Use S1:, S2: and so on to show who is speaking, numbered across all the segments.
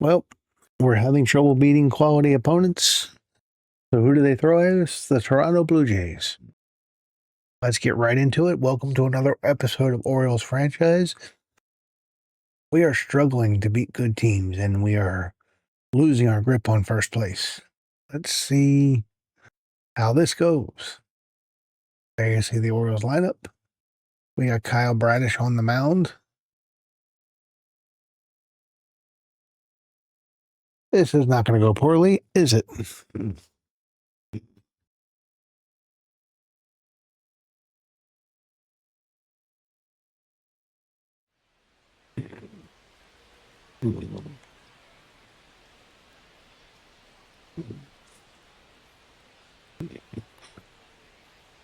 S1: Well, we're having trouble beating quality opponents. So who do they throw at us? The Toronto Blue Jays. Let's get right into it. Welcome to another episode of Orioles Franchise. We are struggling to beat good teams, and we are losing our grip on first place. Let's see how this goes. There you see the Orioles lineup. We got Kyle Bradish on the mound. This is not going to go poorly, is it?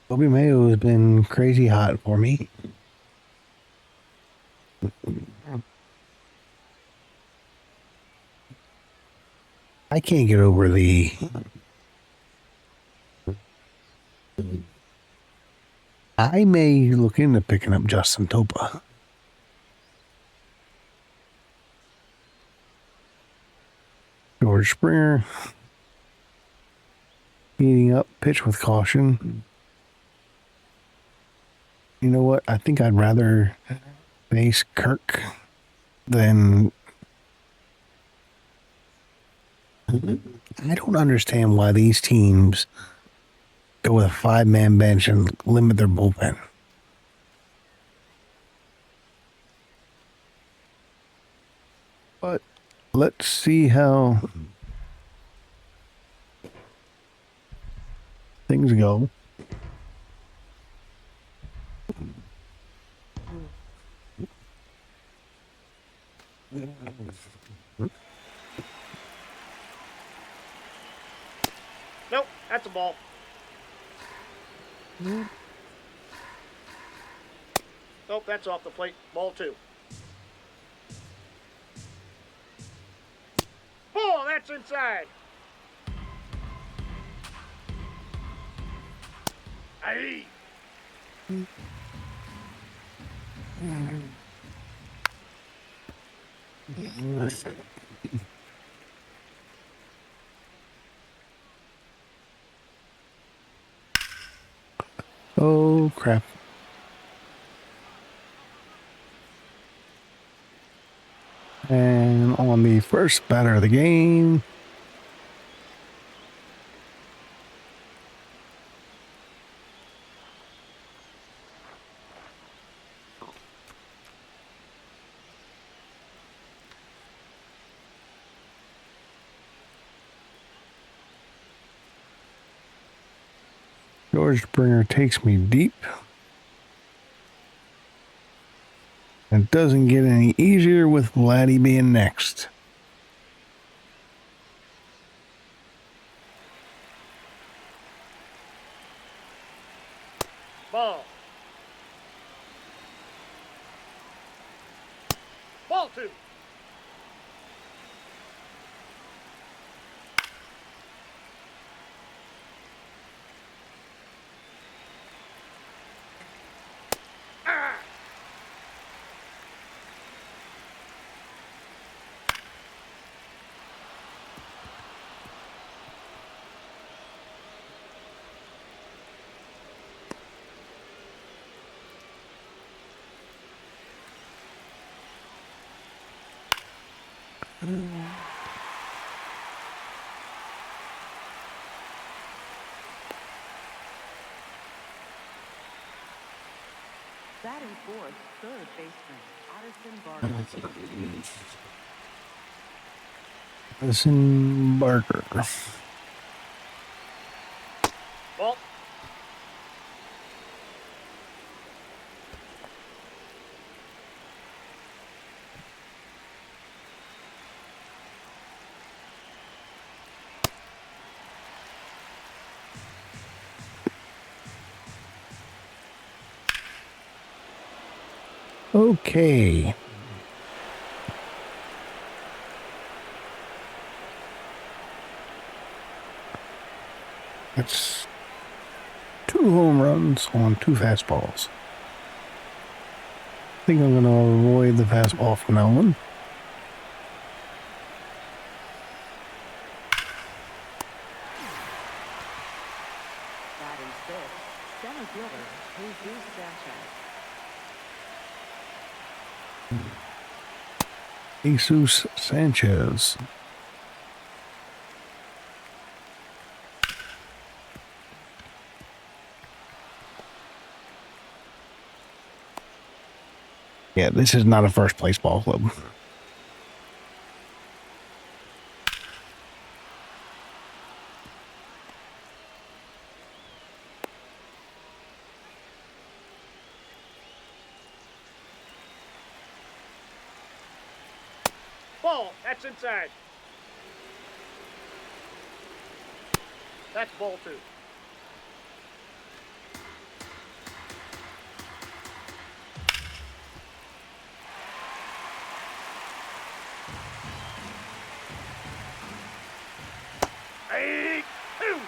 S1: Bobby Mayo has been crazy hot for me. I can't get over the I may look into picking up Justin Topa. George Springer. Heating up, pitch with caution. You know what? I think I'd rather face Kirk than... I don't understand why these teams go with a 5-man bench and limit their bullpen. But let's see how things go.
S2: Nope, that's a ball. Nope, that's off the plate. Ball 2. Oh, that's inside. Aye.
S1: Oh, crap. And on the first batter of the game, George Springer takes me deep. It doesn't get any easier with Vladdy being next.
S2: Ball. Ball 2.
S3: Batting fourth, third baseman,
S1: Addison Barker.
S2: Ball.
S1: Okay. That's 2 home runs on 2 fastballs. I think I'm going to avoid the fastball from now on. Jesus Sanchez. Yeah, this is not a first place ball club.
S2: Ball, that's inside. That's ball 2. Strike 2.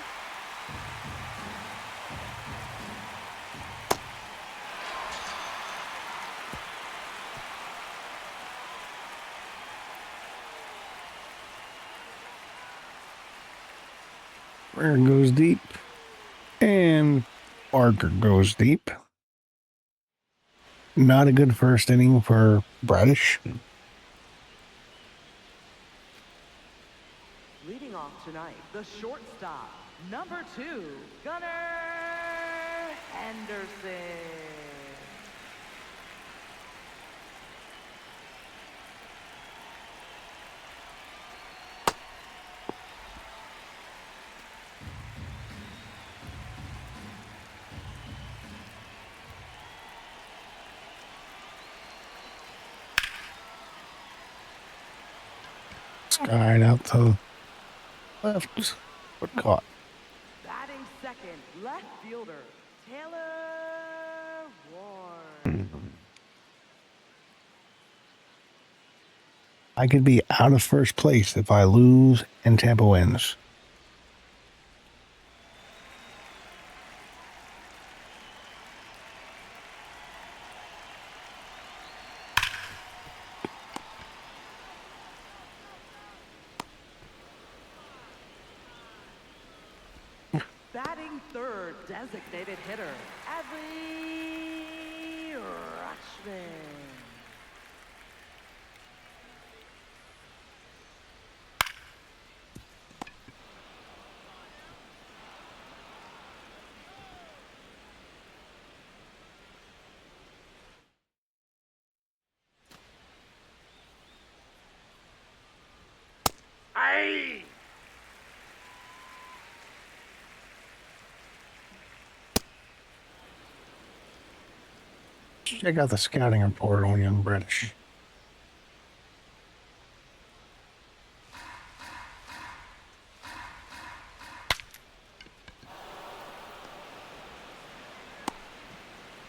S1: Rare goes deep. And Barker goes deep. Not a good first inning for Bradish.
S3: Leading off tonight, the shortstop, number 2, Gunnar Henderson.
S1: Skied out to left, but caught.
S3: Batting second, left fielder, Taylor Ward.
S1: I could be out of first place if I lose and Tampa wins.
S3: Batting third, designated hitter, Adley Rutschman.
S2: Aye.
S1: Check out the scouting report on young British.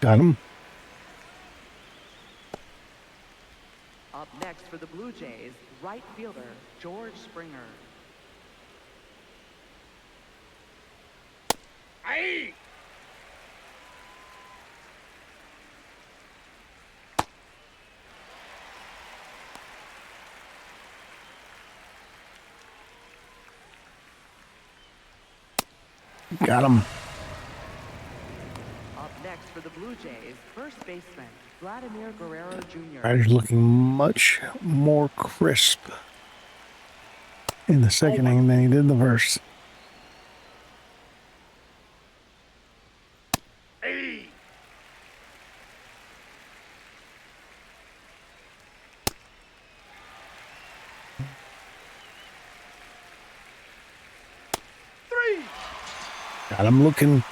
S1: Got him.
S3: Up next for the Blue Jays, right fielder, George Springer.
S2: Aye.
S1: Got him.
S3: Up next for the Blue Jays, first baseman, Vladimir Guerrero Jr.
S1: Bradish looking much more crisp in the second inning than he did the first.
S2: Aye. Three.
S1: Got him looking.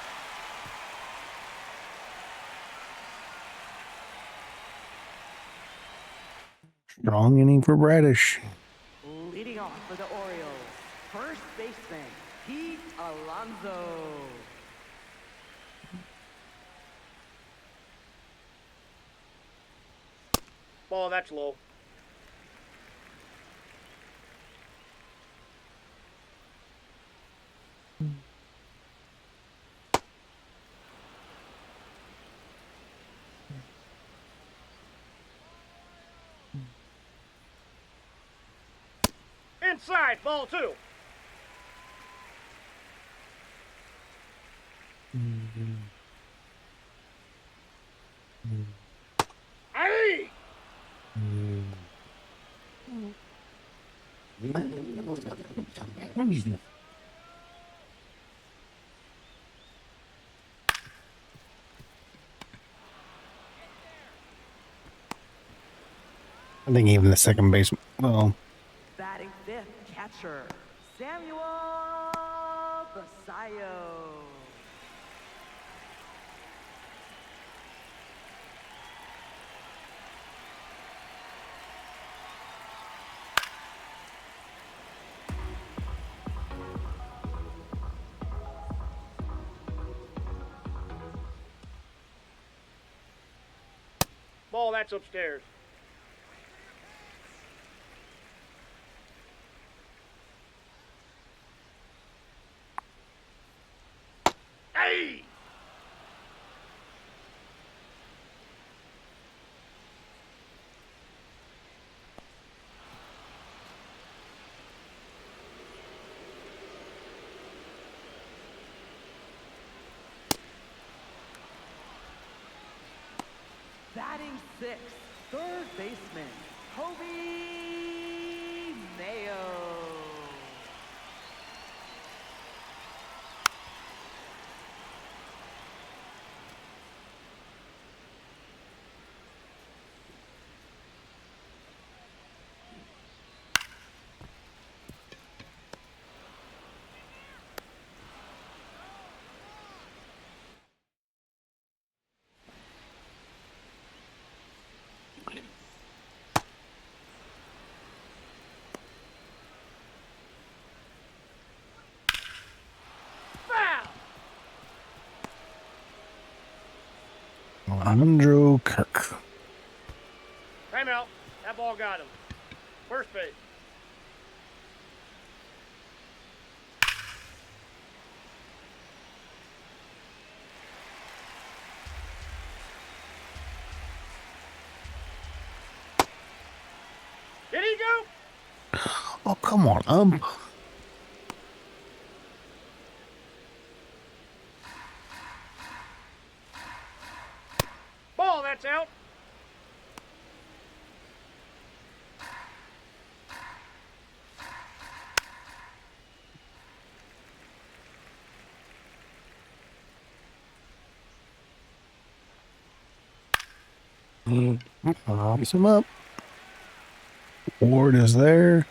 S1: Strong inning for Bradish.
S3: Leading off for the Orioles, first baseman, Pete Alonso.
S2: Ball, that's low. Inside, ball 2. Aye.
S1: I think even the second baseman. Well,
S3: Batting fifth, catcher, Samuel Basayo.
S2: Ball, that's upstairs. Hey!
S3: Batting sixth, third baseman, Kobe Mayo.
S2: Foul!
S1: Andrew Kirk.
S2: Timeout. That ball got him. First base. Did he go?
S1: Oh, come on,
S2: Ball, that's out.
S1: Pops him up. Ward is there.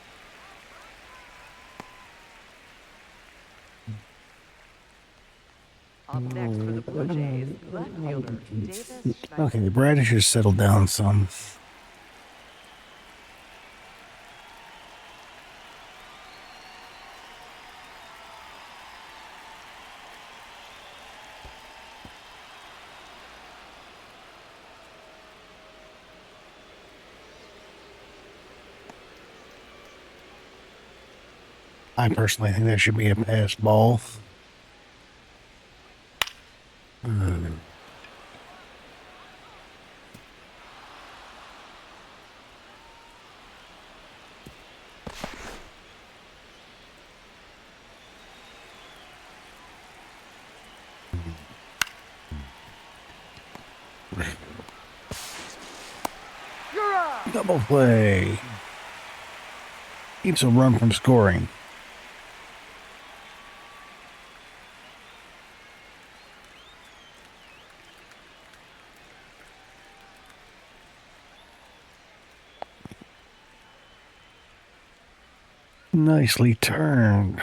S3: Up next for the Blue Jays, left fielder, Davis Schneider.
S1: Okay, Bradish has settled down some. I personally think that should be a pass ball.
S2: You're up.
S1: Double play. Keeps a run from scoring. Nicely turned.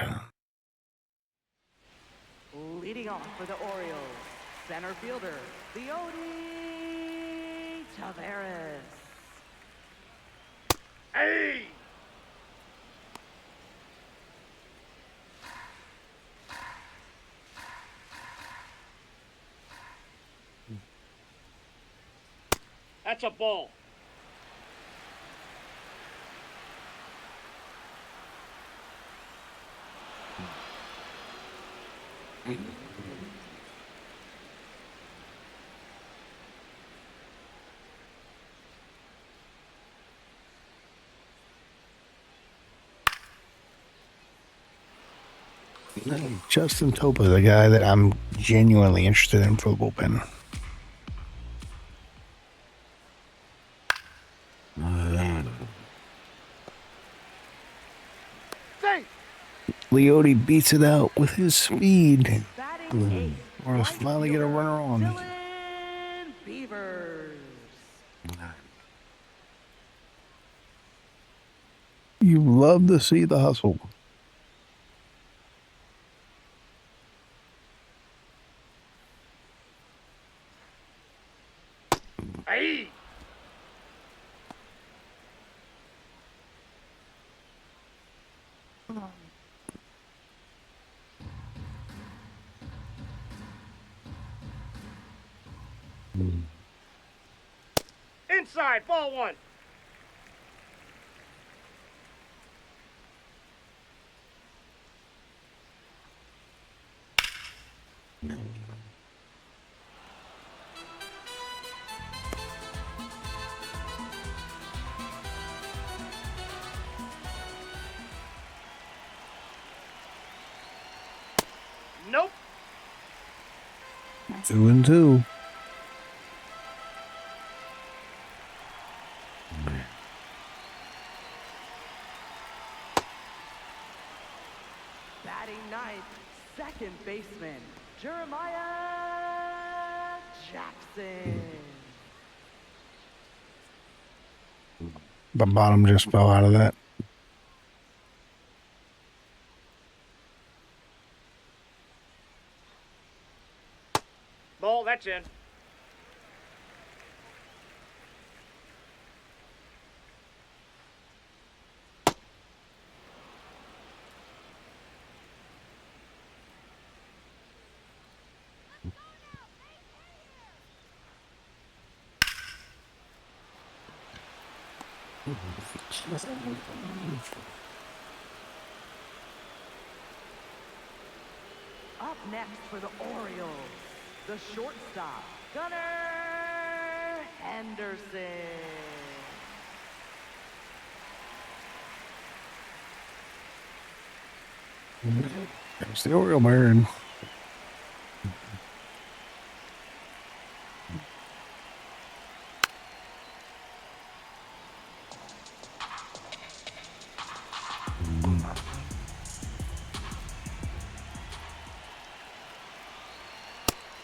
S3: Leading off for the Orioles, center fielder, Leody Taveras.
S2: Hey! That's a ball.
S1: Justin Topa, the guy that I'm genuinely interested in for the bullpen.
S2: Hey!
S1: Leote beats it out with his speed.
S3: Batting eighth,
S1: Orioles
S3: right
S1: finally get a
S3: fielder,
S1: runner on.
S3: Dylan Beavers.
S1: You love to see the hustle.
S2: Hey! Inside, ball one. Nope.
S1: 2-2.
S3: Batting ninth, second baseman, Jeremiah Jackson.
S1: The bottom just fell out of that.
S2: Ball, that's in.
S3: Up next for the Orioles, the shortstop, Gunnar Henderson.
S1: It's the Oriole Baron.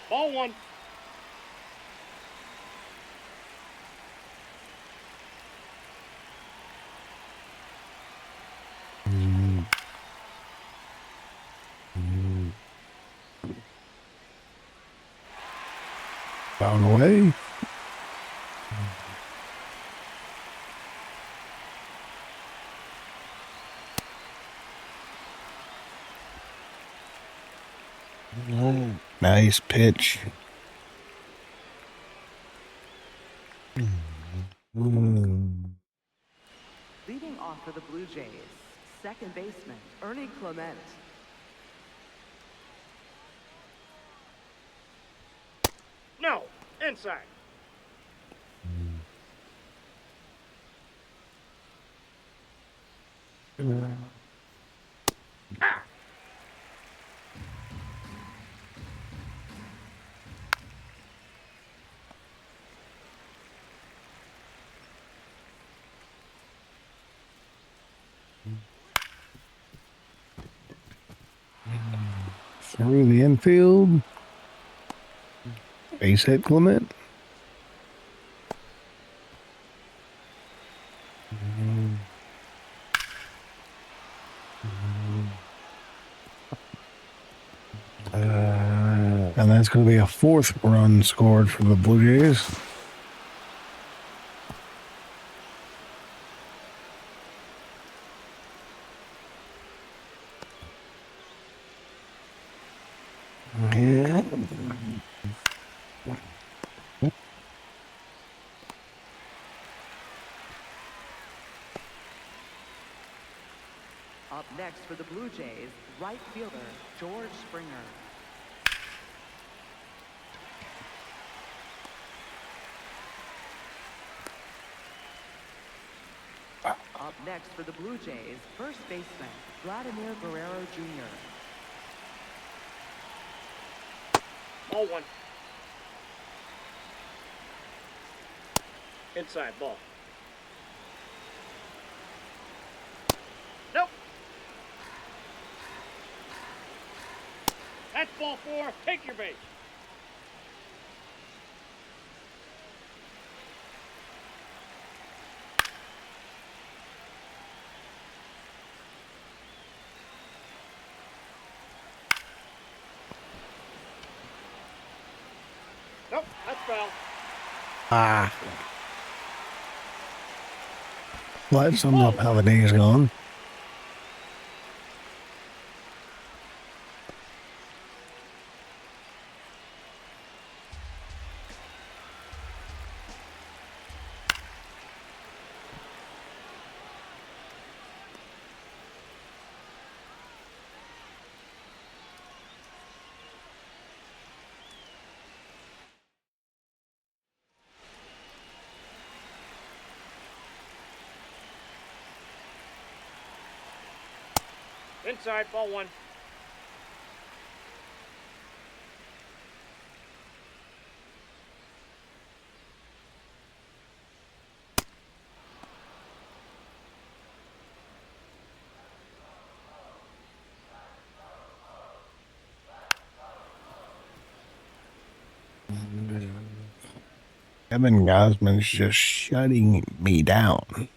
S2: Ball one.
S1: Down away. Nice pitch.
S3: Leading off for the Blue Jays, second baseman, Ernie Clement.
S2: No. Inside. Ah!
S1: Through the infield. Base hit Clement. And that's going to be a fourth run scored for the Blue Jays. Yeah.
S3: Up next for the Blue Jays, right fielder, George Springer. Up next for the Blue Jays, first baseman, Vladimir Guerrero Jr.
S2: Ball one. Inside, ball. Nope. That's ball 4. Take your base. Nope, that's foul.
S1: Ah. Well, that sums up how the day is gone.
S2: Inside, ball 1.
S1: Kevin Gosman's just shutting me down.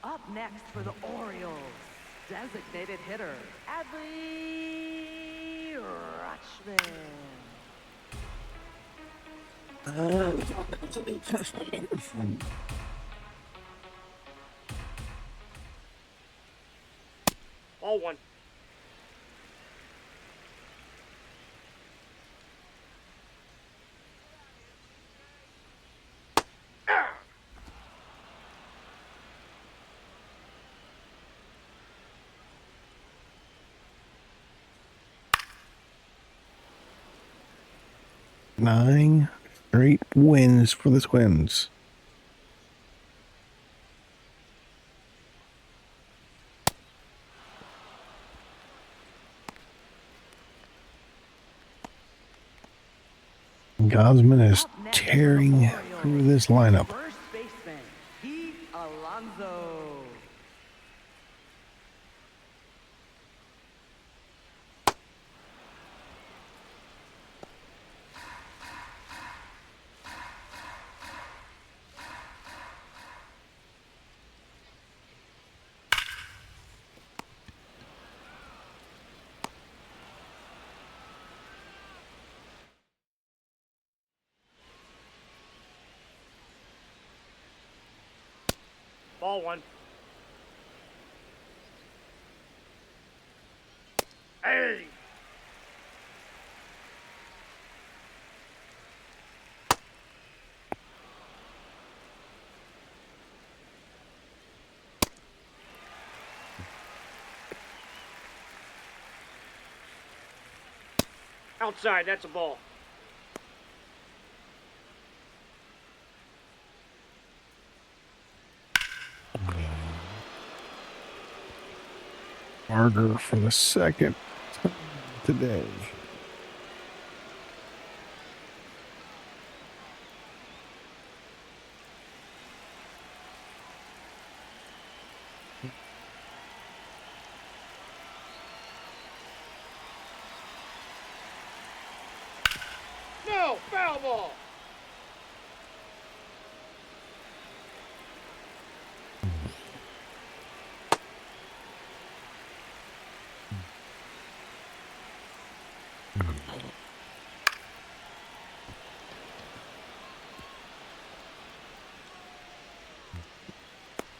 S3: Up next for the Orioles, designated hitter, Adley Rutschman.
S2: Ball 1.
S1: Nine straight wins for the Twins. Gosman is tearing through this lineup.
S3: First baseman, Alonso.
S2: Ball 1. Hey! Outside, that's a ball.
S1: Harder for the second time today.
S2: No, foul ball.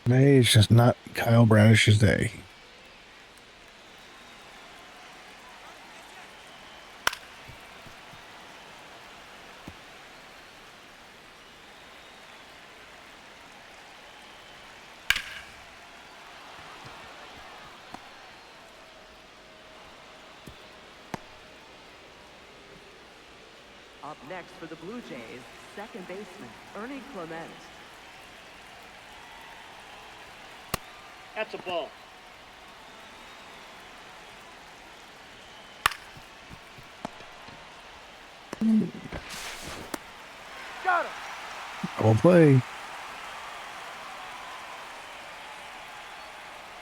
S1: Today is just not Kyle Bradish's day.
S3: Up next for the Blue Jays, second baseman, Ernie Clement.
S2: That's a ball. Got him.
S1: Double play.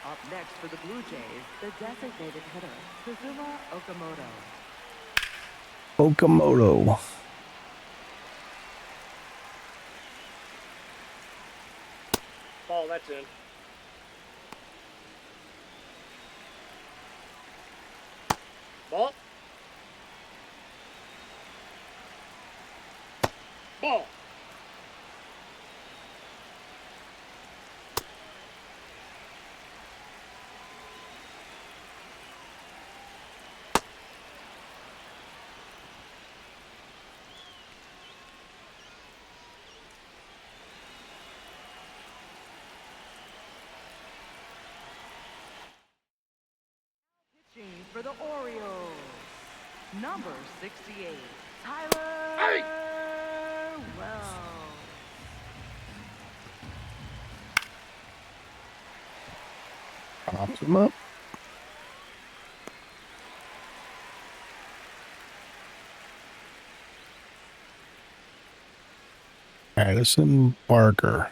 S3: Up next for the Blue Jays, the designated hitter, Kazuma Okamoto.
S1: Okamoto.
S2: Ball, that's in. Ball. Ball.
S3: Pitching for the Orioles, number 68, Tyler
S2: Hey!
S3: Wells.
S1: Pops him up. Addison Barker.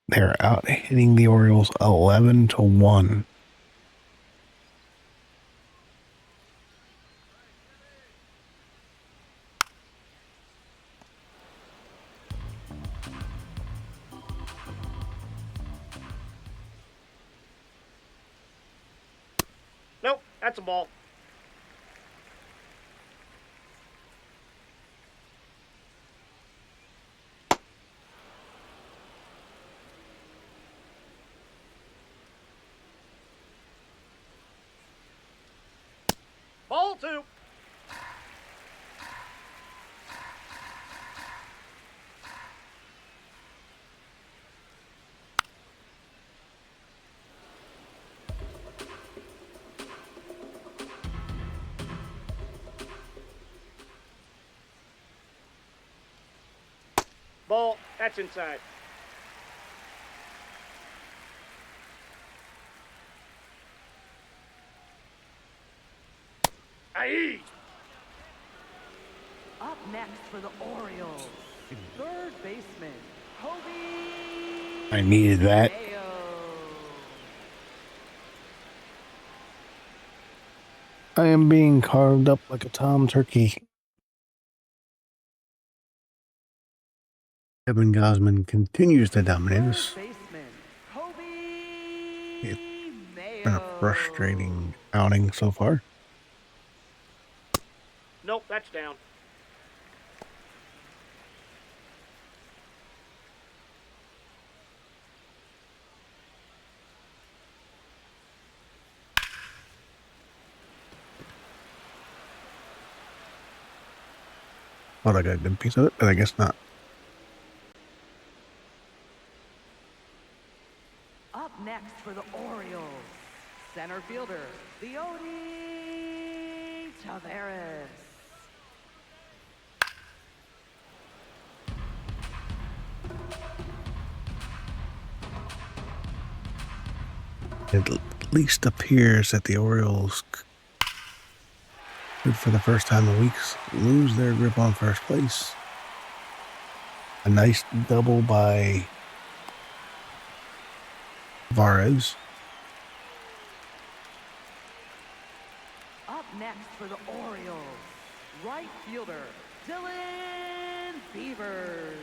S1: They're out hitting the Orioles 11-1.
S2: Nope, that's a ball. Ball 2. Ball, that's inside. Aye.
S3: Up next for the Orioles, third baseman, Kobe
S1: I needed that.
S3: Mayo.
S1: I am being carved up like a tom turkey. Kevin Gosman continues to dominate
S3: Third
S1: us.
S3: baseman, Kobe
S1: It's
S3: Mayo.
S1: been a frustrating outing so far.
S2: Nope, that's down.
S1: Thought I got a good piece of it, but I guess not.
S3: Up next for the Orioles, center fielder, Leody Taveras.
S1: It at least appears that the Orioles could, for the first time in weeks, lose their grip on first place. A nice double by Varez.
S3: Up next for the Orioles, right fielder, Dylan Beavers.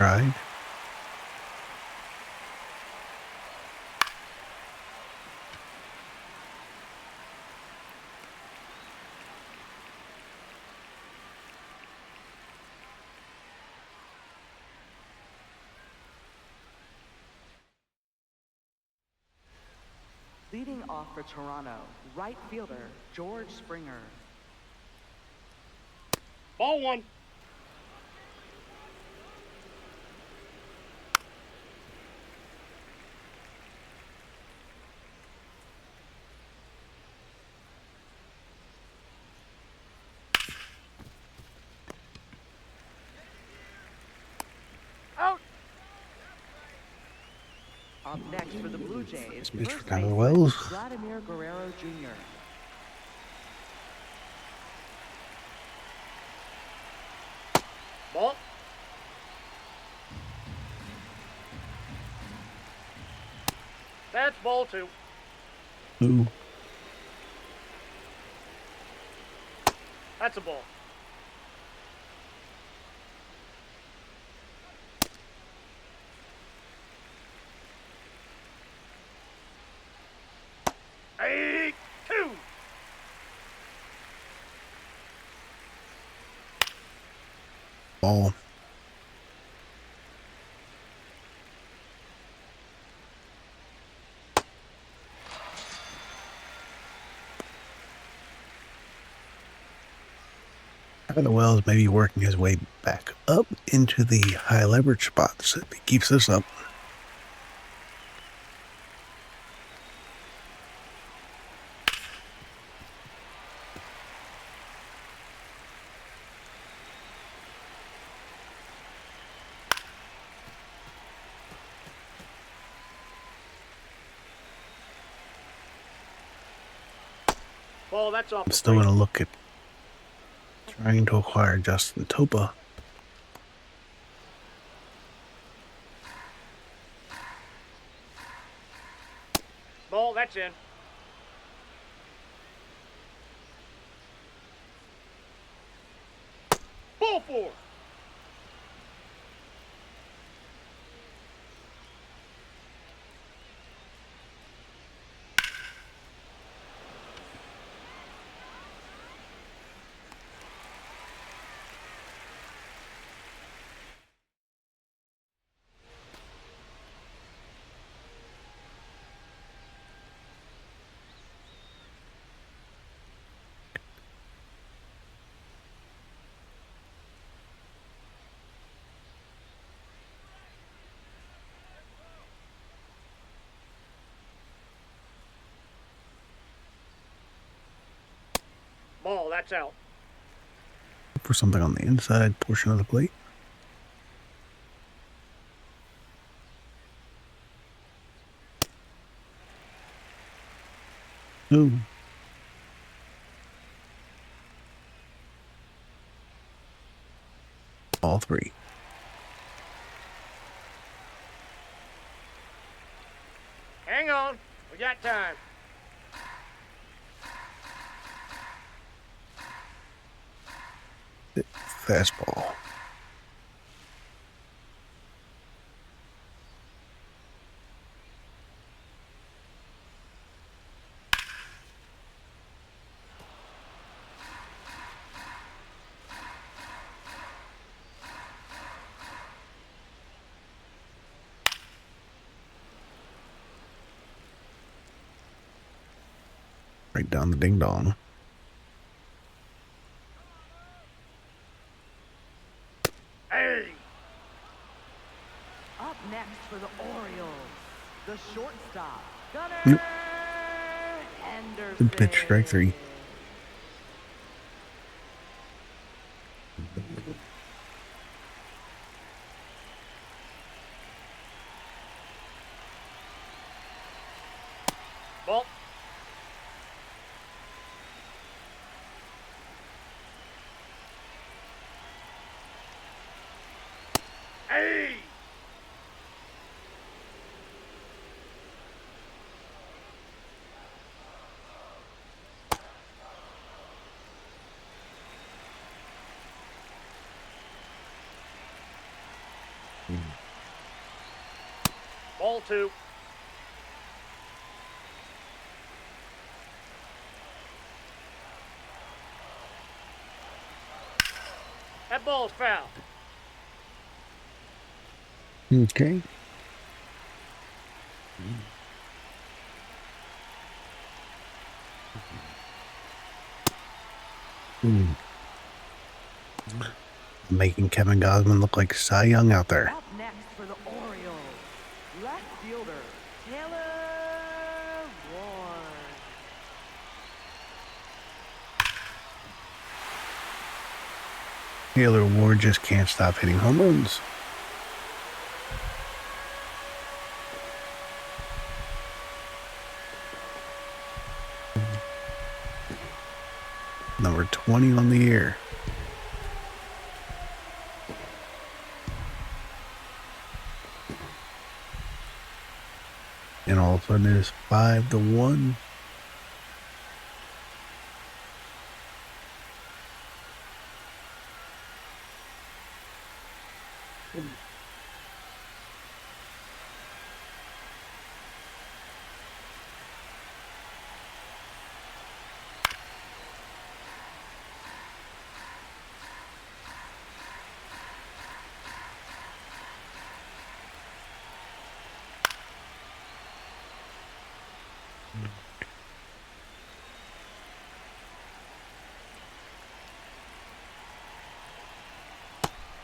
S1: Right.
S3: Leading off for Toronto, right fielder, George Springer.
S2: Ball 1.
S3: Up next for the Blue Jays,
S1: Pitch
S3: first
S1: for Tyler
S3: baseman,
S1: Wells.
S3: Vladimir Guerrero Jr.
S2: Ball. That's ball 2.
S1: Ooh.
S2: That's a ball. Hey, 2.
S1: Ball. Tyler Wells may be working his way back up into the high leverage spots if he keeps this up.
S2: Ball, that's off
S1: I'm
S2: the
S1: still
S2: plate.
S1: going to look at trying to acquire Justin Topa.
S2: Ball, that's in. Ball 4. Ball, that's out.
S1: For something on the inside portion of the plate. Ooh. All 3.
S2: Hang on. We got time.
S1: Fastball. Right down the ding dong.
S2: Hey.
S3: Up next for the Orioles, the shortstop, Gunnar
S1: Yep.
S3: Henderson.
S1: Good pitch, strike 3.
S2: Ball. Hey. Ball 2. That ball's foul.
S1: Okay. Making Kevin Gosman look like Cy Young out there.
S3: Up next for the Orioles, left fielder, Taylor Ward.
S1: Taylor Ward just can't stop hitting home runs. Number 20 on the year. And all of a sudden it is 5-1.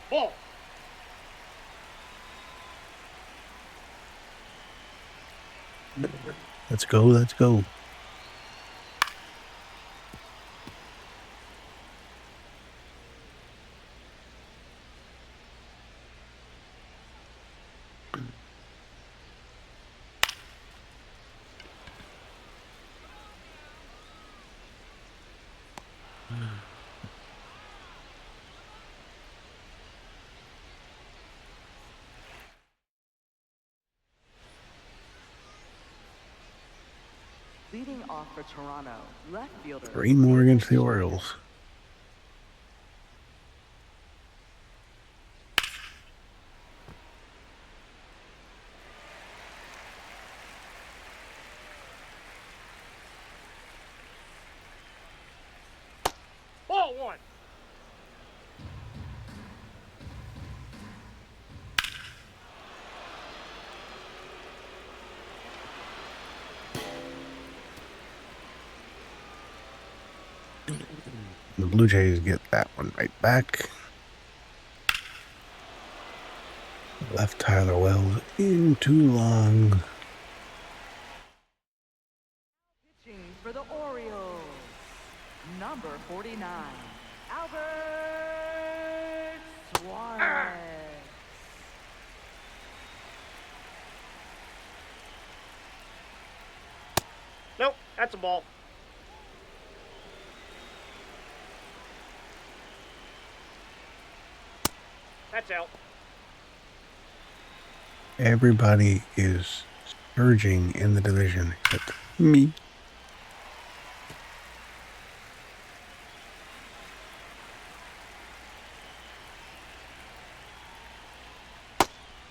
S2: Ball.
S1: Let's go, let's go.
S3: Leading off for Toronto, left fielder.
S1: 3 more against the Orioles.
S2: Ball 1.
S1: The Blue Jays get that one right back. Left Tyler Wells in too long.
S3: Pitching for the Orioles, number 49, Albert Suarez.
S2: Nope, that's a ball. That's out.
S1: Everybody is surging in the division except me.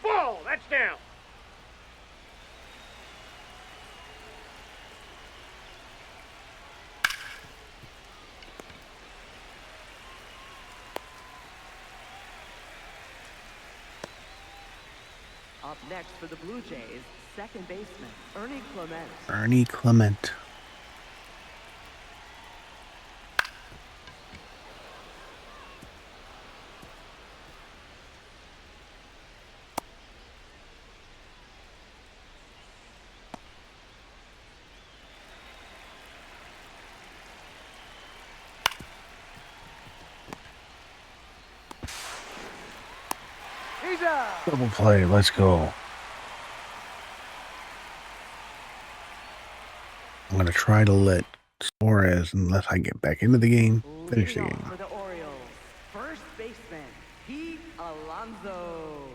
S2: Ball, that's down.
S3: Up next for the Blue Jays, second baseman, Ernie Clement.
S1: Ernie Clement.
S2: He's out.
S1: Double play, let's go. I'm going to try to let Suarez, unless I get back into the game, finish the
S3: Leading
S1: game.
S3: off for the Orioles, first baseman, Pete Alonso.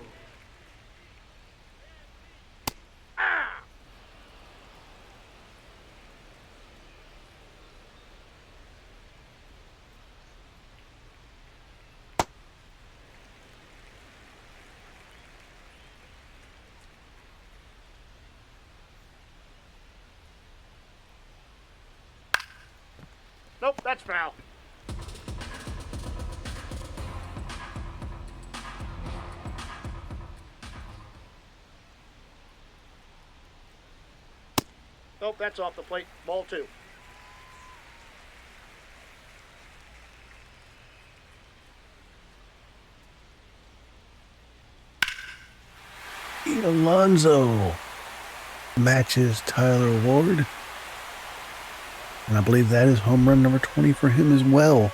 S2: Nope, that's foul. Nope, that's off the plate. Ball 2.
S1: Alonso matches Tyler Ward. And I believe that is home run number 20 for him as well.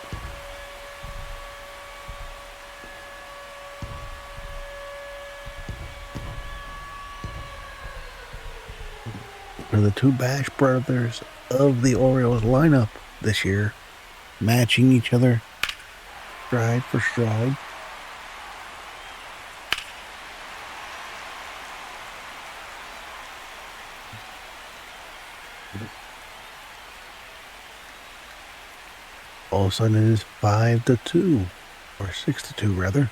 S1: For the 2 Bash brothers of the Orioles lineup this year, matching each other stride for stride. All of a sudden it is 5-2, or 6-2 rather.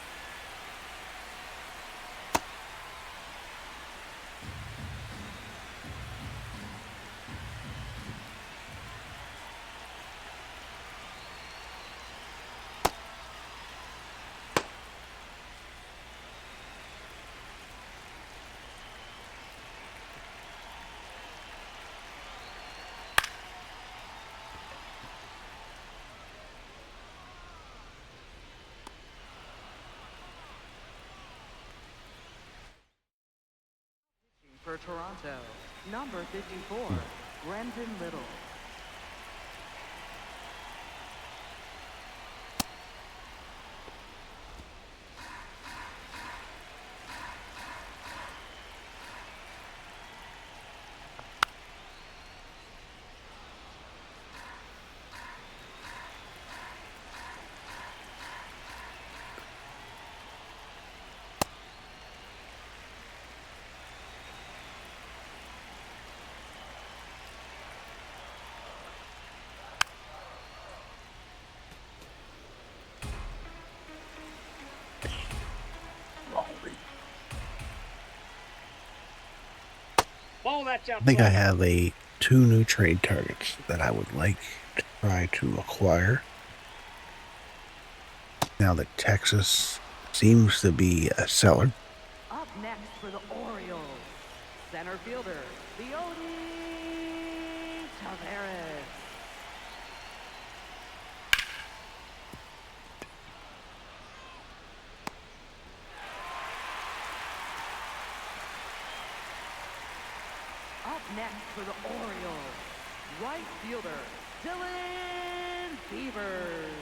S3: For Toronto, number 54, Brendan Little.
S2: Ball, that's
S1: I
S2: outside.
S1: think I have 2 new trade targets that I would like to try to acquire. Now that Texas seems to be a seller.
S3: Up next for the Orioles, center fielder, Leody Taveras. Up next for the Orioles, right fielder, Dylan Beavers.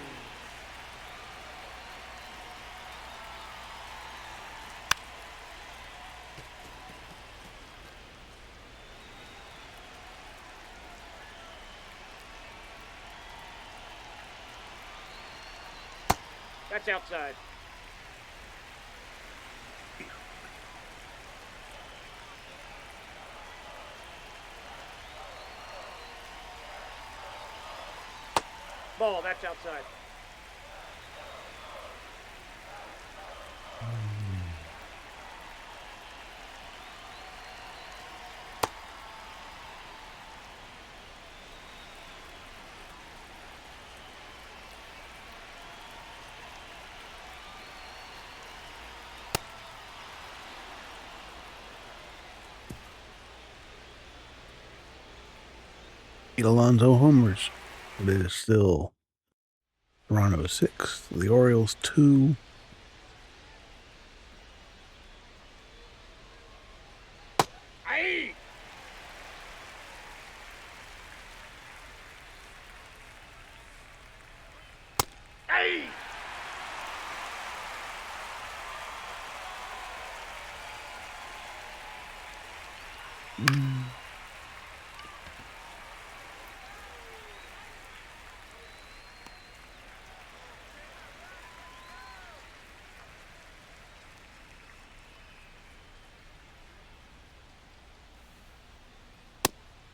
S2: That's outside. Ball, that's outside.
S1: Alonso homers. It is still Toronto 6, the Orioles 2.
S2: Aye. Aye.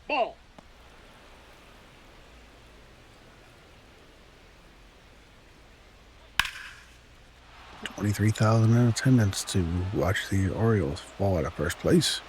S2: Ball.
S1: 23,000 in attendance to watch the Orioles fall out of first place.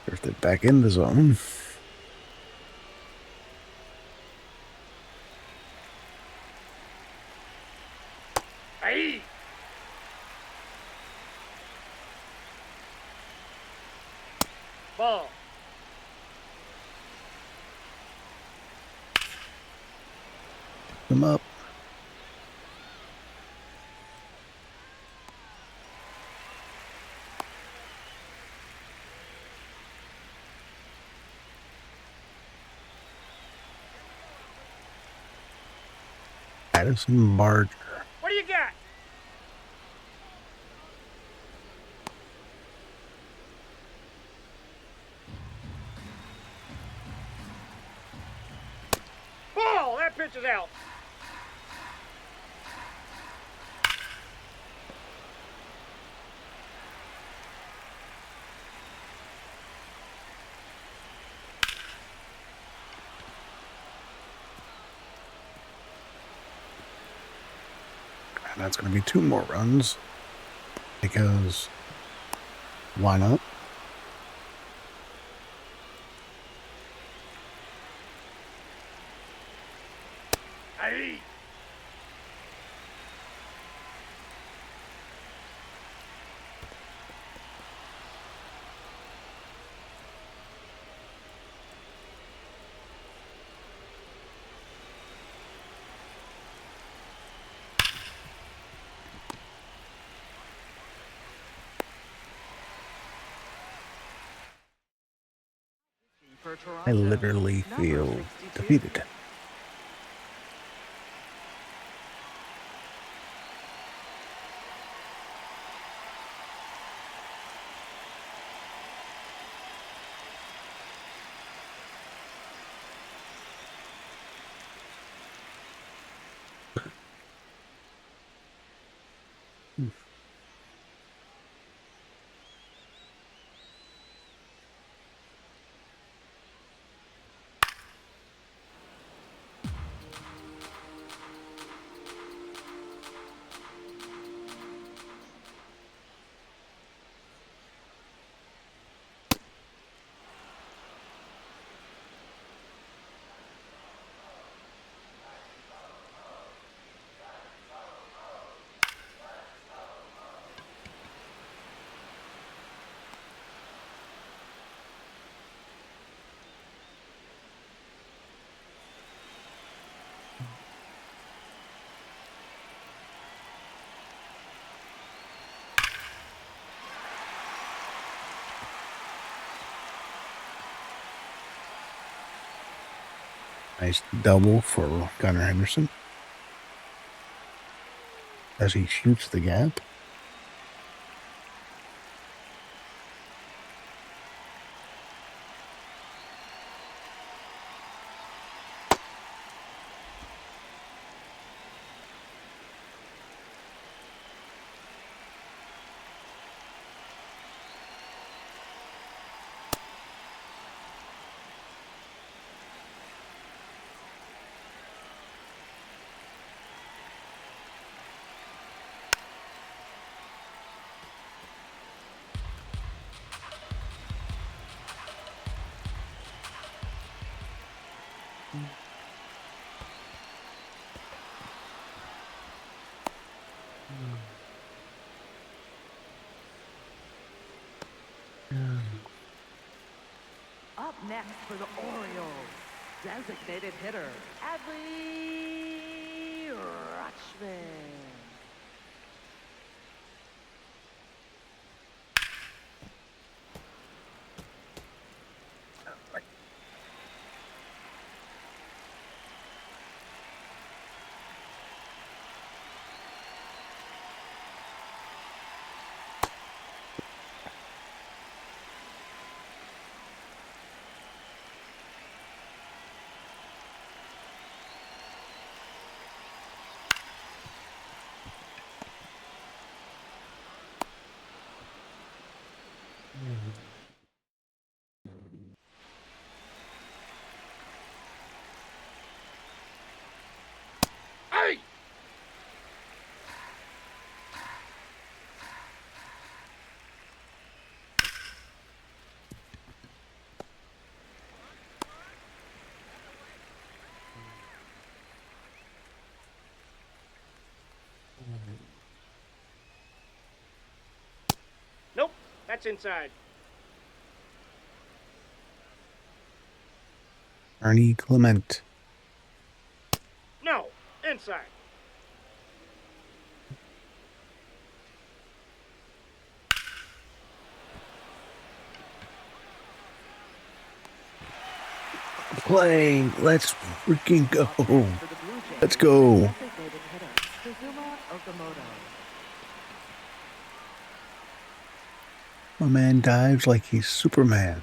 S1: Drifted back in the zone.
S2: Aye. Ball.
S1: Them up. Madison Barger.
S2: What do you got? Ball! That pitch is out.
S1: And that's going to be 2 more runs. Because why not?
S2: Aye.
S3: For Toronto,
S1: I literally
S3: number
S1: feel
S3: 62.
S1: defeated. Nice double for Gunnar Henderson as he shoots the gap.
S3: Up next for the Orioles, designated hitter, Adley Rutschman.
S2: Aye. Nope, that's inside.
S1: Ernie Clement.
S2: No, inside.
S1: Play. Let's freaking go.
S3: Up next for the Blue Jays,
S1: Let's go.
S3: designated
S1: My man dives like he's Superman.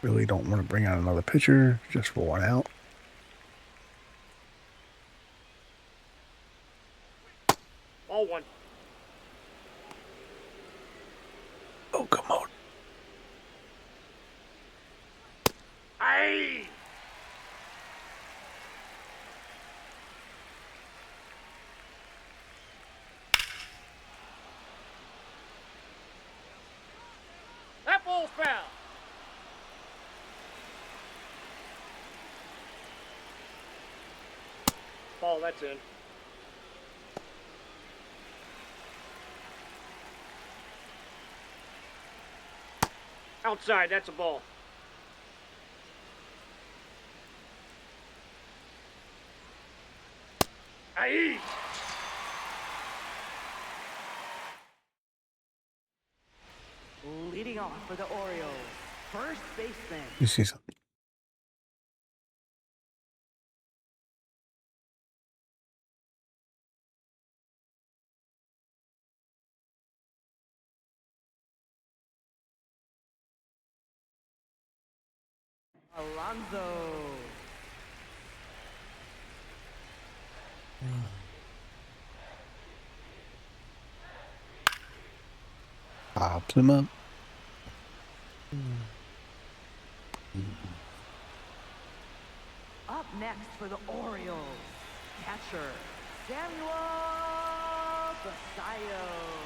S1: Really don't want to bring out another pitcher just for one out.
S2: Ball one.
S1: Oh, come on.
S2: Aye! That ball's foul. Ball, that's in. Outside, that's a ball. Aye!
S3: Leading off for the Orioles, first baseman.
S1: You see something?
S3: Alonso.
S1: Pops him up.
S3: Up next for the Orioles, catcher Samuel Bassitt.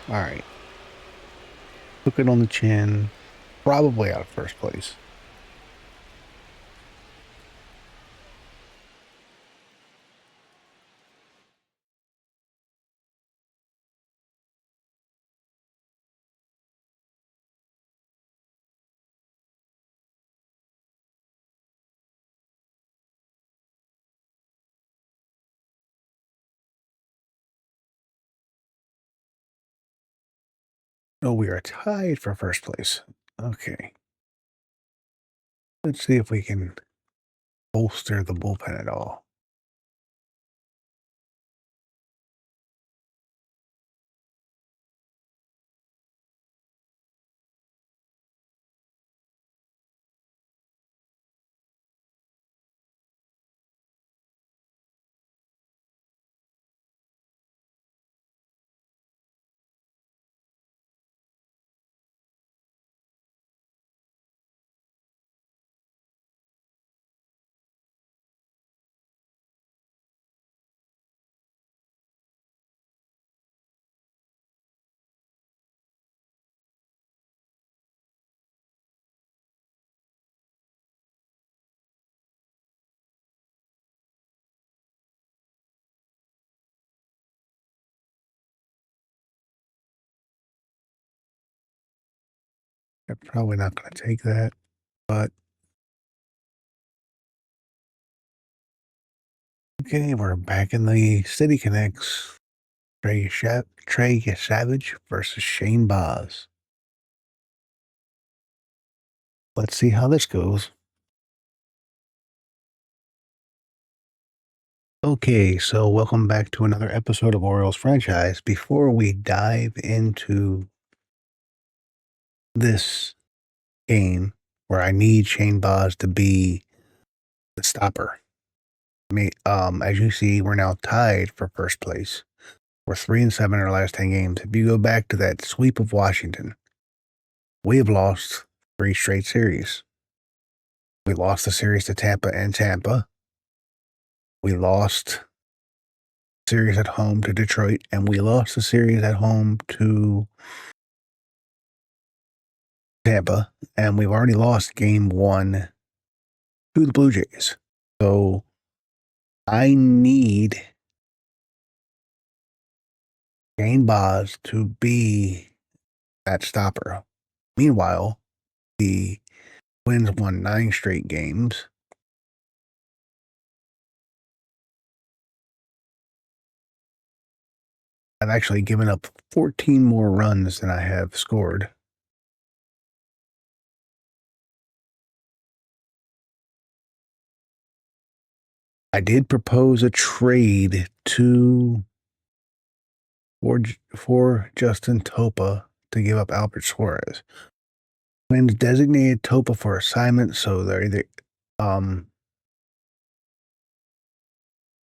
S1: All right. Took it on the chin. Probably out of first place. Oh, we are tied for first place. Okay. Let's see if we can bolster the bullpen at all. They're probably not going to take that, but okay, we're back in the City Connects. Trey Savage versus Shane Baz. Let's see how this goes. Okay, so welcome back to another episode of Orioles Franchise. Before we dive into this game where I need Shane Baz to be the stopper. As you see, we're now tied for first place. We're 3-7 in our last 10 games. If you go back to that sweep of Washington, we have lost 3 straight series. We lost the series to Tampa and Tampa. We lost the series at home to Detroit, and we lost the series at home to Tampa, and we've already lost game 1 to the Blue Jays. So I need Shane Baz to be that stopper. Meanwhile, the Twins won 9 straight games. I've actually given up 14 more runs than I have scored. I did propose a trade for Justin Topa to give up Albert Suarez. Twins designated Topa for assignment, so they're either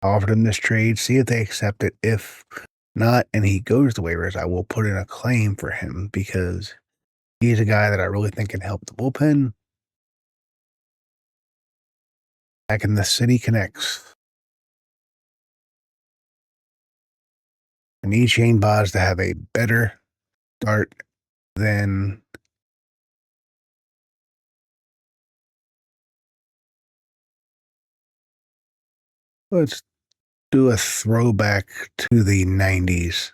S1: offered him this trade, see if they accept it. If not, and he goes to waivers, I will put in a claim for him because he's a guy that I really think can help the bullpen. Back in the City Connects. I need Shane Baz to have a better start than let's do a throwback to the 90s.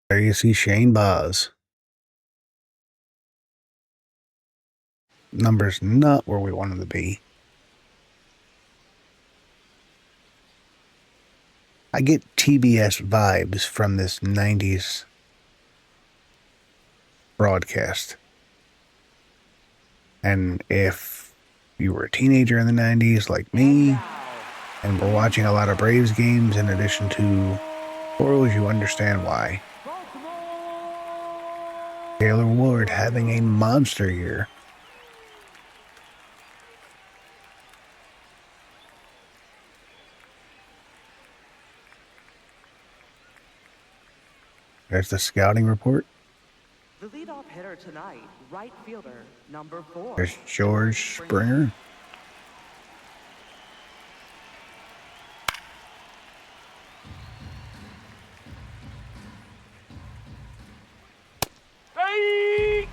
S1: There you see Shane Baz. Numbers not where we want them to be. I get TBS vibes from this 90s broadcast. And if you were a teenager in the 90s like me and were watching a lot of Braves games in addition to Orioles, you understand why. Taylor Ward having a monster year. There's the scouting report.
S3: The leadoff hitter tonight, right fielder, number 4.
S1: There's George Springer.
S2: Hey!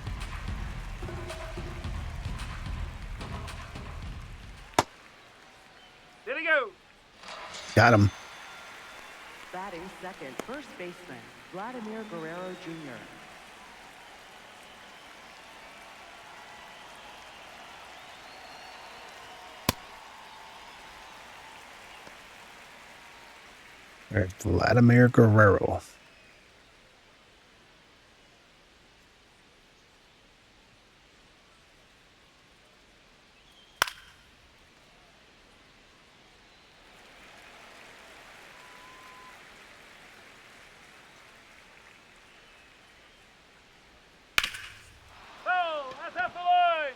S2: There he go.
S1: Got him.
S3: Batting second, first baseman, Vladimir Guerrero Jr.
S1: There's Vladimir Guerrero.
S2: Oh, that's off the line.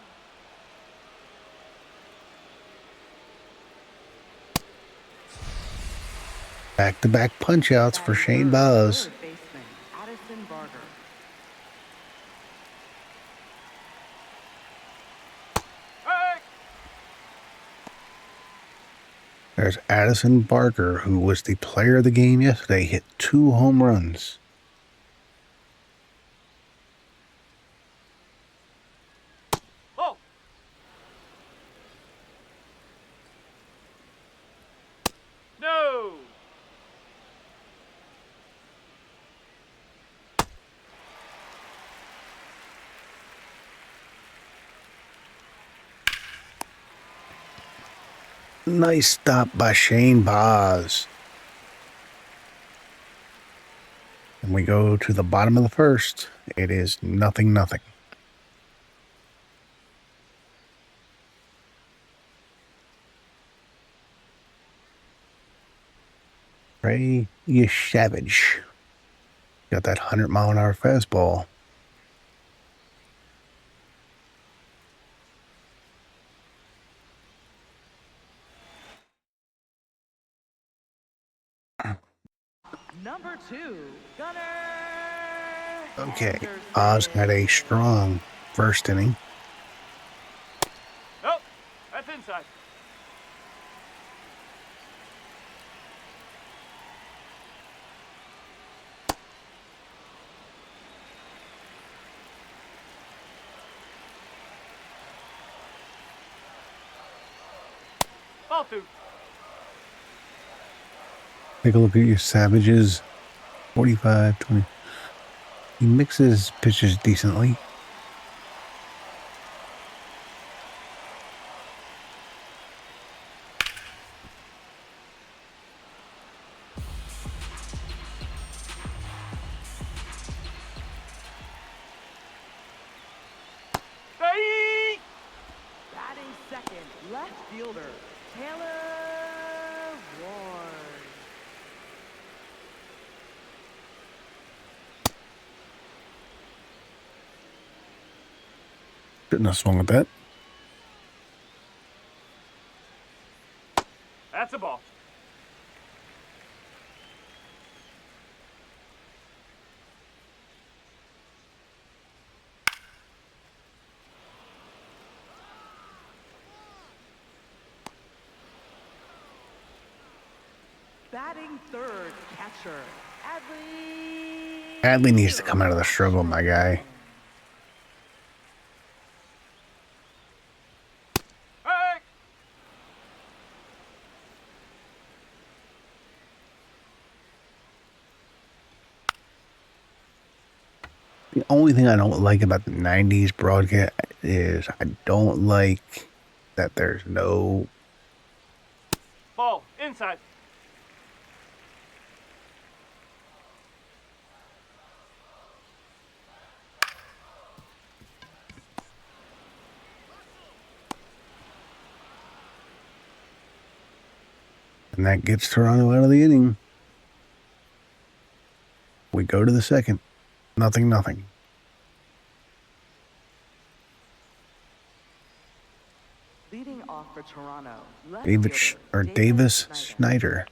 S1: Back-to-back punch-outs for Shane Baz.
S3: Third baseman, Addison Barger.
S2: Hey!
S1: There's Addison Barger, who was the player of the game yesterday, hit 2 home runs.
S2: Oh! No!
S1: Nice stop by Shane Baz. And we go to the bottom of the first. It is 0-0. Trey Savage. Got that 100-mile-an-hour fastball.
S3: Number 2, Gunnar.
S1: Okay,
S3: Henderson.
S1: Oz had a strong first inning.
S2: Nope. That's inside. Ball two.
S1: Take a look at your Savages. 45, 20. He mixes pitches decently.
S2: Hey!
S3: Batting second, left fielder, Taylor Ward.
S1: Shouldn't have swung at that.
S2: That's a ball.
S3: Batting third, catcher, Adley.
S1: Adley needs to come out of the struggle, my guy.
S2: Hey!
S1: The only thing I don't like about the 90s broadcast is I don't like that there's no...
S2: Ball. Inside.
S1: And that gets Toronto out of the inning. We go to the second. 0-0.
S3: Leading off for Toronto, left
S1: Davis
S3: fielder,
S1: Schneider.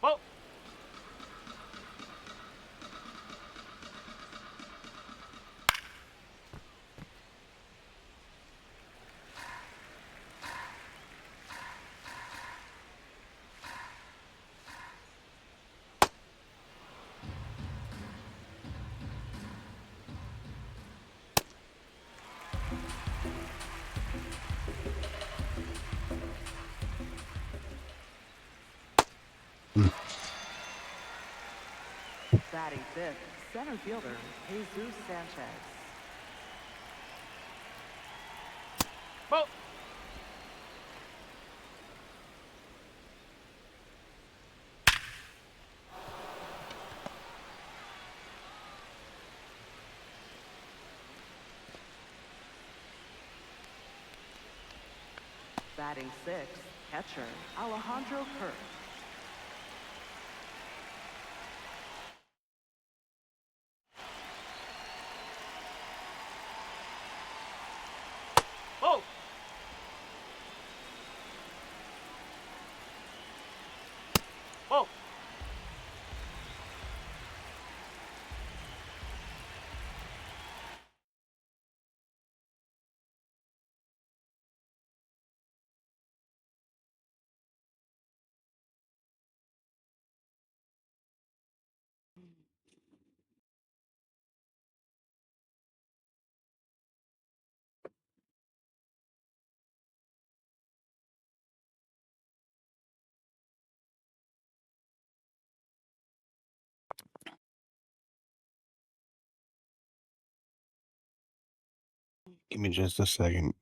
S2: Ball.
S3: Batting fifth, center fielder, Jesus Sanchez.
S2: Ball.
S3: Batting sixth, catcher, Alejandro Kirk.
S2: Ball. Ball.
S1: Give me just a second.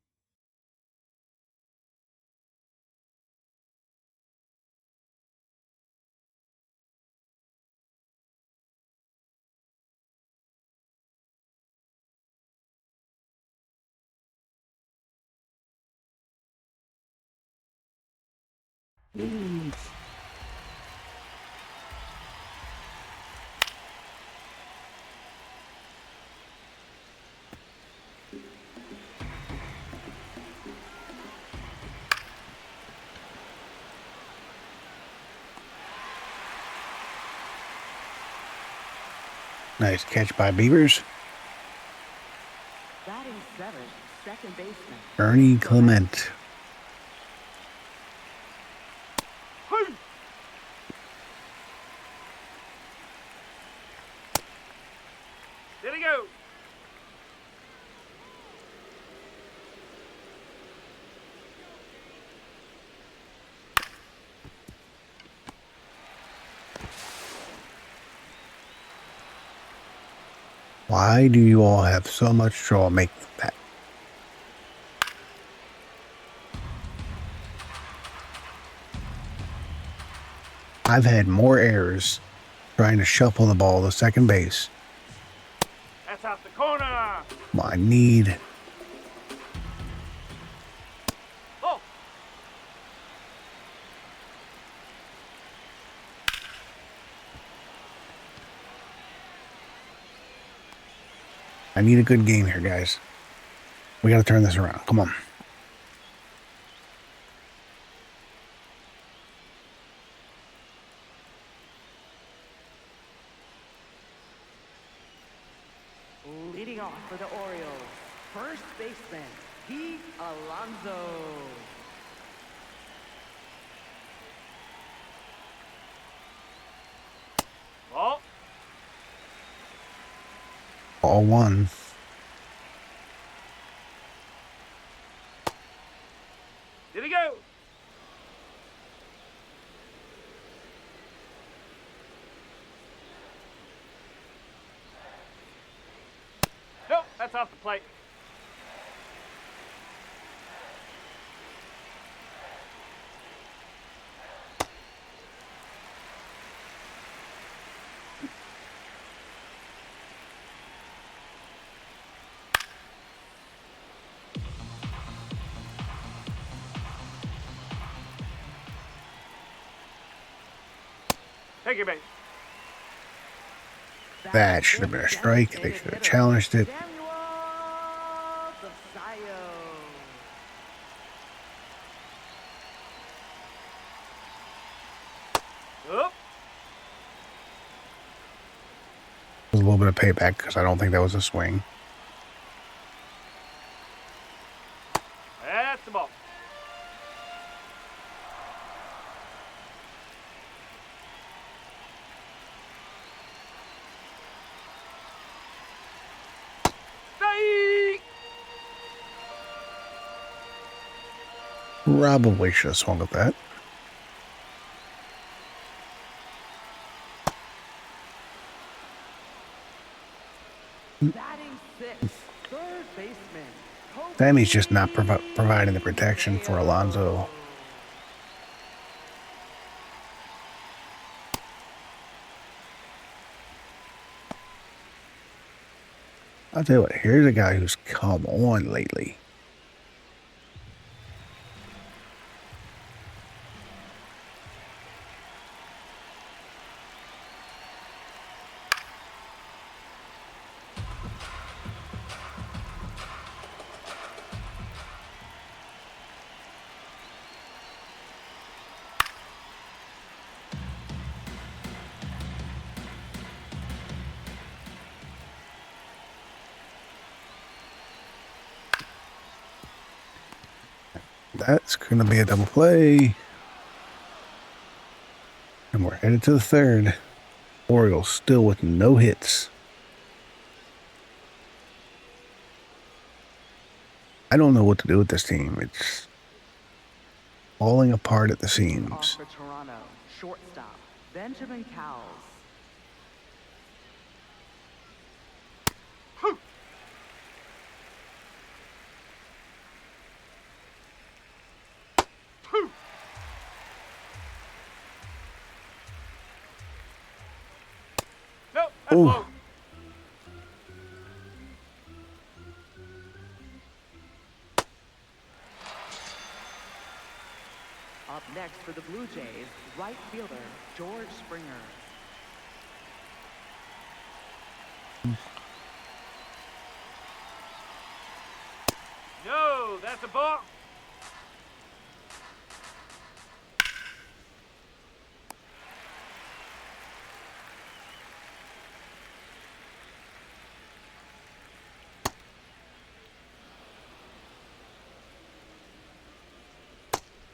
S1: Nice catch by Beavers.
S3: Batting seventh, second baseman.
S1: Ernie Clement.
S2: Hey! There we go.
S1: Why do you all have so much trouble making that? I've had more errors trying to shuffle the ball to second base.
S2: That's out the corner.
S1: I need...
S2: Oh,
S1: I need a good game here, guys. We got to turn this around. Come on.
S3: Leading off for the Orioles, first baseman, Alonso.
S2: ball.
S1: All one.
S2: Did he go? Nope, that's off the plate. Take your base.
S1: That should have been a strike. They should have challenged it.
S2: Oop.
S1: A little bit of payback because I don't think that was a swing.
S2: That's the ball. Strike!
S1: Probably should have swung at that.
S3: Batting sixth, third baseman.
S1: Sammy's just not providing the protection for Alonso. I'll tell you what, here's a guy who's come on lately. That's going to be a double play. And we're headed to the third. Orioles still with no hits. I don't know what to do with this team. It's falling apart at the seams.
S3: Off for Toronto, shortstop, Benjamin Cowles.
S2: Nope, that's
S1: Ooh.
S2: low.
S3: Up next for the Blue Jays, right fielder, George Springer.
S2: No, that's a ball.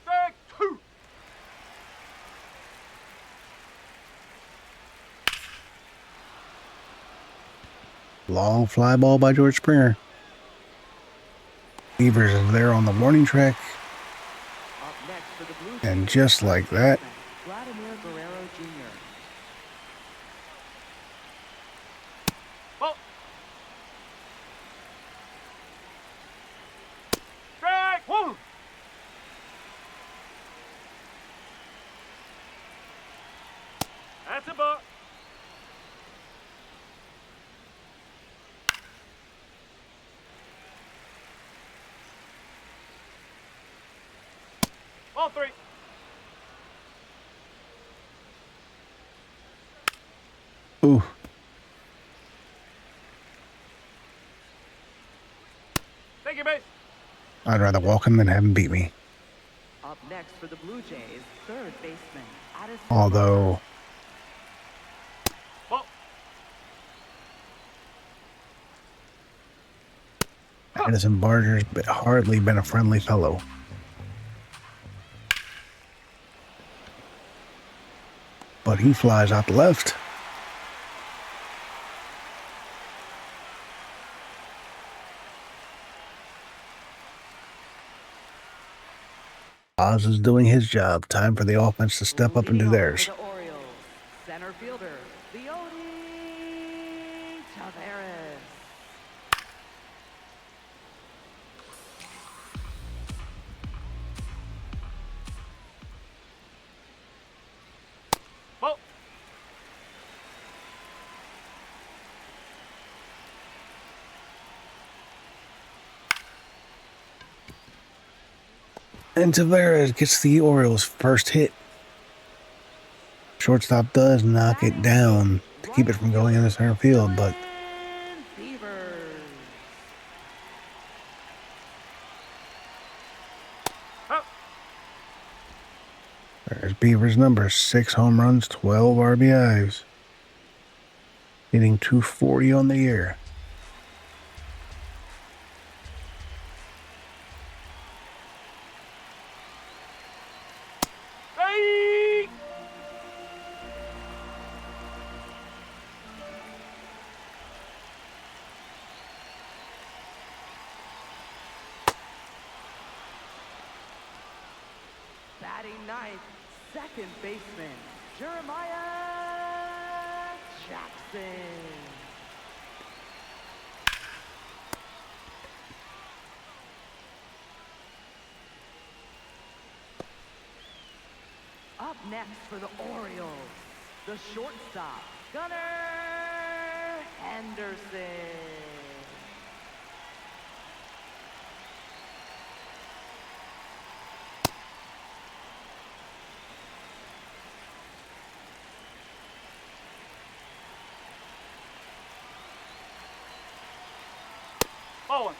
S2: Strike two.
S1: Long fly ball by George Springer. Beavers is there on the warning track.
S3: Up next for the Blue Jays,
S1: And just like that,
S3: Vladimir Guerrero Jr.
S2: Ball. Ball 3.
S1: Ooh.
S2: Take your base.
S1: I'd rather walk him than have him beat me.
S3: Up next for the Blue Jays, third baseman, Addison.
S1: Although,
S2: Ball.
S1: Addison Barger's hardly been a friendly fellow. But he flies out the left. Oz is doing his job. Time for the offense to step up and do
S3: Leading off
S1: theirs.
S3: for the Orioles, center fielder, Tavares.
S2: Ball.
S1: And Tavares gets the Orioles' first hit. Shortstop does knock it down to keep it from going into center field, but there's Beaver's number, 6 home runs, 12 RBIs. Hitting .240 on the year.
S2: Hey!
S3: Batting ninth, second baseman, Jeremiah Jackson. Up next for the Orioles, the shortstop, Gunnar Henderson.
S2: Ball 1.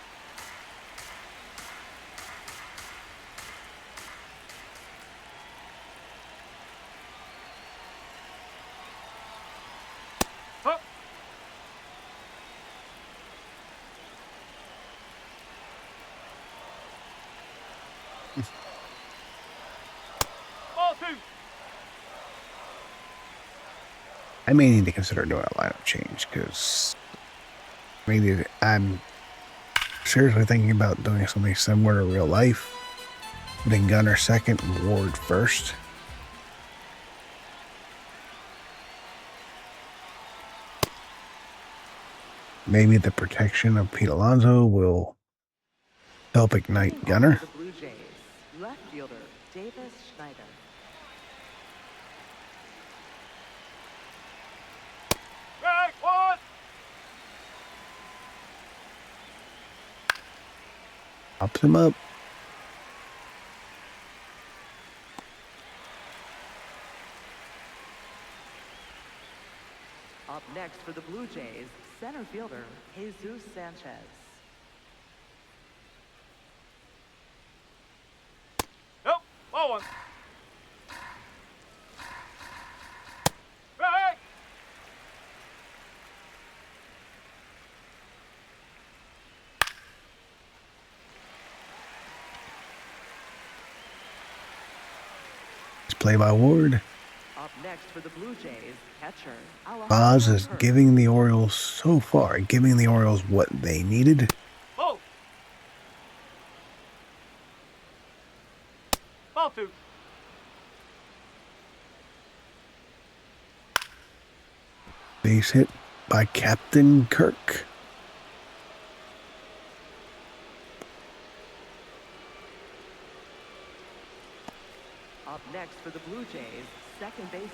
S2: Huh. Ball 2.
S1: I may need to consider doing a lineup change because maybe I'm seriously thinking about doing something similar to real life. Putting Gunnar second and Ward first. Maybe the protection of Pete Alonso will help ignite Gunnar.
S3: The Blue Jays, left fielder, Davis Schneider.
S2: Right, 1.
S1: Pops him up.
S3: Up next for the Blue Jays, center fielder, Jesus Sanchez.
S2: Nope. Ball 1. Right.
S1: It's play by Ward.
S3: Up next for the Blue Jays, catcher,
S1: Oz is
S3: Alonso.
S1: giving the Orioles so far, giving the Orioles what they needed.
S2: Ball. Ball 2.
S1: Base hit by Captain Kirk.
S3: Up next for the Blue Jays, second baseman,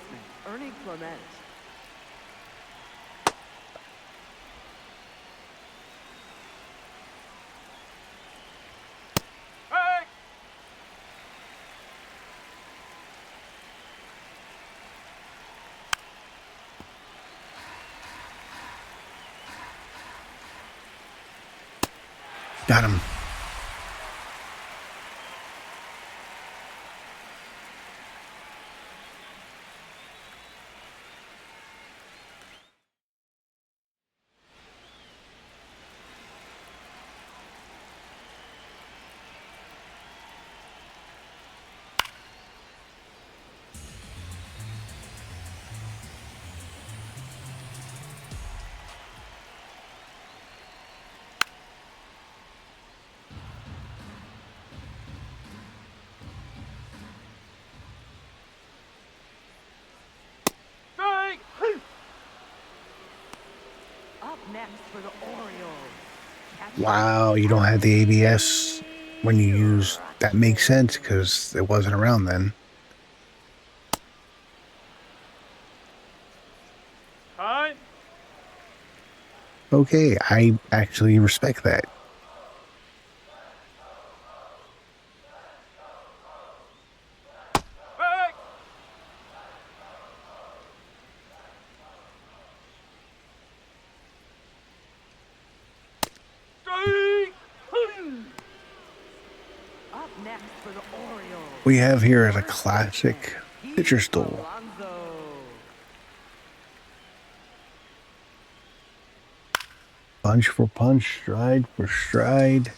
S3: Ernie Clement.
S2: Right.
S1: Got him.
S2: Strike!
S3: Up next for the Orioles.
S1: Wow, you don't have the ABS when you use... That makes sense because it wasn't around then.
S2: Time.
S1: Okay, I actually respect that.
S2: Strike! Strike!
S3: Up next for the Orioles.
S1: We have here is a classic pitcher stool.
S3: Alonso.
S1: Punch for punch, stride for stride.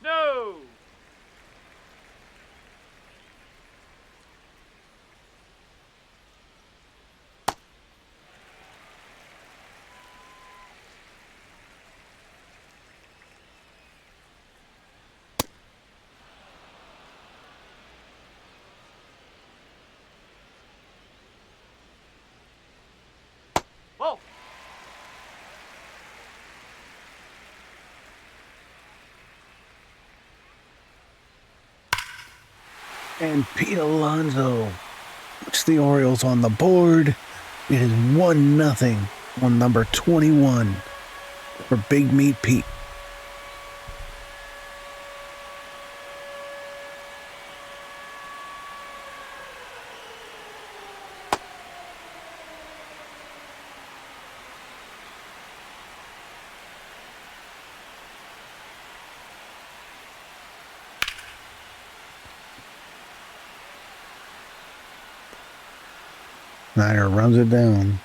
S2: No! Whoa!
S1: And Pete Alonso puts the Orioles on the board. It is 1-0 on number 21 for Big Meat Pete. Snyder runs it down.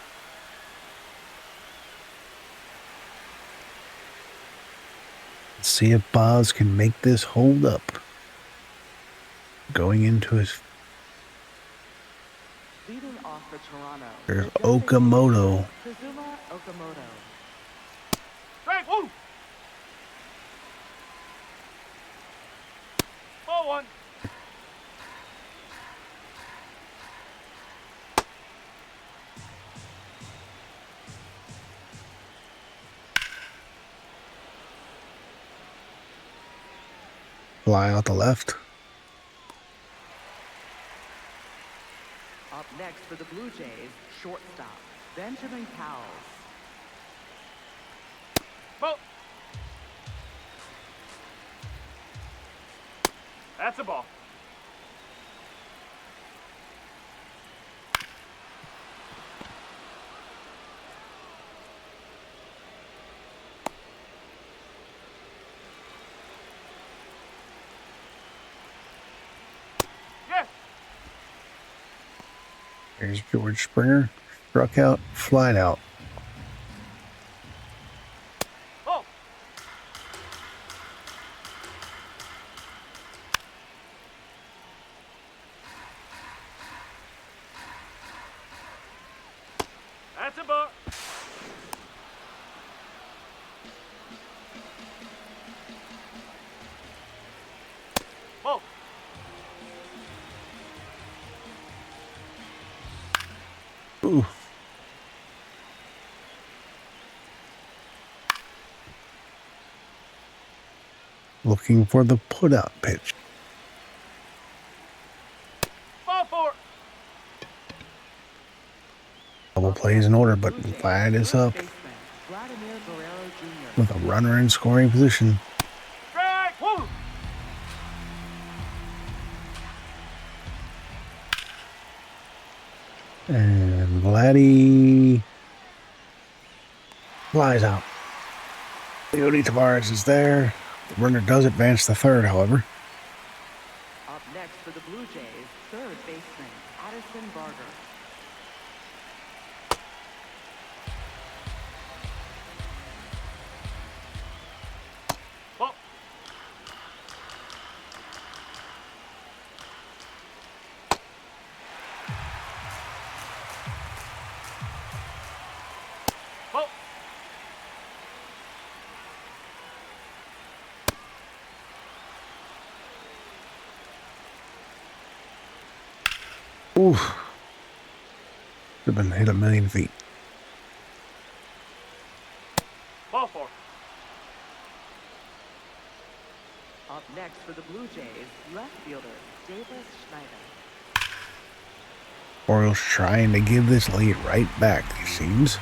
S1: Let's see if Boz can make this hold up. Going into his...
S3: Leading off for Toronto.
S1: There's Okamoto.
S3: Kazuma Okamoto.
S2: Strike! Woo! Ball one.
S1: Fly out the left.
S3: Up next for the Blue Jays, shortstop, Benjamin Powell.
S2: Ball. That's a ball. Yes.
S1: There's George Springer. Struck out, flied out.
S2: Oh. That's a ball. Ball.
S1: Ooh. Looking for the put-out pitch.
S2: Ball four.
S1: Double plays in order, but flag is up
S3: Baseman, Vladimir Guerrero Jr.
S1: with a runner in scoring position.
S2: Strike! Woo!
S1: And Vladdy flies out. Leody Tavares is there. The runner does advance to third, however.
S3: Up next for the Blue Jays, third baseman, Addison Barger.
S2: Ball. Ball.
S1: Oof. Should have been hit a million feet.
S2: Ball four.
S3: Up next for the Blue Jays, left fielder, Davis Schneider.
S1: Orioles trying to give this lead right back, it seems.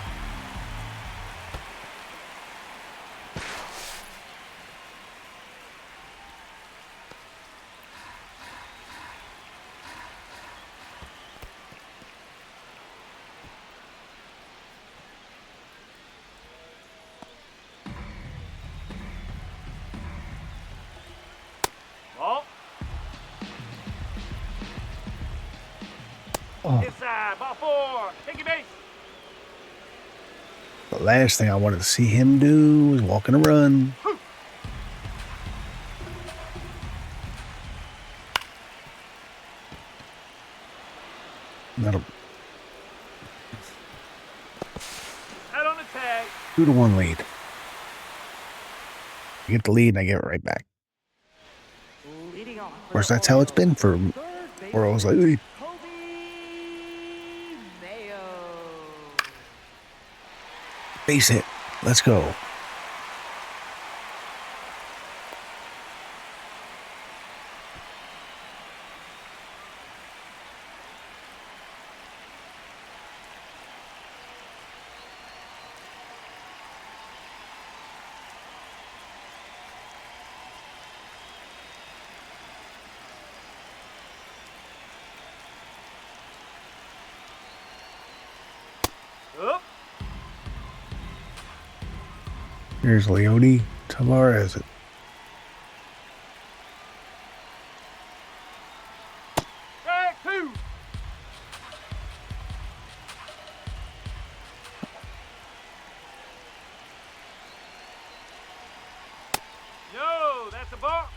S2: Ball.
S1: Oh,
S2: Inside. Ball four. Take your base.
S1: the last thing I wanted to see him do was walk in a run. That'll
S2: Out on the tag.
S1: 2-1 lead. I get the lead and I get it right back.
S3: Leading off
S1: Of course, that's how it's been for Orioles lately.
S3: Kobe Mayo.
S1: Base hit. Let's go.
S2: Up.
S1: Here's Leody Tavares.
S2: Strike two. No, that's a ball.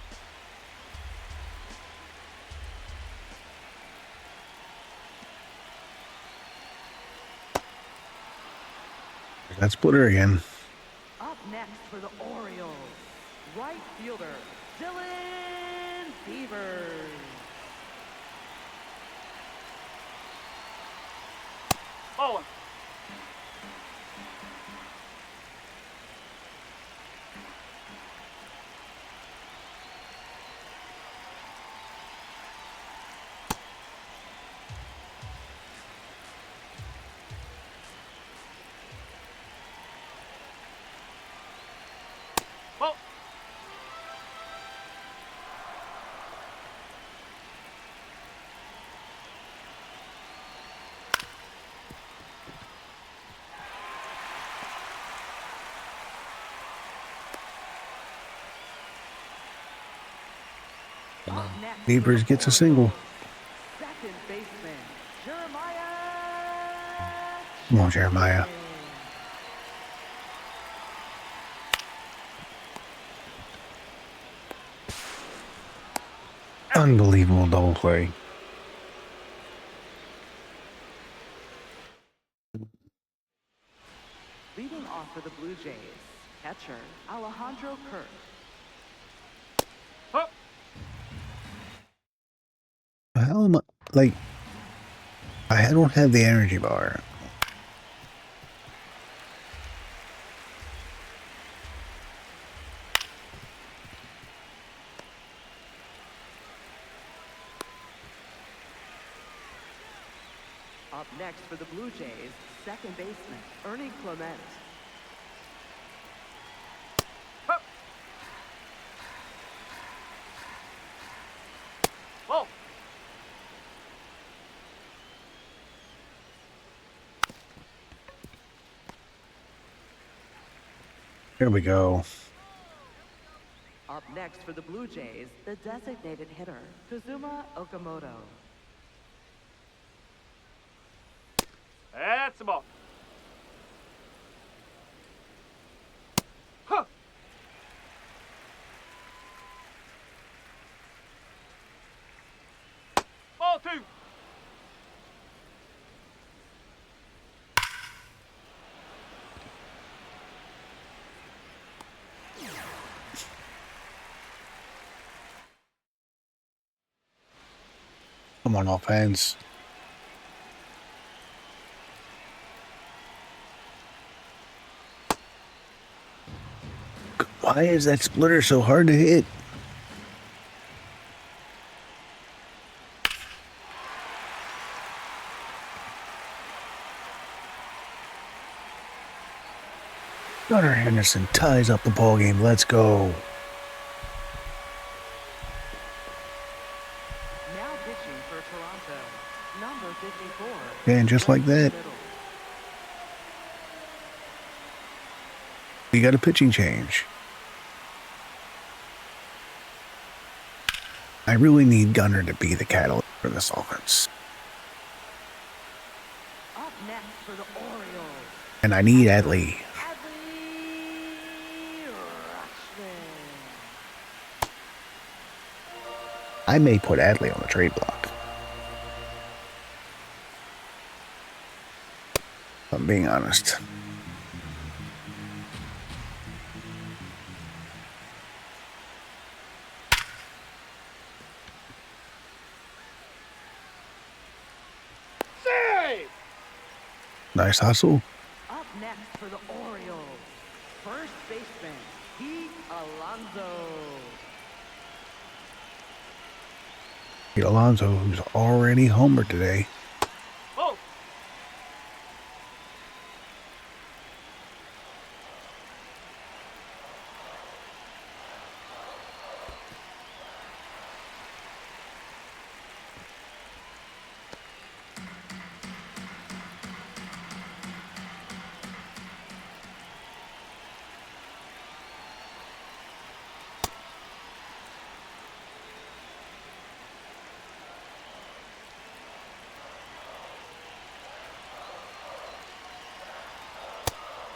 S1: That splitter again.
S3: Up next for the Orioles, right fielder, Dylan Beavers.
S2: Ball one. Ball.
S3: Up next for
S1: Beavers
S3: the
S1: gets a single.
S3: Orioles, second baseman, Jeremiah.
S1: Come on, Jeremiah.
S3: Jackson.
S1: Unbelievable double play.
S3: Leading off for the Blue Jays, catcher, Alejandro Kirk.
S2: Up.
S1: How am I? Like, I don't have the energy bar.
S3: Up next for the Blue Jays, second baseman, Ernie Clement.
S2: Up. Ball.
S1: Here we go.
S3: Up next for the Blue Jays, the designated hitter, Kazuma Okamoto.
S2: That's the ball. Huh. Ball 2.
S1: Come on, offense. Why is that splitter so hard to hit? Gunnar Henderson ties up the ball game. Let's go.
S3: Now pitching for Toronto, number 54.
S1: And just like that, we got a pitching change. I really need Gunnar to be the catalyst for this offense.
S3: Up next for the Orioles,
S1: And I need Adley.
S3: Adley Rutschman.
S1: I may put Adley on the trade block. If I'm being honest.
S2: Save!
S1: Nice hustle.
S3: Up next for the Orioles, first baseman, Pete Alonso.
S1: Alonso, who's already homered today.
S2: Oh!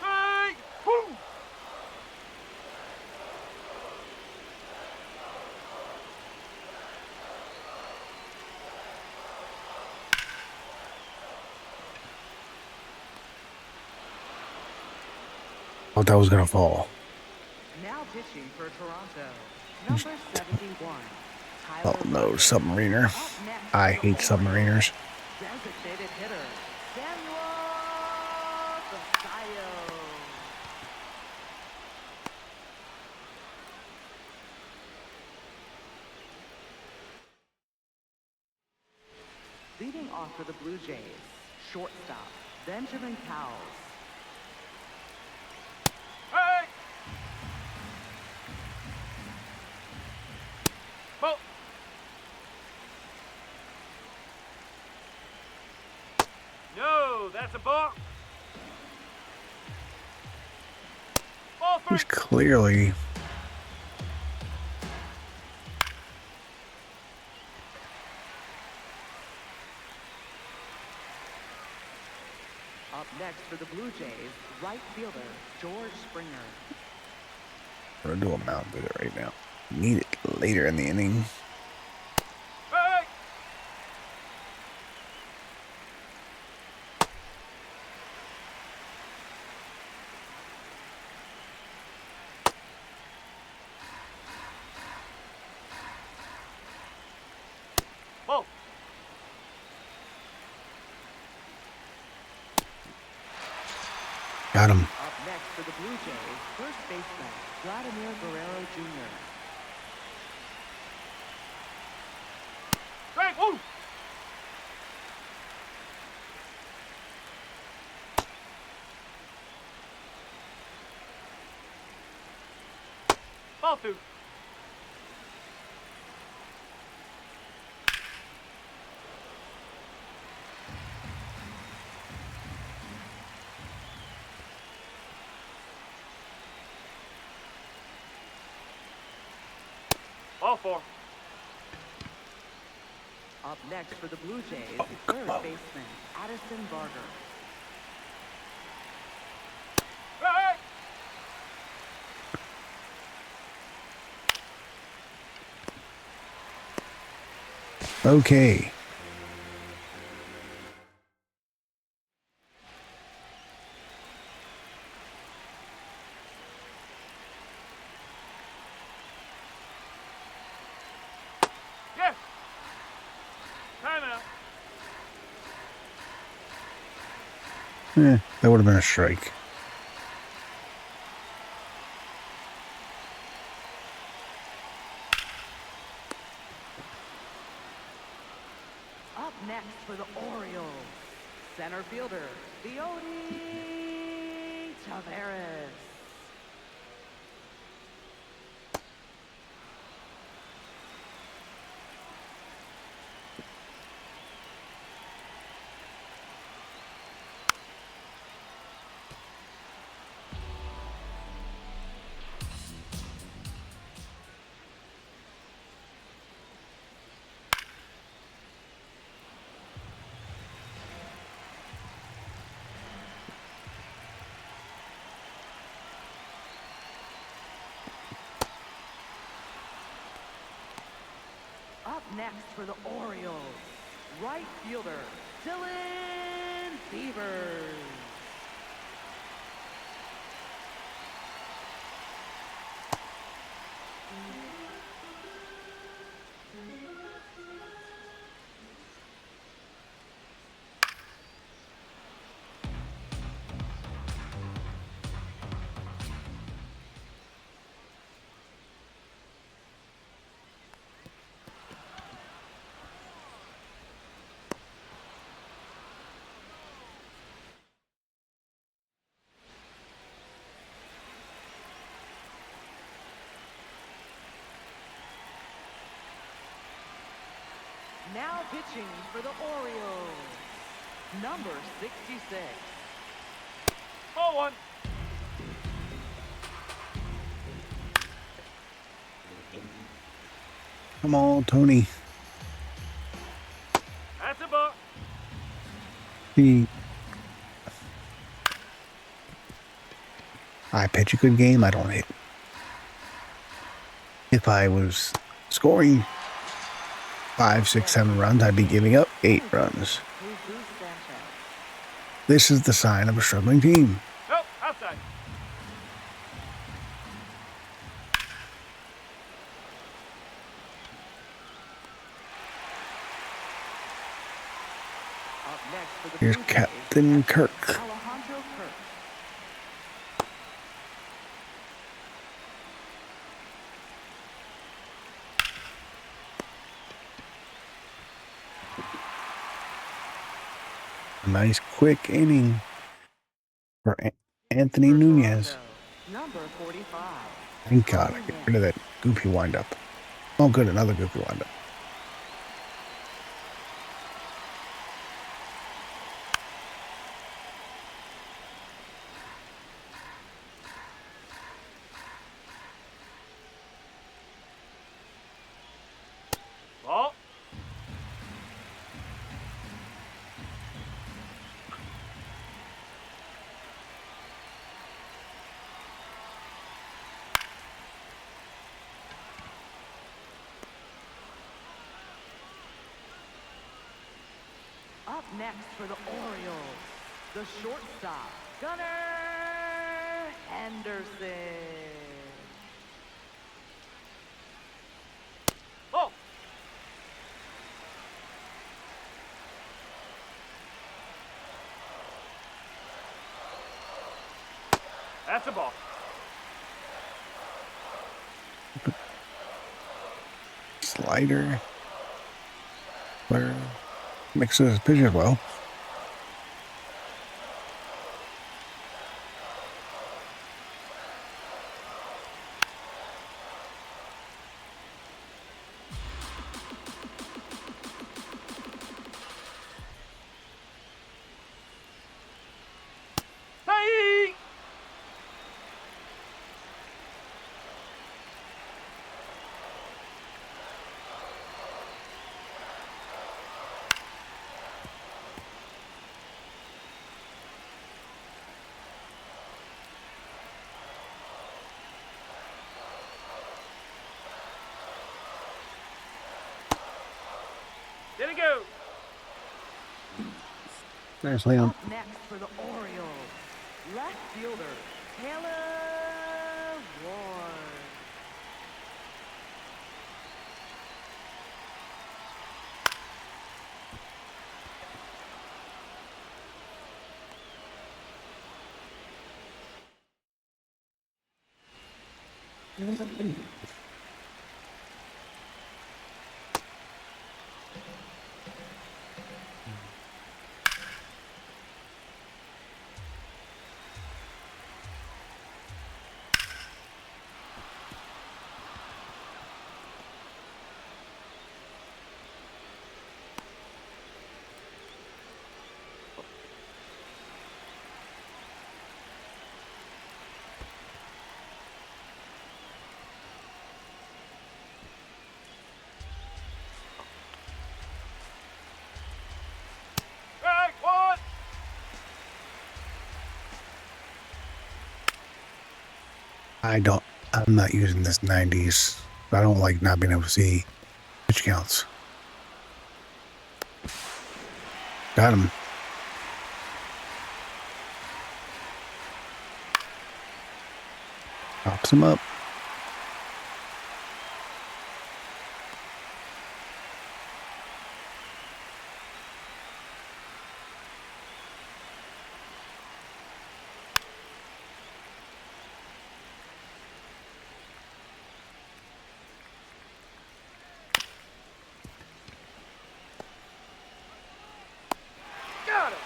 S2: Hey! Woo!
S1: Thought that was gonna fall.
S3: Now pitching for Toronto, number 71.
S1: Oh
S3: Tyler
S1: no,
S3: Buckner.
S1: submariner.
S3: Up next
S1: I
S3: for the
S1: hate submariners.
S3: designated hitter, Samuel Basayo. Leading off for the Blue Jays, shortstop, Benjamin Cowles.
S2: Hey! Ball! No, that's a ball. Ball 3.
S1: He's clearly
S3: Up next for the Blue Jays, right fielder, George Springer.
S1: gonna do a mound visit right now. Need it later in the inning.
S2: Hey! Ball!
S1: Got him.
S3: Up next for the Blue Jays, first baseman, Vladimir Guerrero Jr.
S2: Strike! Woo! Ball 2. Ball four.
S3: Up next for the Blue Jays, third baseman, Addison Barger.
S2: Right.
S1: Okay.
S2: Yes. Timeout.
S1: That would have been a strike.
S3: Up next for the Orioles, center fielder, Leody Taveras. Up next for the Orioles, right fielder, Dylan Beavers. Now pitching for the Orioles, number 66.
S2: Ball one.
S1: Come on, Tony.
S2: That's a ball.
S1: I pitch a good game, I don't hit. If I was scoring 5, 6, 7 runs, I'd be giving up 8 runs. This is the sign of a struggling team.
S2: Nope, outside.
S3: Up next for the
S1: Here's
S3: Blue Jays,
S1: Captain Kirk.
S3: Alonso Kirk.
S1: A nice quick inning for Anthony Nunez.
S3: Number 45.
S1: Thank God I get rid of that goofy windup. Oh, good, another goofy windup.
S2: Ball.
S3: Up next for the Orioles, the shortstop, Gunnar Henderson.
S2: Ball. That's a ball.
S1: Slider. Where mixes his pitches well.
S2: Hey! Did it go?
S1: There's Leon.
S3: Up next for the Orioles, left fielder Taylor Ward.
S2: Strike one.
S1: I'm not using this 90s. I don't like not being able to see pitch counts. Got him. Pops him up.
S2: Got him.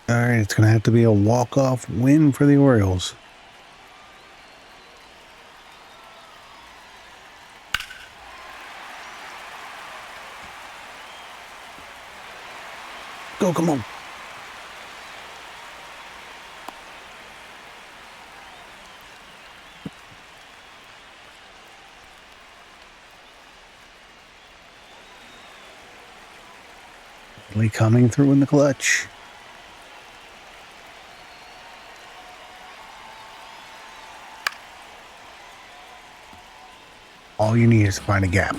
S1: All right, it's going to have to be a walk-off win for the Orioles. Go, come on. Lee coming through in the clutch. All you need is to find a gap.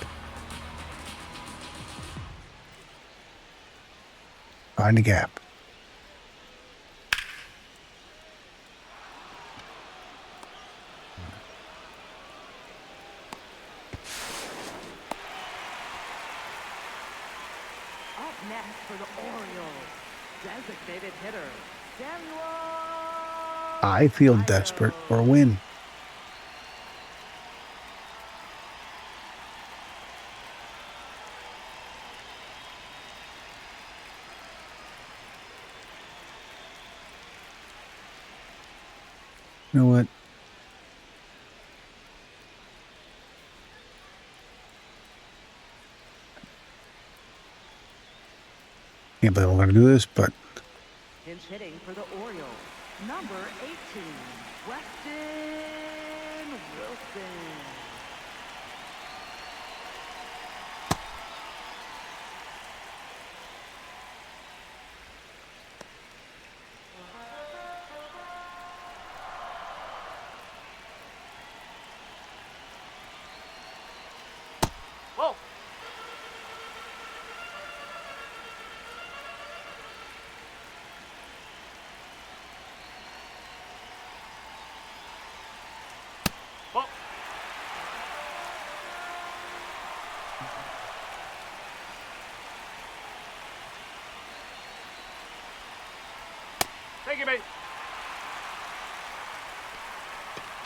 S1: Find a gap.
S3: Up next for the Orioles, designated hitter Samuel.
S1: I feel desperate for a win. You know what? Can't believe I'm going to do this, but
S3: Pinch hitting for the Orioles, number 18, Weston Wilson.
S2: Whoa. Whoa. Thank you, mate.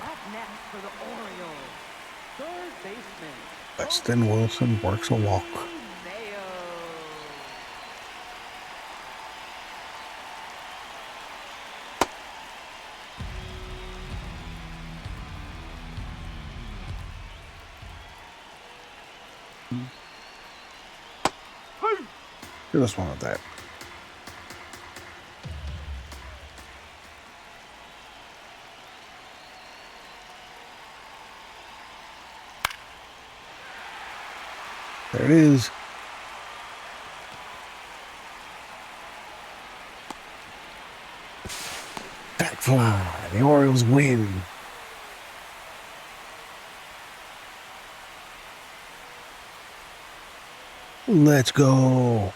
S3: Up next for the Orioles, third baseman
S1: Weston Wilson works a walk.
S3: Mayo.
S1: Give us one of that. There it is. Back fly. The Orioles win. Let's go.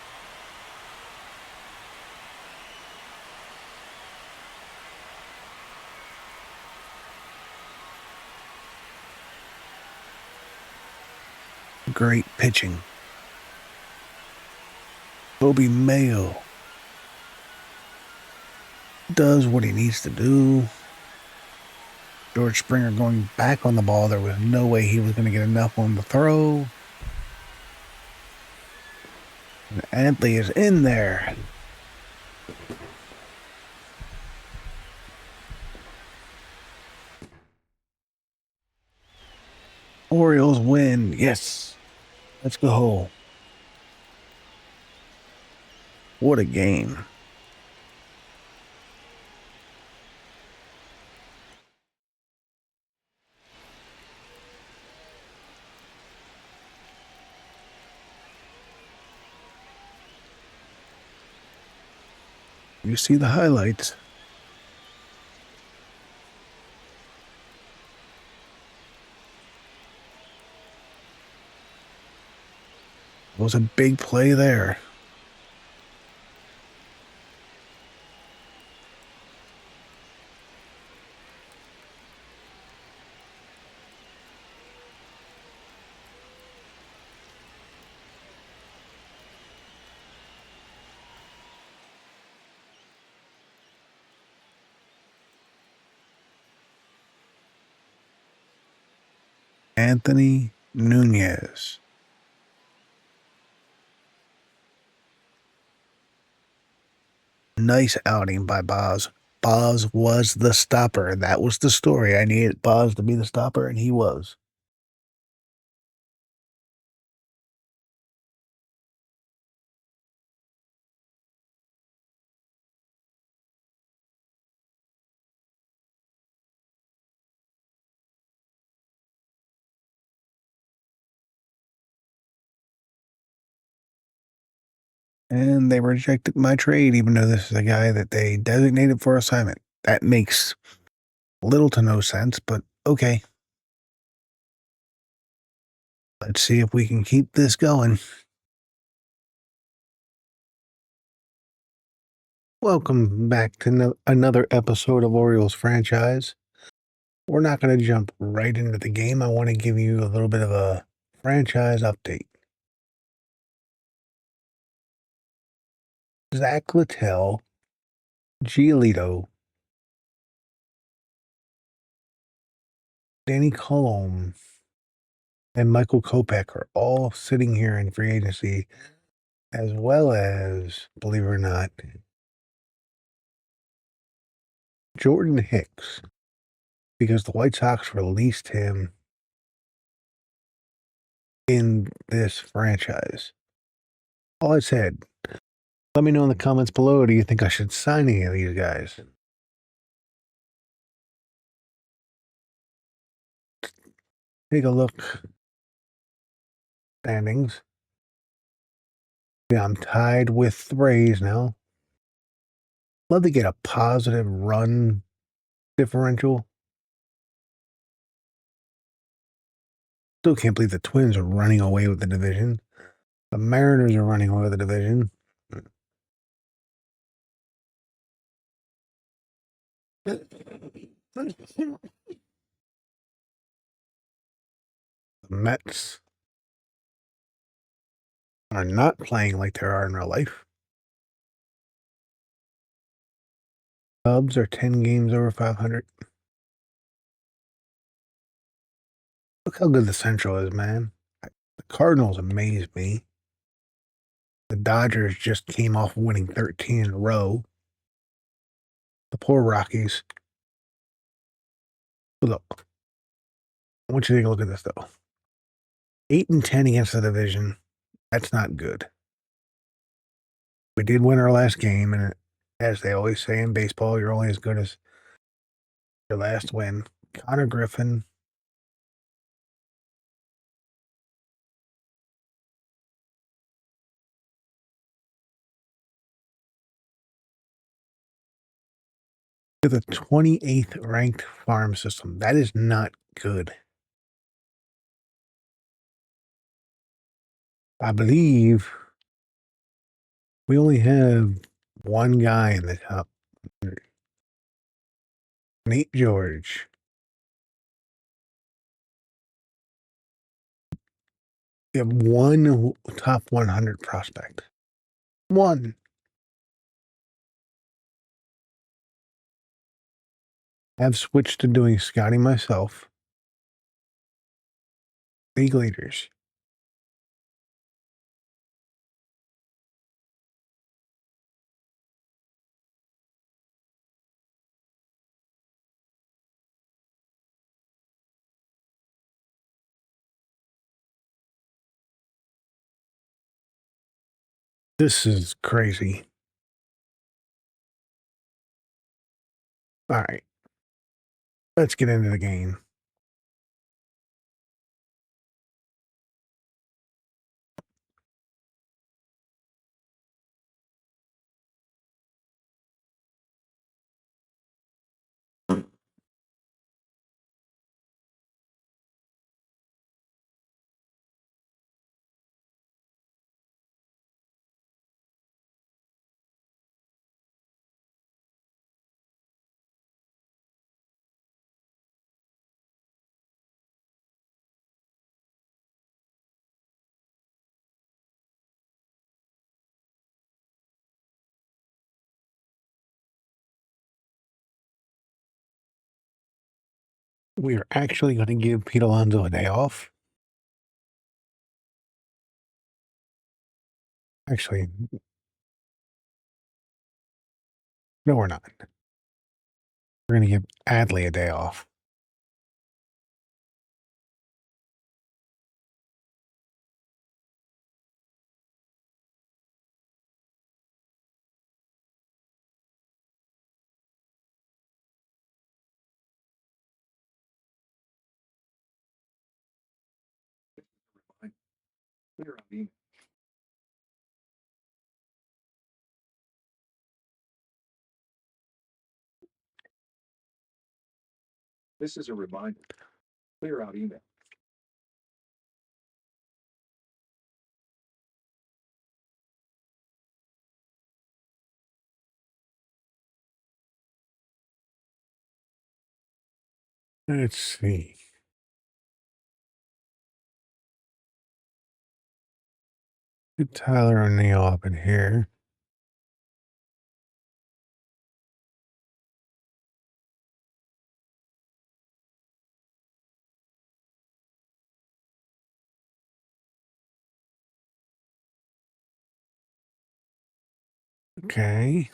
S1: Great pitching. Bobby Mayo does what he needs to do. George Springer going back on the ball. There was no way he was going to get enough on the throw. And Antley is in there. Orioles win. Yes. Let's go. What a game. You see the highlights. It was a big play there. Anthony Nunez. Nice outing by Boz. Boz was the stopper. That was the story. I needed Boz to be the stopper, and he was. And they rejected my trade, even though this is a guy that they designated for assignment. That makes little to no sense, but okay. Let's see if we can keep this going. Welcome back to another episode of Orioles franchise. We're not going to jump right into the game. I want to give you a little bit of a franchise update. Zach Littell, Giolito, Danny Colomb, and Michael Kopech are all sitting here in free agency, as well as, believe it or not, Jordan Hicks, because the White Sox released him in this franchise. All I said, let me know in the comments below, do you think I should sign any of these guys? Take a look. Standings. Yeah, I'm tied with the Rays now. Love to get a positive run differential. Still can't believe the Twins are running away with the division. The Mariners are running away with the division. The Mets are not playing like they are in real life. Cubs are 10 games over 500. Look how good the Central is, man. The Cardinals amaze me. The Dodgers just came off winning 13 in a row. The poor Rockies. Look, I want you to take a look at this, though. 8-10 against the division. That's not good. We did win our last game, and as they always say in baseball, you're only as good as your last win. Connor Griffin. To the 28th ranked farm system. That is not good. I believe we only have one guy in the top 100. Nate George. We have one top 100 prospect. One. I've switched to doing scouting myself. League leaders. This is crazy. All right. Let's get into the game. We are actually going to give Pete Alonso a day off. Actually, no, we're not. We're going to give Adley a day off.
S4: This is a reminder. Clear out email.
S1: Let's see. Get Tyler O'Neill up in here. Okay.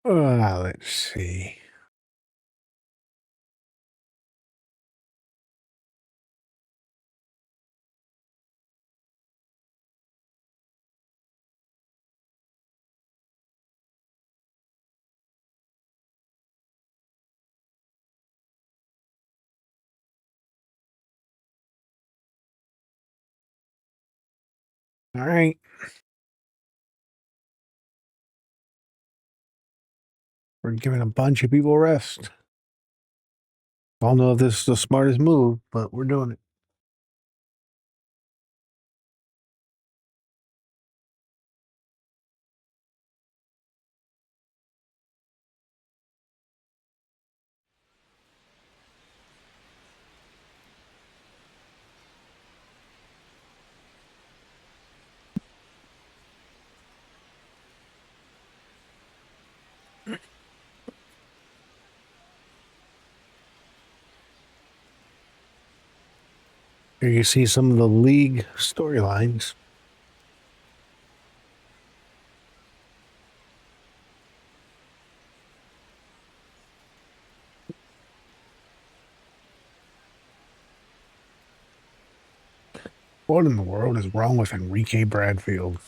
S1: Let's see. All right. We're giving a bunch of people rest. I don't know if this is the smartest move, but we're doing it. Here you see some of the league storylines. What in the world is wrong with Enrique Bradfield?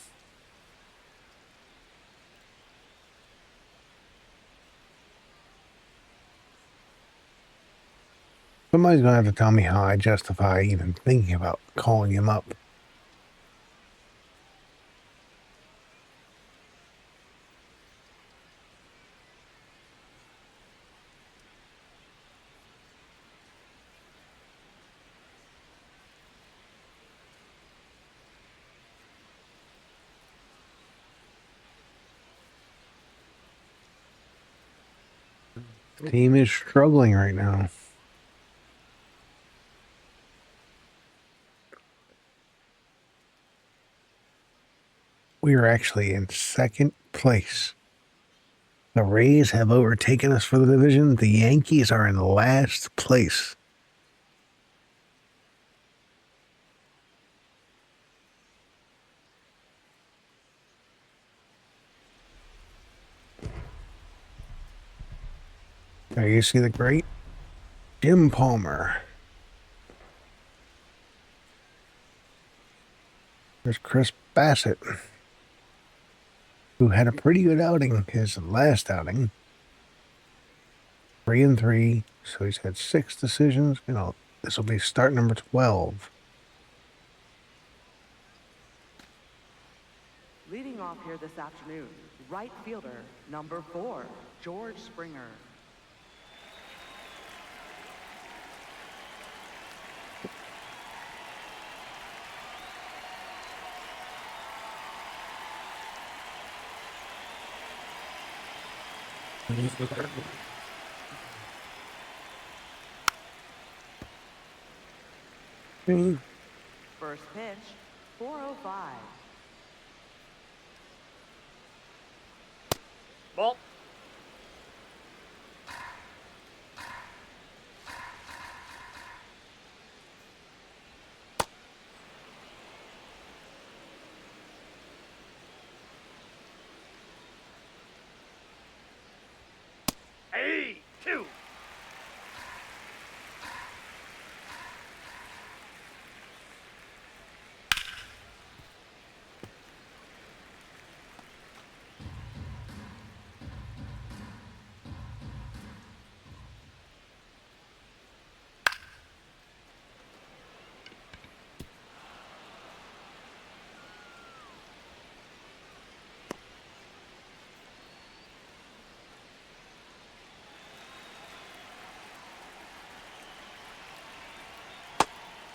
S1: Somebody's going to have to tell me how I justify even thinking about calling him up. The team is struggling right now. We are actually in second place. The Rays have overtaken us for the division. The Yankees are in last place. There you see the great Jim Palmer. There's Chris Bassitt, who had a pretty good outing, his last outing. 3-3, so he's had 6 decisions. This will be start number 12.
S3: Leading off here this afternoon, right fielder, number 4, George Springer. First pitch, 4:05.
S2: Ball. Hey, 2.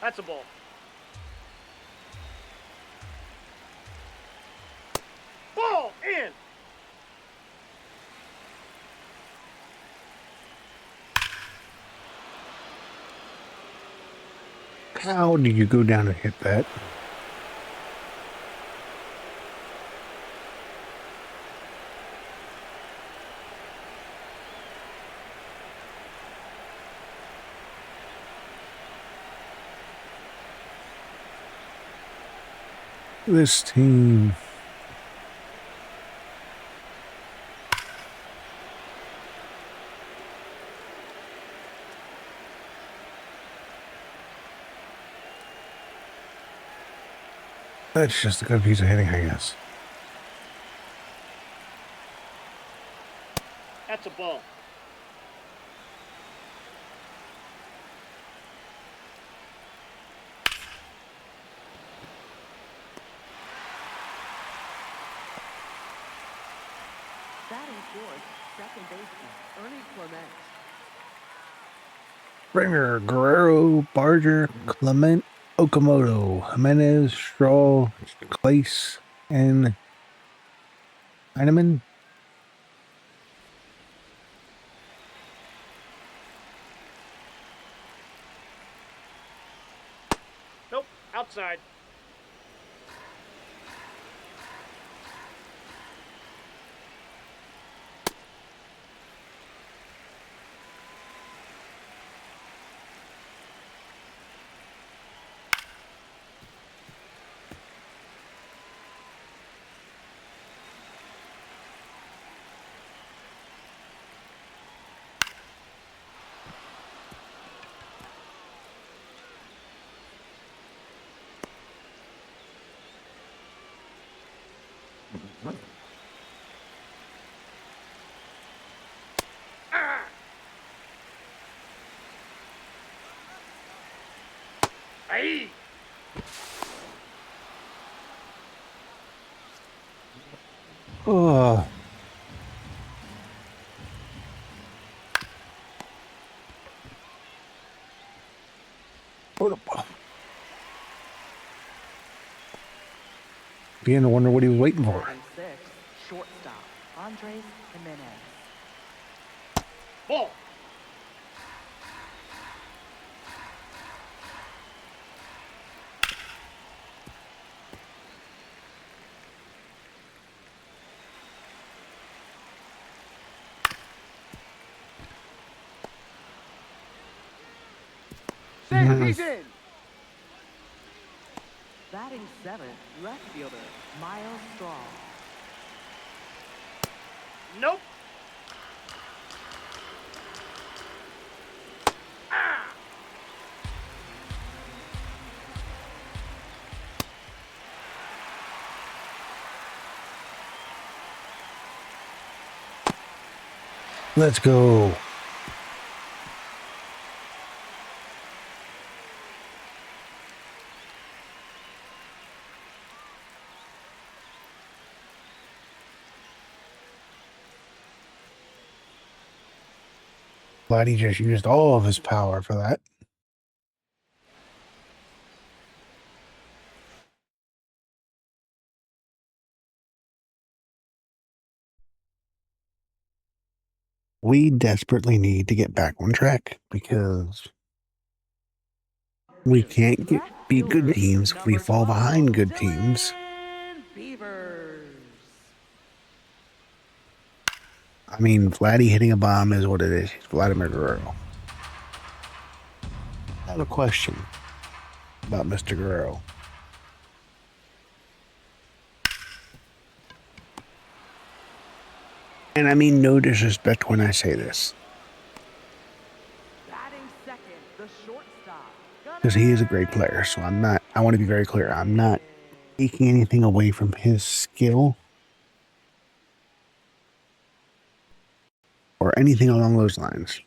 S2: That's a ball. Ball in.
S1: How did you go down and hit that? This team. That's just a good piece of hitting, I guess.
S2: That's a ball.
S3: Batting fourth, second baseman, Ernie Clement.
S1: Springer, Guerrero, Barger, Clement, Okamoto, Jimenez, Straw, Clace, and Heineman.
S2: Nope, outside. Hey!
S1: Oh. Beginning to wonder what he was waiting for.
S3: Batting sixth, shortstop, Andres Jimenez.
S2: Ball! He's in!
S3: Batting seventh, left fielder, Miles Straw.
S2: Nope!
S1: Let's go. Glad he just used all of his power for that. We desperately need to get back on track because we can't beat good teams if we fall behind good teams.
S3: Beavers.
S1: I mean, Vladdy hitting a bomb is what it is. He's Vladimir Guerrero. I have a question about Mr. Guerrero. And I mean no disrespect when I say this,
S3: Batting second, the shortstop,
S1: because he is a great player. So I want to be very clear. I'm not taking anything away from his skill or anything along those lines.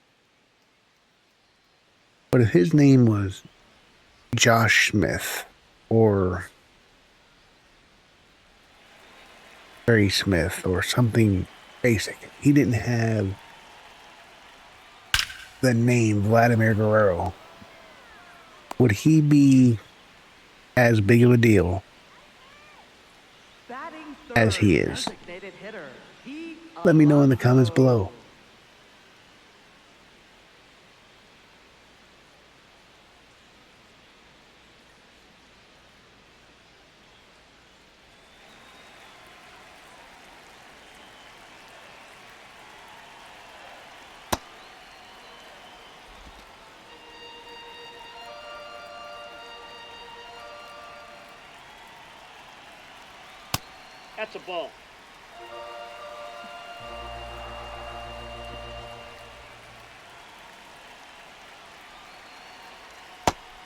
S1: But if his name was Josh Smith or Barry Smith or something basic, he didn't have the name Vladimir Guerrero, would he be as big of a deal
S3: Batting third,
S1: as he is?
S3: designated hitter, Pete
S1: Let me know in the comments
S3: Alonso.
S1: below.
S2: That's a ball.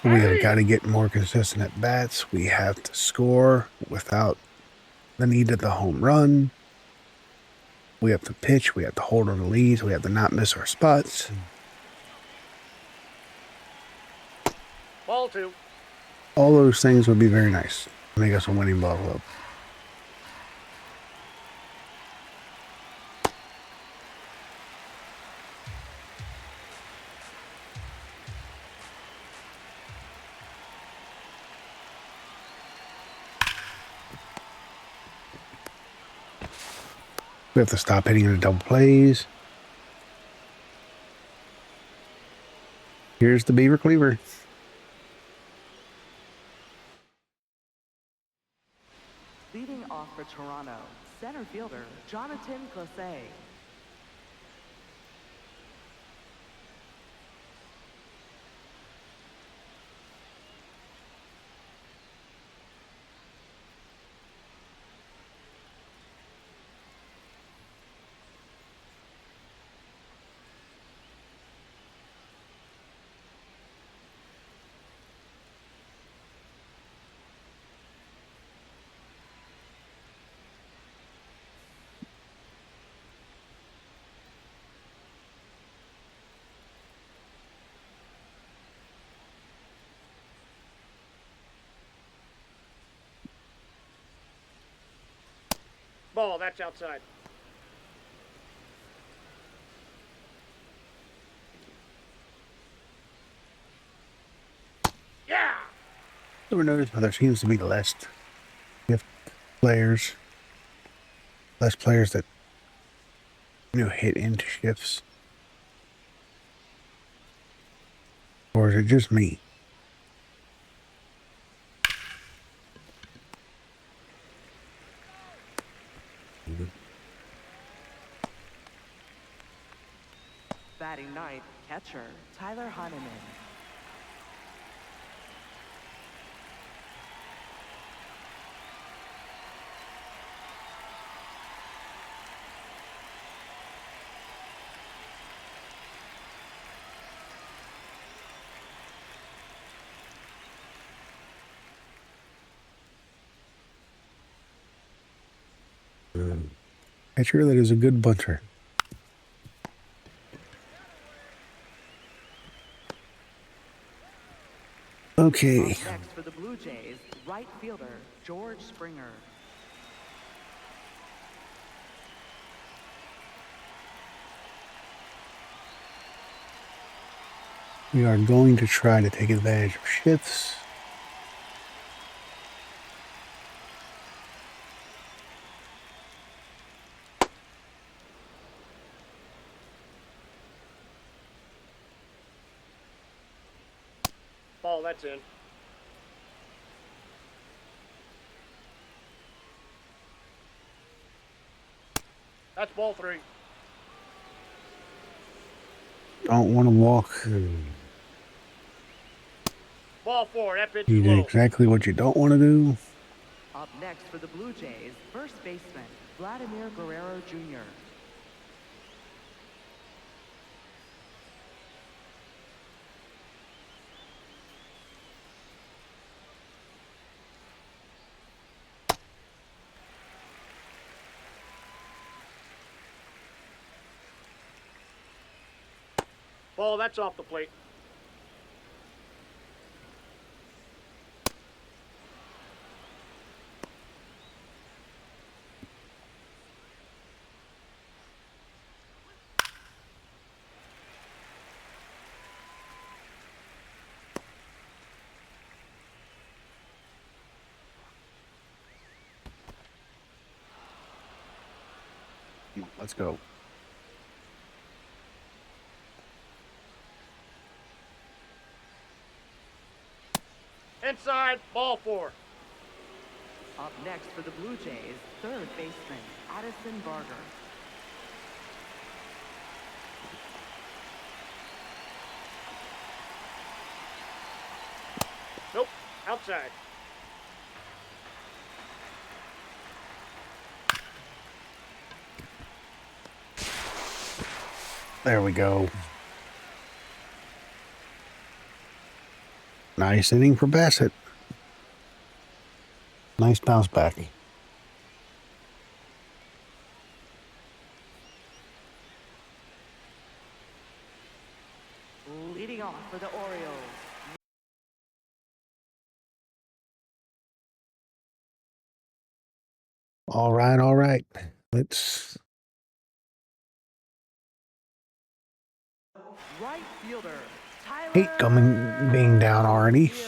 S1: We have got to get more consistent at bats. We have to score without the need of the home run. We have to pitch. We have to hold on the leads. We have to not miss our spots.
S2: Ball two.
S1: All those things would be very nice to make us a winning ball club. We have to stop hitting into double plays. Here's the Beaver Cleaver.
S3: Leading off for Toronto, center fielder, Jonathan Clase.
S2: Ball, that's outside. Yeah!
S1: Ever notice how there seems to be less players that hit into shifts, or is it just me?
S3: Batting ninth, catcher Tyler Heineman.
S1: Catcher that is a good bunter. Okay.
S3: Up next for the Blue Jays, right fielder George Springer.
S1: We are going to try to take advantage of shifts.
S2: Ball, that's in. That's ball 3.
S1: Don't want to walk.
S2: Ball 4, that pitch
S1: You
S2: is
S1: do
S2: low.
S1: exactly what you don't want to do.
S3: Up next for the Blue Jays, first baseman Vladimir Guerrero Jr.
S2: Ball, that's off the plate.
S1: Let's go.
S2: Inside, ball 4.
S3: Up next for the Blue Jays, third baseman Addison Barger.
S2: Nope, outside.
S1: There we go. Nice inning for Bassitt. Nice bounce back.
S3: Leading off for the Orioles.
S1: All right, all right. Let's.
S3: Right fielder Tyler
S1: Hate being down already.
S3: Hill.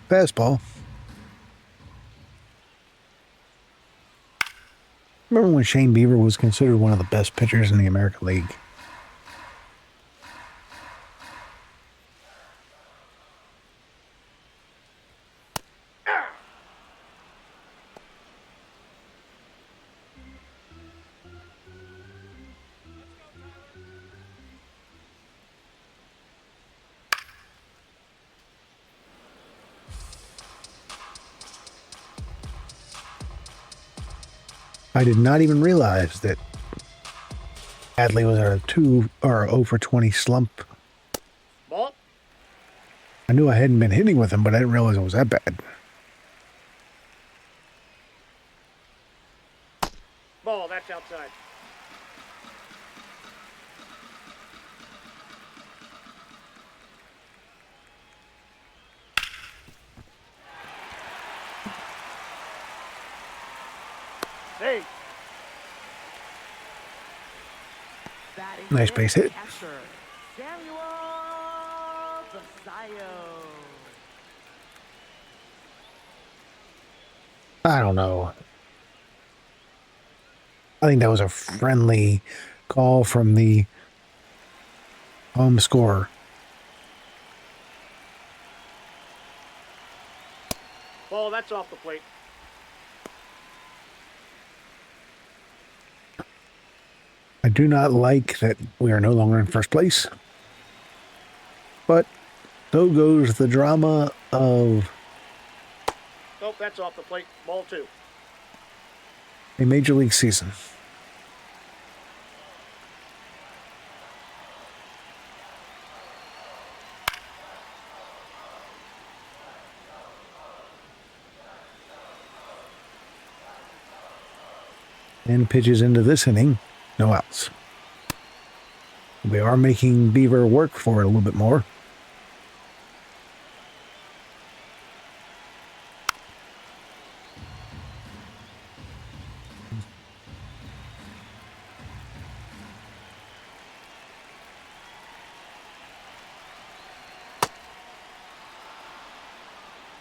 S1: Fastball. Remember when Shane Bieber was considered one of the best pitchers in the American League? I did not even realize that Adley was at a 2 or 0 for 20 slump.
S2: Ball.
S1: I knew I hadn't been hitting with him, but I didn't realize it was that bad.
S2: Ball, that's outside. Hey,
S3: Batting
S1: Nice
S3: fifth,
S1: base hit.
S3: catcher, Samuel Basayo.
S1: I don't know. I think that was a friendly call from the home scorer.
S2: ball, that's off the plate.
S1: I do not like that we are no longer in first place. But so goes the drama of
S2: Nope, that's off the plate. Ball 2.
S1: a major league season. And pitches into this inning, no outs. We are making Beaver work for it a little bit more.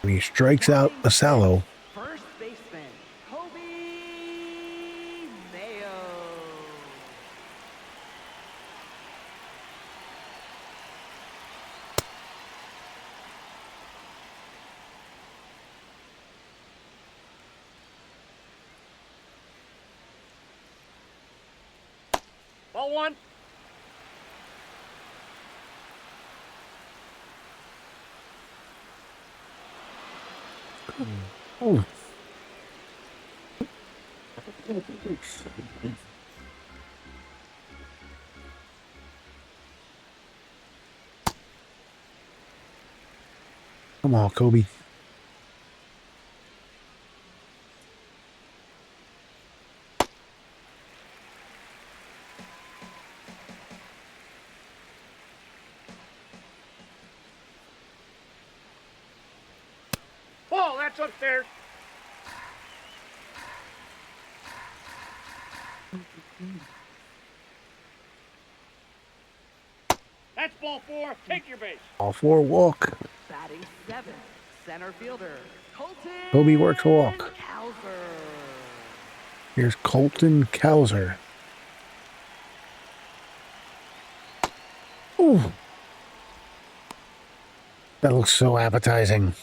S1: And he strikes out Basallo.
S3: First baseman, Kobe Mayo.
S2: Ball 1.
S1: Oh. Come on, Kobe.
S2: Ball, that's upstairs. That's ball 4. Take your base.
S1: All four walk.
S3: Batting seventh, center fielder, Colton
S1: Kobe works a walk.
S3: Cowser.
S1: Here's Colton Cowser. Ooh. That looks so appetizing.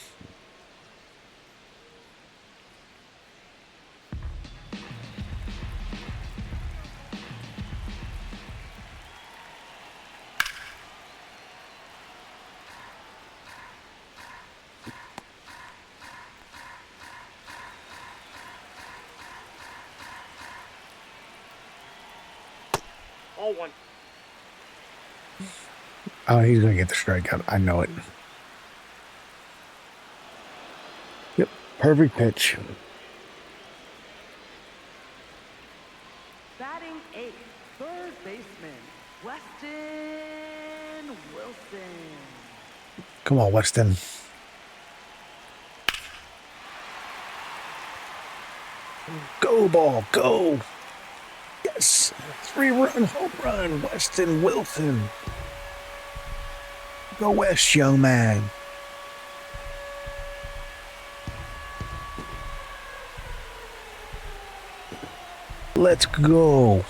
S2: Ball 1.
S1: Oh, he's going to get the strikeout. I know it. Yep, perfect pitch.
S3: Batting eighth, third baseman, Weston Wilson.
S1: Come on, Weston. Go, ball, go. Yes, 3-run home run, Weston Wilson. Go West, young man. Let's go.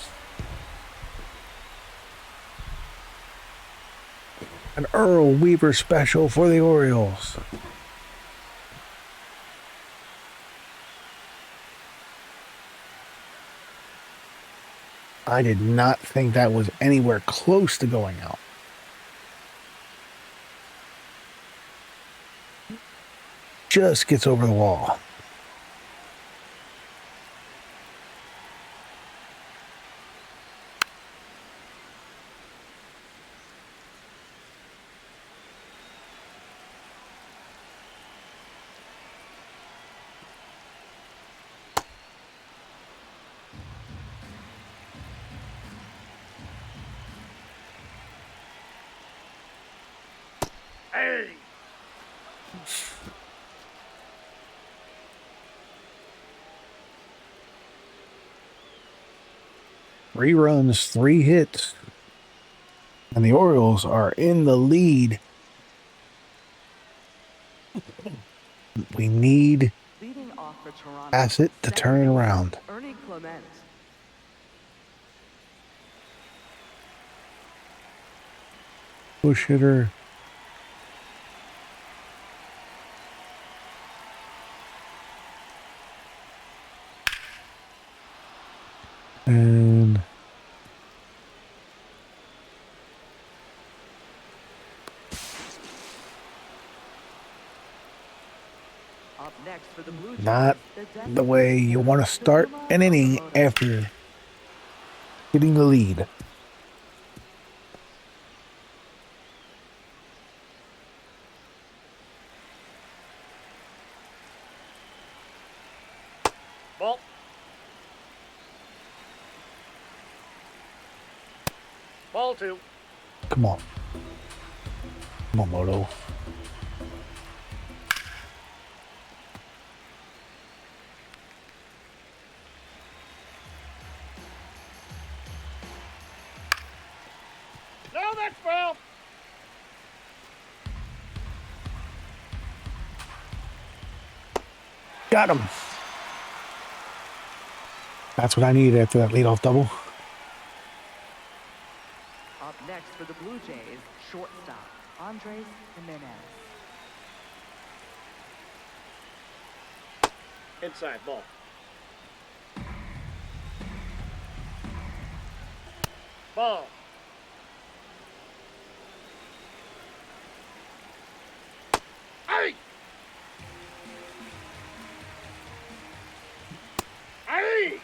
S1: An Earl Weaver Special for the Orioles. I did not think that was anywhere close to going out. Just gets over the wall.
S2: Hey.
S1: 3 runs, 3 hits. And the Orioles are in the lead. We need
S3: Leading off for Toronto.
S1: Bassitt to turn it around.
S3: Ernie Clement.
S1: Push hitter. And
S3: Up next for the Blue Jays,
S1: not the way you want to start an inning after getting the lead.
S2: Ball. Ball 2.
S1: Come on. Come on, Moto.
S2: No, that's foul.
S1: Got him. That's what I needed after that leadoff double.
S3: Up next for the Blue Jays, shortstop, Andres Jimenez.
S2: Inside ball. Ball. Hey! Hey!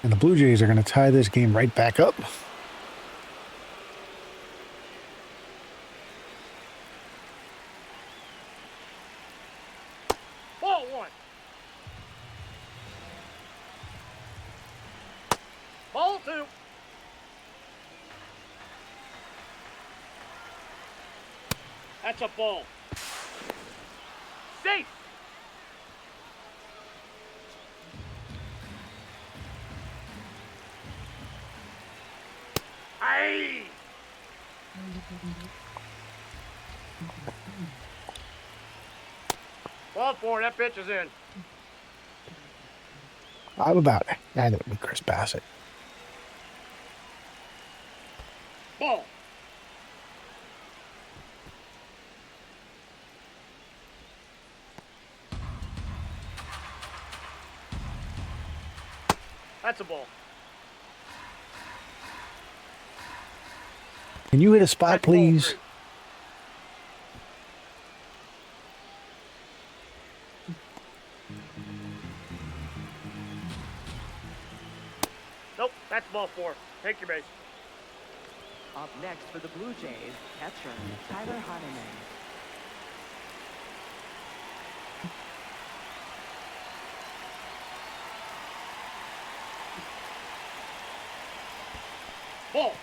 S1: And the Blue Jays are going to tie this game right back up.
S2: Ball 1. Ball 2. That's a ball. Safe. Aye. Ball 4. That pitch is in.
S1: I'm about it. I know it with Chris Bassitt.
S2: Ball. That's a ball.
S1: Can you hit a spot,
S2: That's ball
S1: please?
S2: 3. Nope, that's ball 4. Take your base.
S3: Up next for the Blue Jays, catcher, Tyler Heineman.
S2: Ball.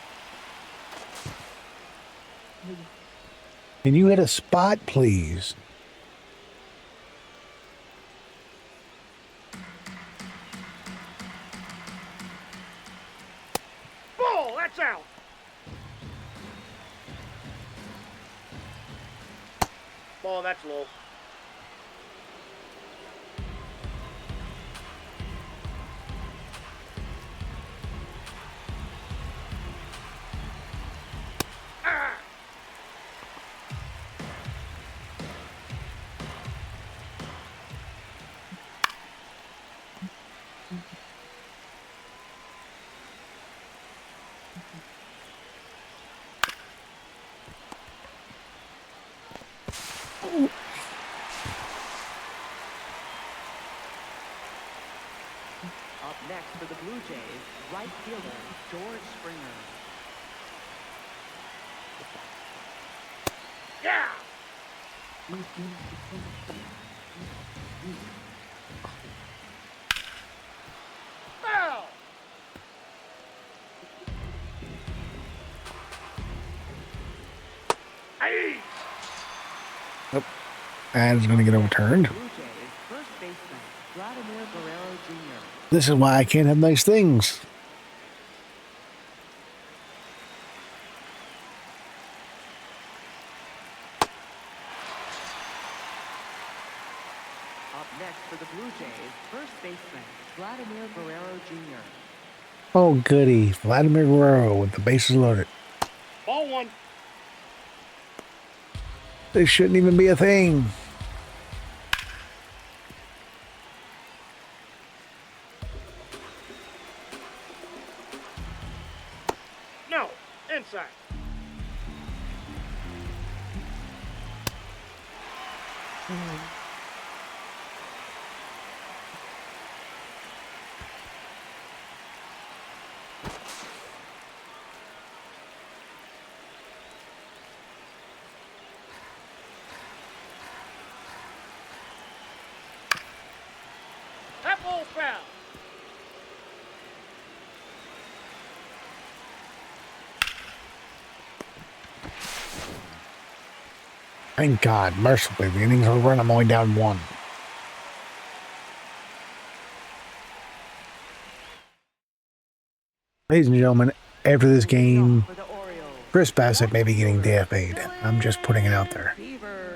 S1: Can you hit a spot, please?
S2: Ball. That's out. Ball. That's low. Ah.
S3: Up next for the Blue Jays, right fielder, George Springer.
S2: Yeah. Foul. Hey!
S1: And it's going to get overturned.
S3: Blue Jays first baseman Vladimir Guerrero Jr.
S1: This is why I can't have nice things.
S3: Up next for the Blue Jays, first baseman Vladimir Guerrero Jr.
S1: Oh, goody. Vladimir Guerrero with the bases loaded.
S2: Ball one.
S1: This shouldn't even be a thing.
S2: No. Inside. That ball's foul.
S1: Thank God. Mercifully, the innings are over and I'm only down 1. Ladies and gentlemen, after this game,
S3: For the Orioles,
S1: Chris Bassitt may be getting DFA'd. I'm just putting it out there.
S3: Beavers.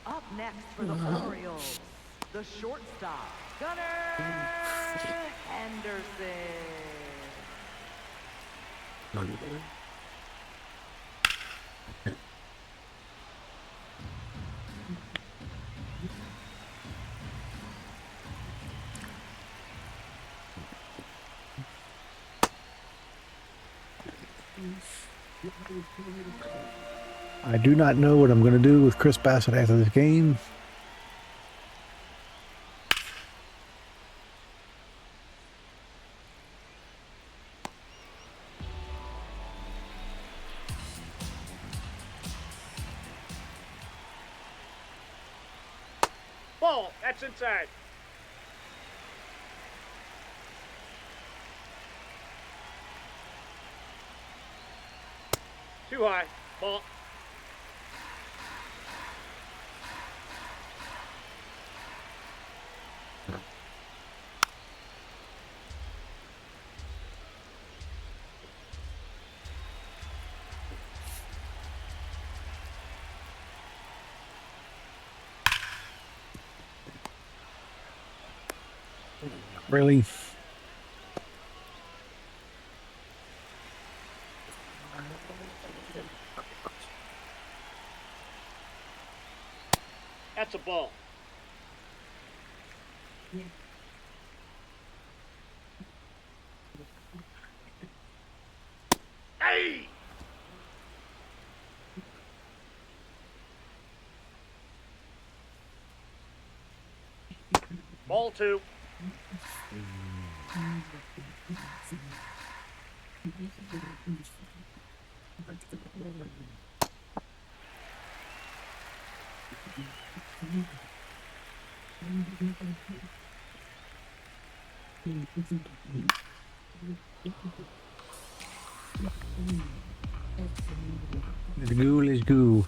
S3: Up next for the Orioles, the shortstop, Gunnar Henderson.
S1: I do not know what I'm going to do with Chris Bassitt after this game.
S2: Ball. That's inside. Too high. Ball.
S1: Really?
S2: That's a ball. Hey! Ball 2.
S1: Let's go, let's go.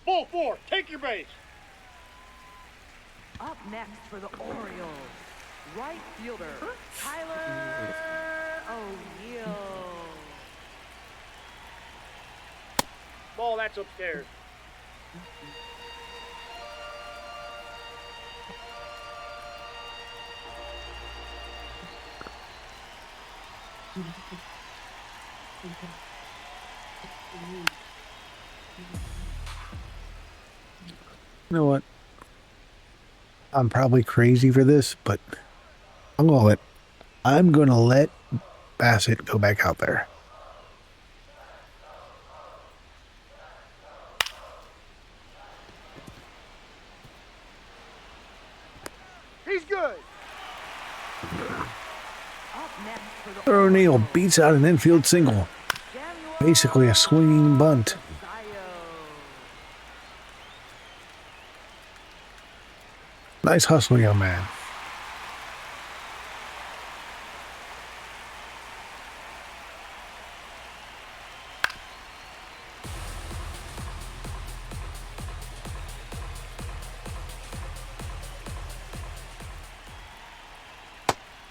S2: Ball 4. Take your base.
S3: Up next for the Orioles, right fielder, Tyler O'Neill.
S2: Ball. That's upstairs.
S1: You know what? I'm probably crazy for this, but I'm gonna let Bassitt go back out there.
S2: he's good.
S3: Up next for the
S1: O'Neill
S3: Orioles,
S1: beats out an infield single.
S3: Samuel
S1: Basically a swinging bunt.
S3: Basayo.
S1: Nice hustle, young man.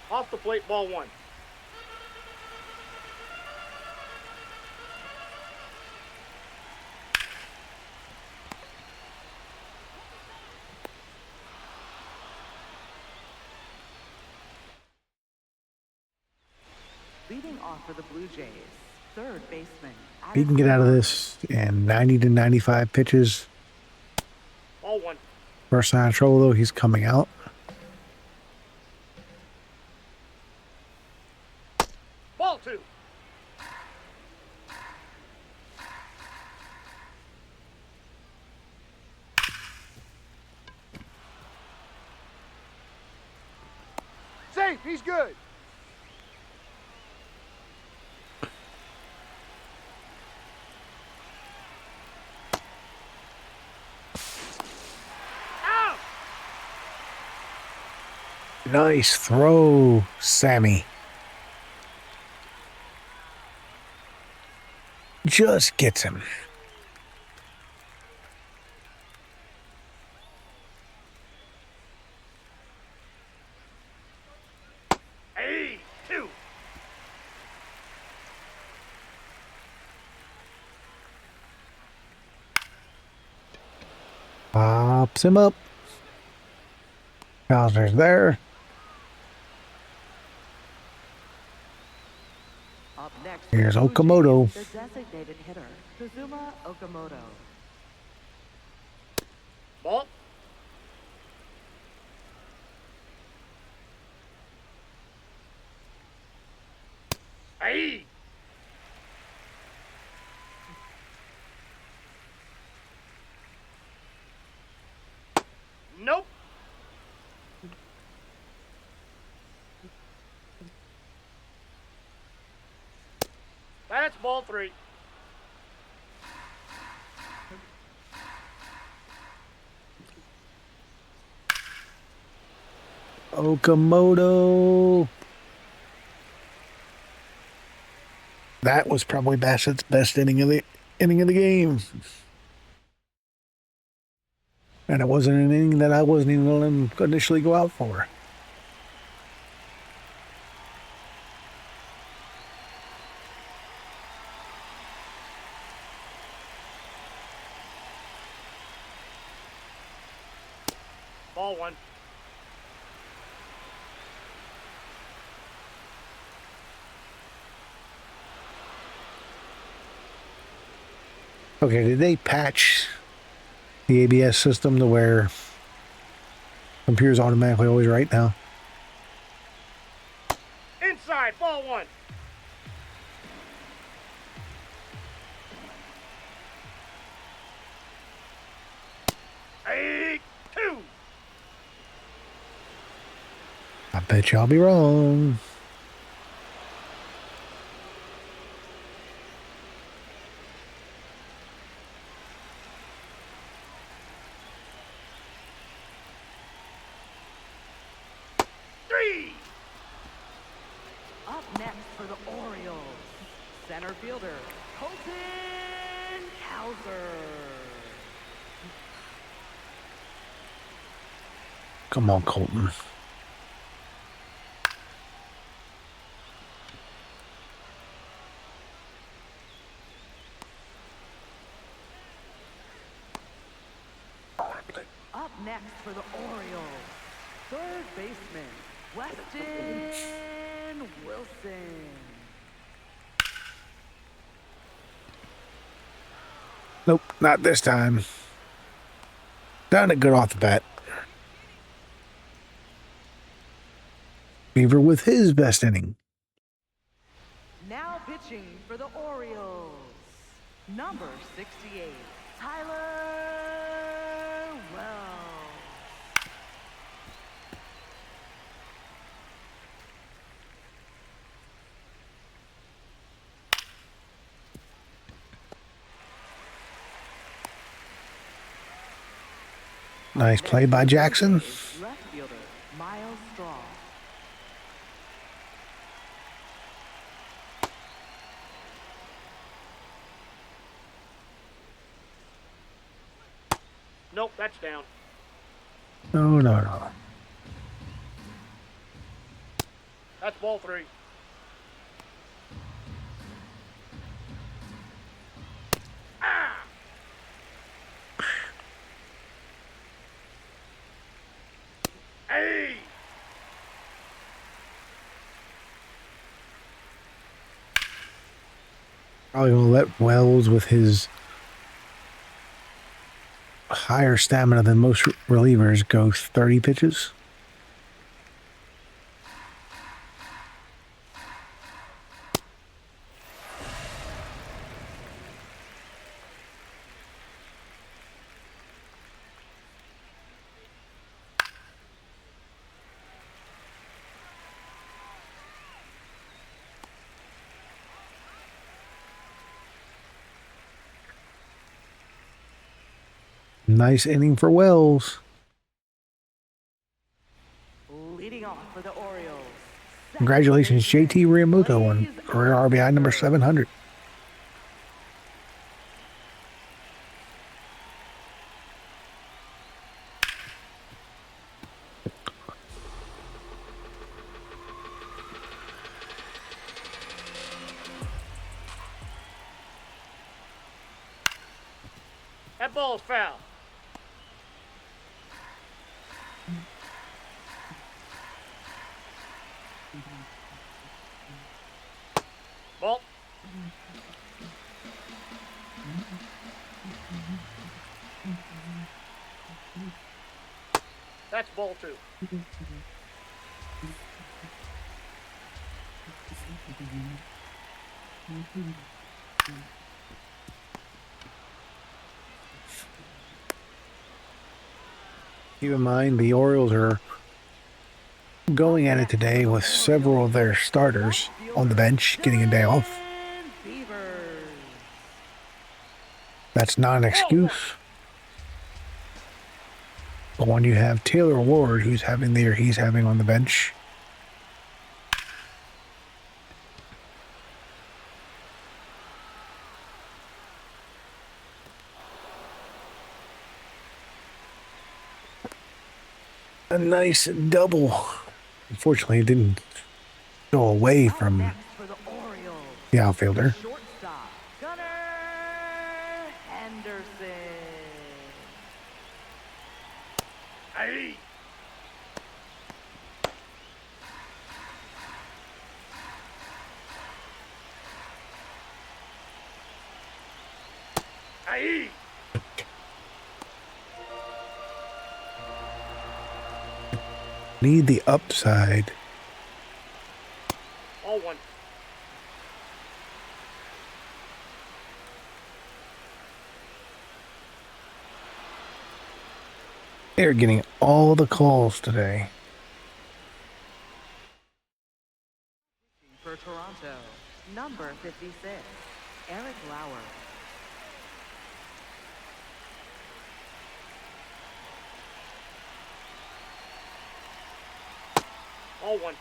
S2: Off the plate, ball one.
S3: Leading off for the Blue Jays, third baseman.
S1: He can get out of this in 90 to 95 pitches.
S2: Ball one.
S1: First sign of trouble, though, he's coming out.
S2: Ball two. Safe, he's good. Out!
S1: Nice throw, Sammy. Just gets him.
S2: Hey, two.
S1: Pops him up. Bowser's there.
S3: Up next,
S1: Here's
S3: for the Blue
S1: Okamoto.
S3: Jays, the designated hitter, Kazuma Okamoto.
S2: Ball. Hey. Nope. That's ball three.
S1: Okamoto. That was probably Bassitt's best inning of the game. And it wasn't an inning that I wasn't even going to initially go out for.
S2: Ball one.
S1: Okay, did they patch the ABS system to where computers automatically always right now?
S2: Inside, ball one. Hey, two.
S1: I bet you I'll be wrong.
S2: Three.
S3: Up next for the Orioles, center fielder, Colton Cowser.
S1: Come on, Colton.
S3: Up next for the Orioles, third baseman, Weston Wilson.
S1: Nope, not this time. Done it good off the bat. Weaver with his best inning.
S3: Now pitching for the Orioles, number 68, Tyler Wells.
S1: Nice play by Jackson.
S3: Left fielder, Miles Straw.
S2: Nope, that's down.
S1: No.
S2: That's ball 3. Ah! Hey!
S1: Probably going to let Wells, with his higher stamina than most relievers, go 30 pitches. Nice inning for Wells.
S3: Leading off for the Orioles.
S1: Congratulations, JT Realmuto, on career RBI number 700.
S2: That ball's foul. Ball. That's ball 2.
S1: Keep in mind, the Orioles are going at it today with several of their starters on the bench getting a day off. That's not an excuse. But when you have Taylor Ward, who's having the year he's having on the bench, a nice double. Unfortunately, it didn't go away from the outfielder.
S3: Shortstop, Gunnar Henderson.
S2: Hey! Hey!
S1: Need the upside.
S2: All 1.
S1: They're getting all the calls today.
S3: For Toronto, number 56, Eric Lauer.
S2: All 1.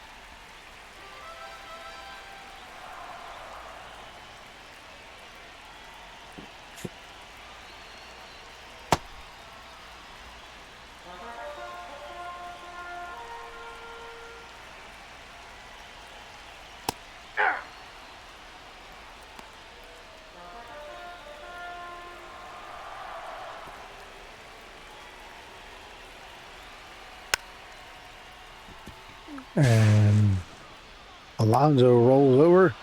S1: And Alonso rolls over.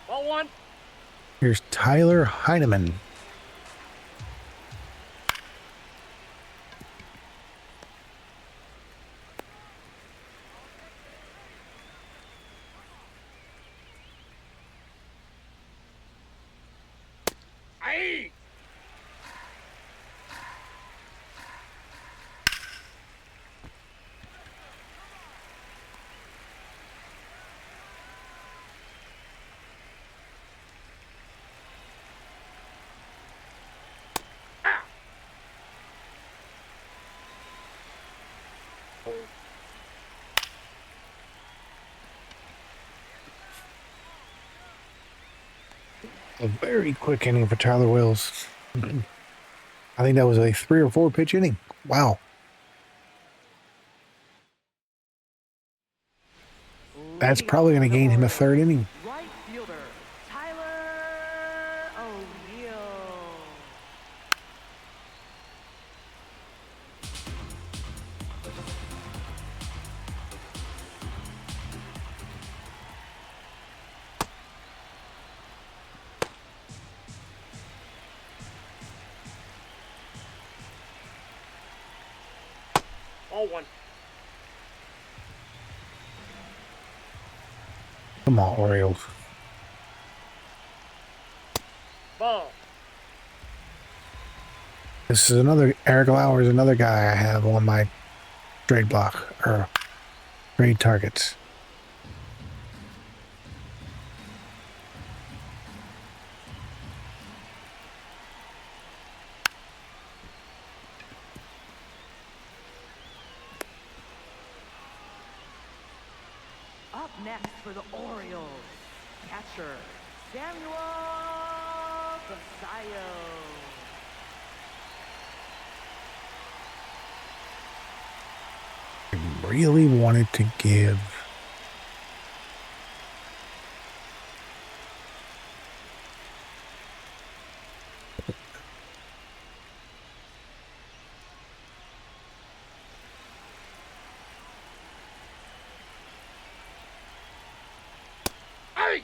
S2: All 1.
S1: Here's Tyler Heineman.
S2: Hey!
S1: A very quick inning for Tyler Wills. I think that was a 3 or 4 pitch inning. Wow. That's probably going to gain him a 3rd inning.
S3: Right fielder, Tyler O'Neill.
S2: All one.
S1: Come on, Orioles.
S2: Ball.
S1: This is another Eric Lauer is another guy I have on my trade block or trade targets.
S3: Up next for the Orioles, catcher Samuel Basayo.
S1: I really wanted to give
S2: Hey!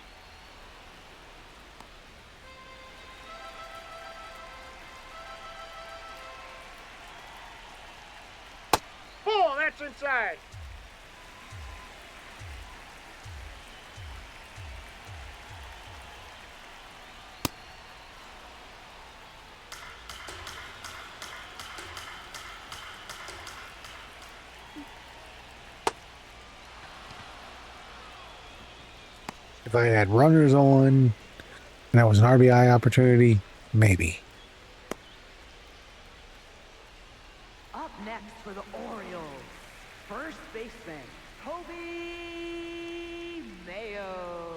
S2: Ball, that's inside.
S1: if I had runners on and that was an RBI opportunity, maybe.
S3: Up next for the Orioles, first baseman Kobe Mayo.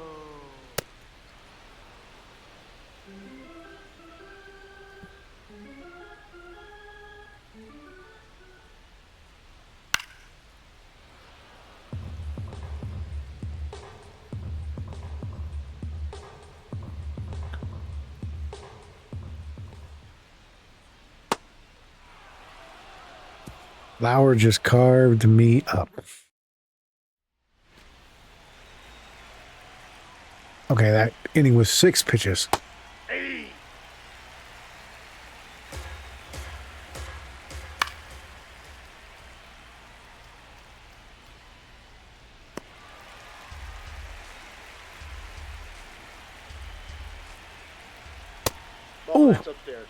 S1: Lauer just carved me up. Okay, that inning was 6 pitches.
S2: Hey! Ball,
S1: Oh.
S2: that's upstairs.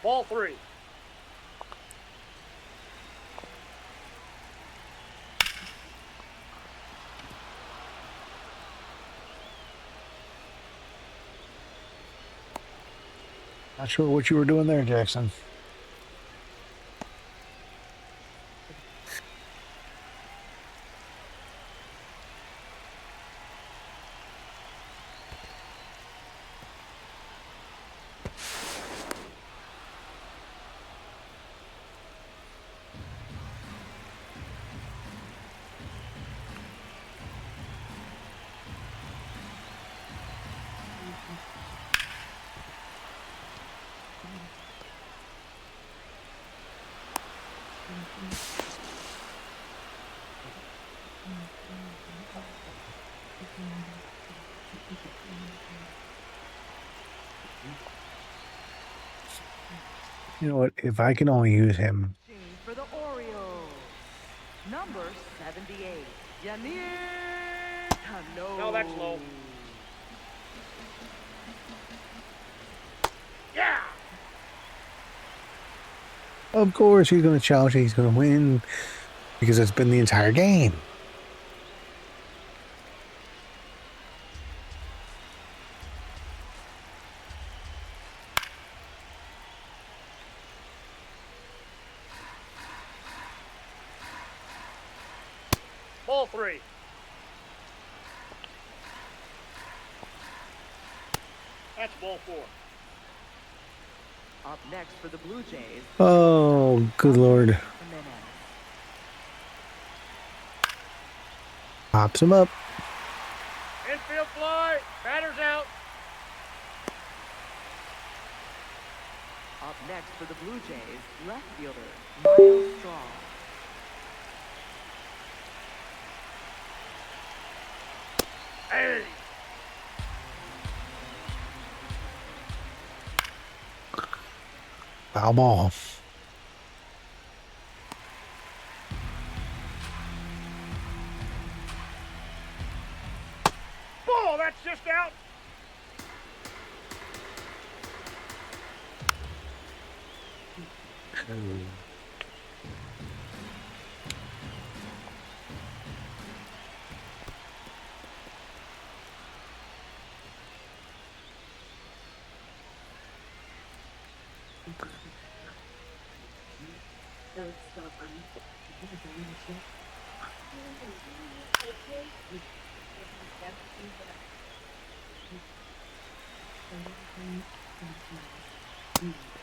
S2: Ball 3.
S1: Not sure what you were doing there, Jackson. You know what? If I can only use him.
S3: For the Orioles, number 78, Yamir Cano.
S2: No, that's low. Yeah.
S1: Of course, he's going to challenge. He's going to win because it's been the entire game.
S2: Ball 3. That's ball 4.
S3: Up next for the Blue Jays.
S1: Oh, good Lord.
S3: Jimenez.
S1: Pops him up.
S2: Infield fly. Batter's out.
S3: Up next for the Blue Jays, left fielder Miles Straw.
S2: Hey.
S1: Foul ball.
S2: Ball. That's just out.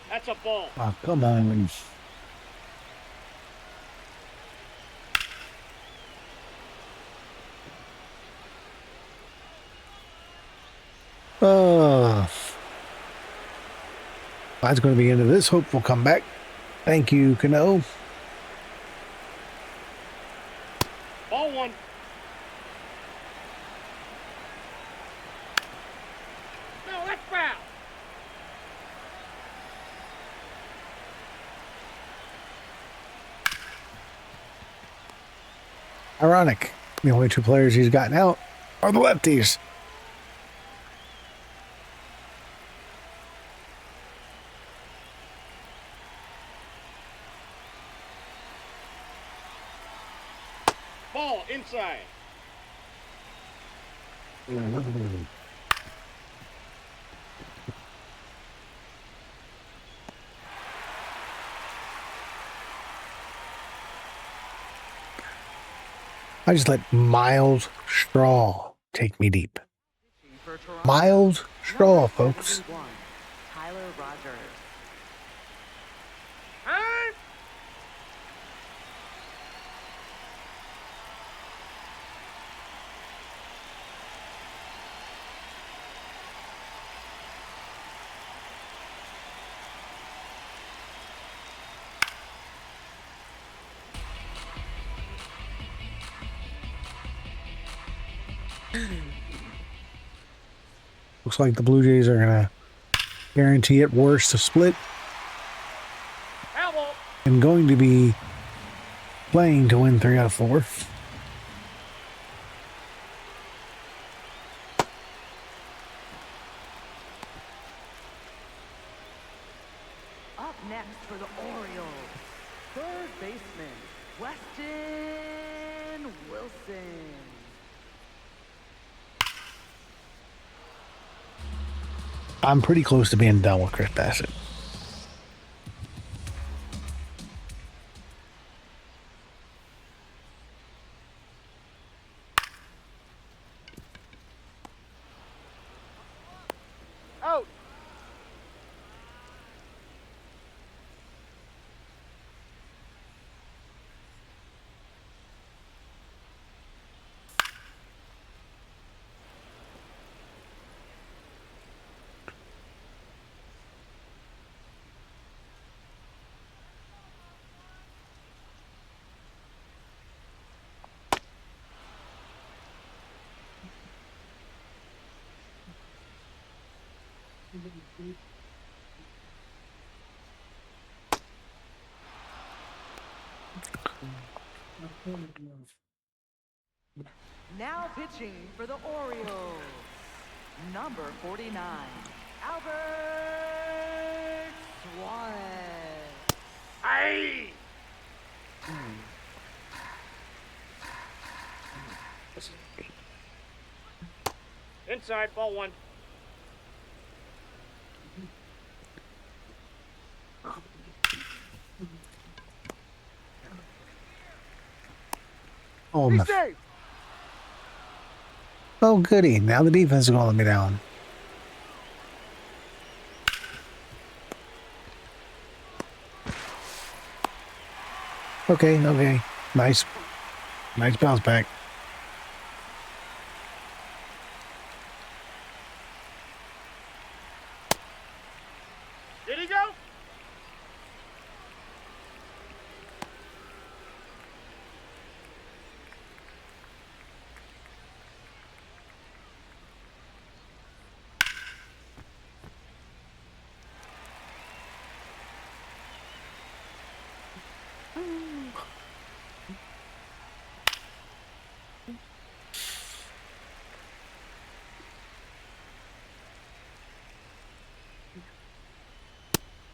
S2: That's a ball.
S1: Oh, come on. That's going to be the end of this. Hope we'll come back. Thank you, Cano.
S2: Ball 1. No, that's foul.
S1: Ironic. The only two players he's gotten out are the lefties.
S2: Ball inside.
S1: I just let Miles Straw take me deep.
S3: For Toronto,
S1: Miles Straw,
S3: number
S1: folks.
S3: 71, Tyler Rogers.
S2: Huh?
S1: Looks like the Blue Jays are going to guarantee at worst a split
S2: Foul ball.
S1: and going to be playing to win 3 out of 4.
S3: Up next for the Orioles, third baseman Weston Wilson.
S1: I'm pretty close to being done with Chris Bassitt.
S2: Out.
S3: Now pitching for the Orioles, number 49, Albert Suarez.
S2: Aye! Inside, ball one.
S1: Oh,
S2: Be
S1: my.
S2: safe!
S1: Oh, goody. Now the defense is going to let me down. Okay, okay. Nice. Nice bounce back.
S2: Did he go?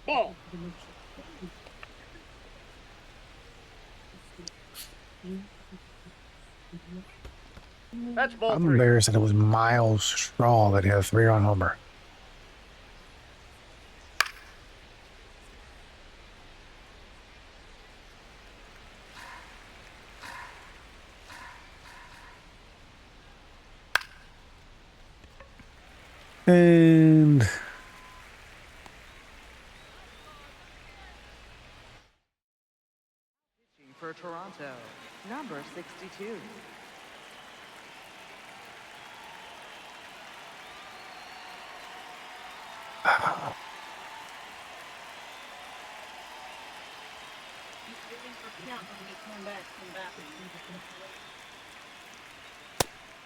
S2: Ball. That's ball
S1: I'm
S2: three.
S1: embarrassed that it was Miles Straw that had a 3-run homer. And
S3: Pitching for Toronto, number 62.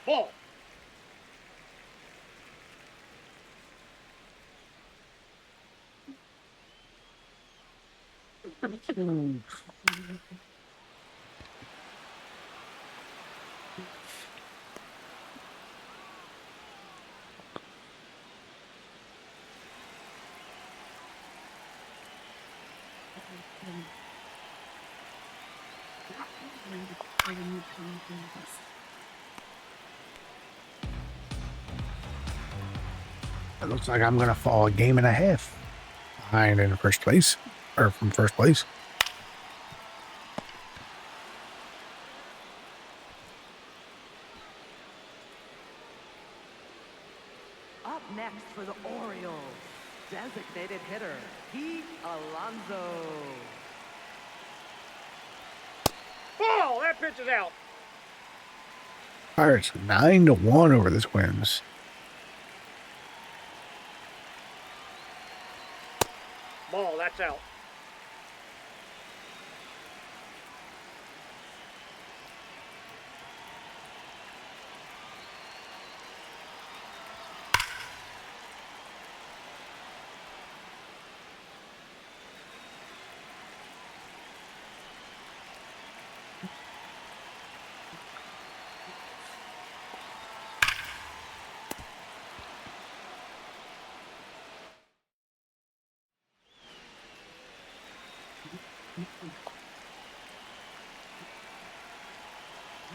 S2: Ball.
S1: it looks like I'm going to fall a game and a half behind in first place, or from first place.
S3: Up next for the Orioles, designated hitter, Alonso.
S2: Ball. That pitch is out.
S1: Pirates 9-1 over the Twins.
S2: Ball. That's out.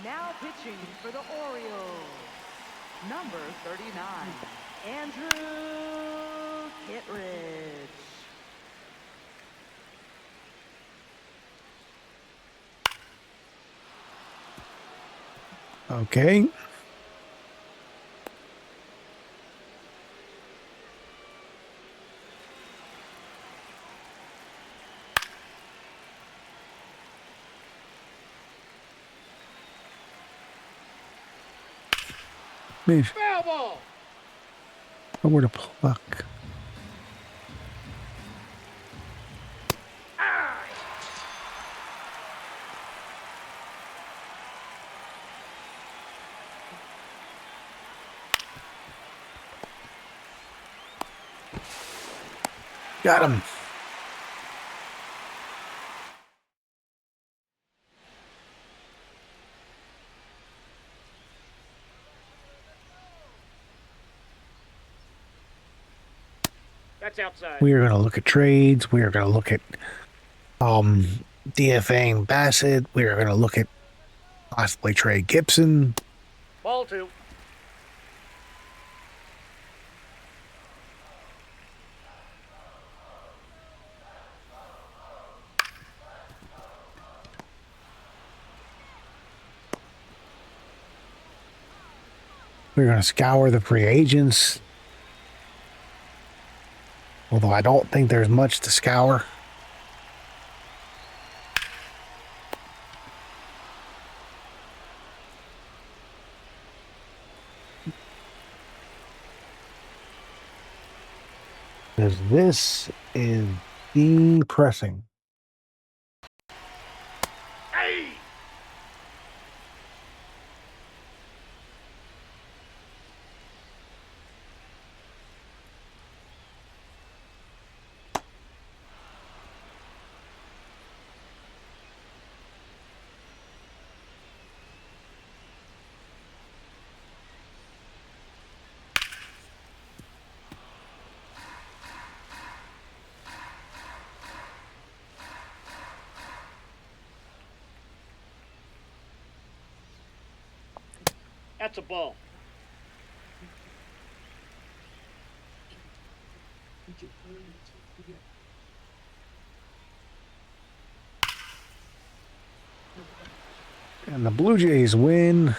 S3: Now pitching for the Orioles, number 39, Andrew Kittredge.
S1: Okay. Man,
S2: Foul ball.
S1: where to pluck. Got him.
S2: That's That's outside.
S1: We are going to look at trades. We are going to look at DFAing Bassitt. We are going to look at possibly Trey Gibson.
S2: Ball 2.
S1: We're going to scour the free agents. Although I don't think there's much to scour. Because this is depressing.
S2: Hey! That's a ball.
S1: And the Blue Jays win.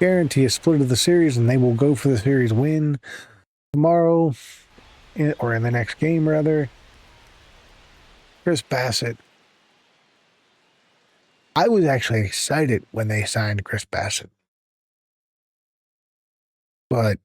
S1: Guarantee a split of the series, and they will go for the series win tomorrow, or in the next game, rather. Chris Bassitt. I was actually excited when they signed Chris Bassitt. But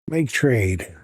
S1: make trade.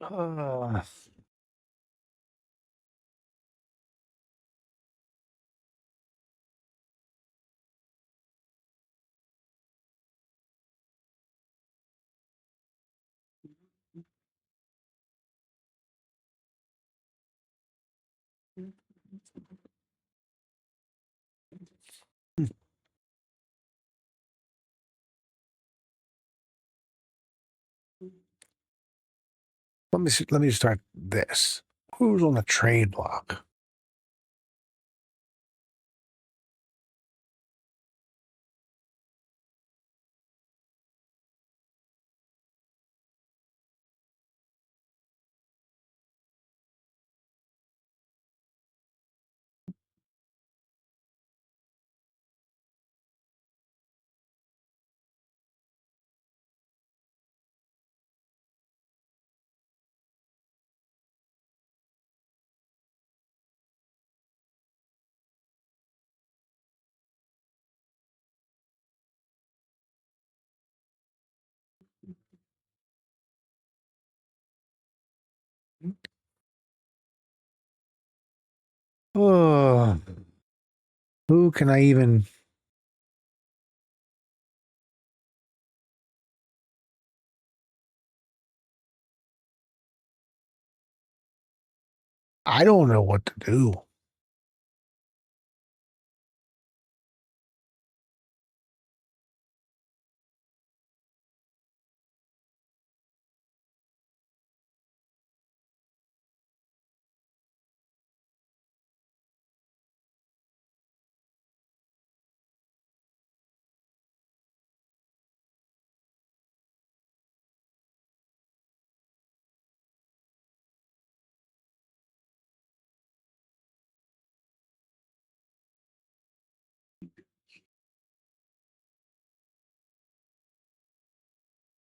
S1: Uh, let me start this. Who's on the trade block? Oh, who can I even? I don't know what to do.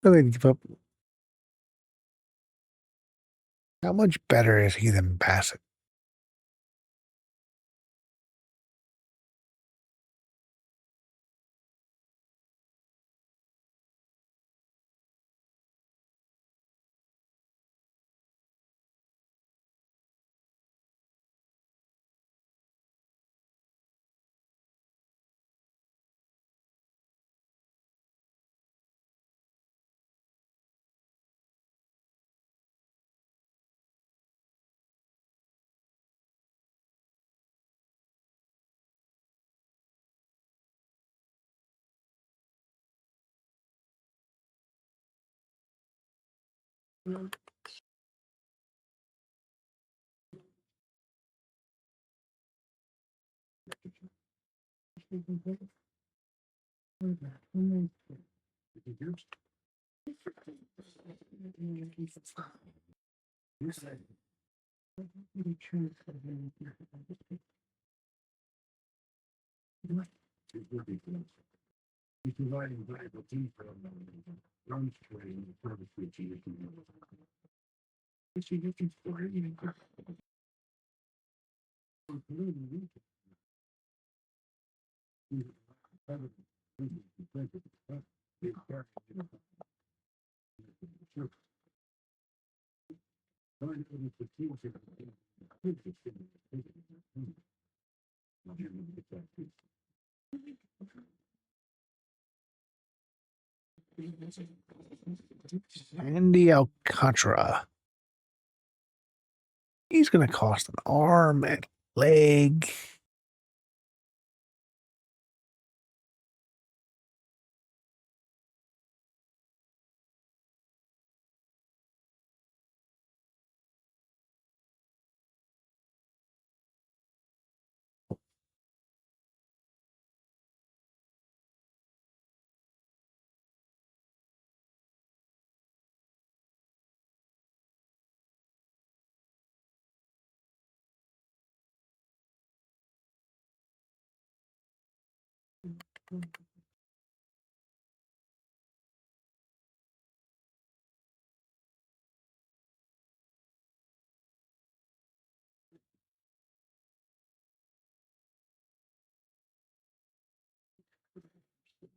S1: I mean, give up. How much better is he than Bassitt? Andy Alcantara. He's going to cost an arm and leg.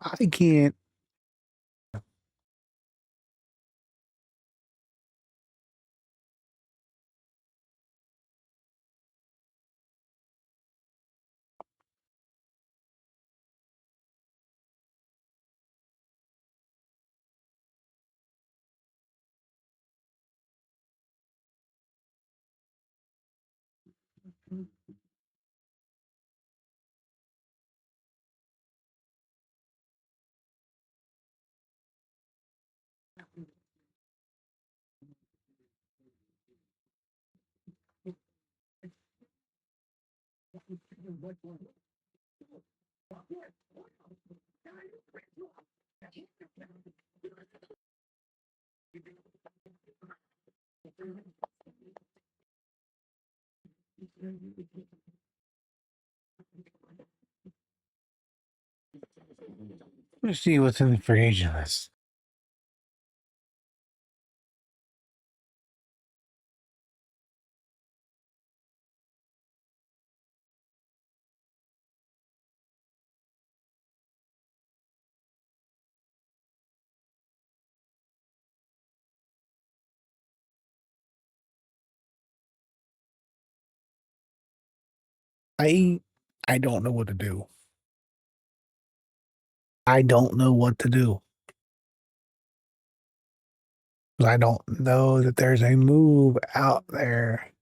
S1: I can't. Let's see what's in the free agent list. I don't know what to do. I don't know what to do. I don't know that there's a move out there.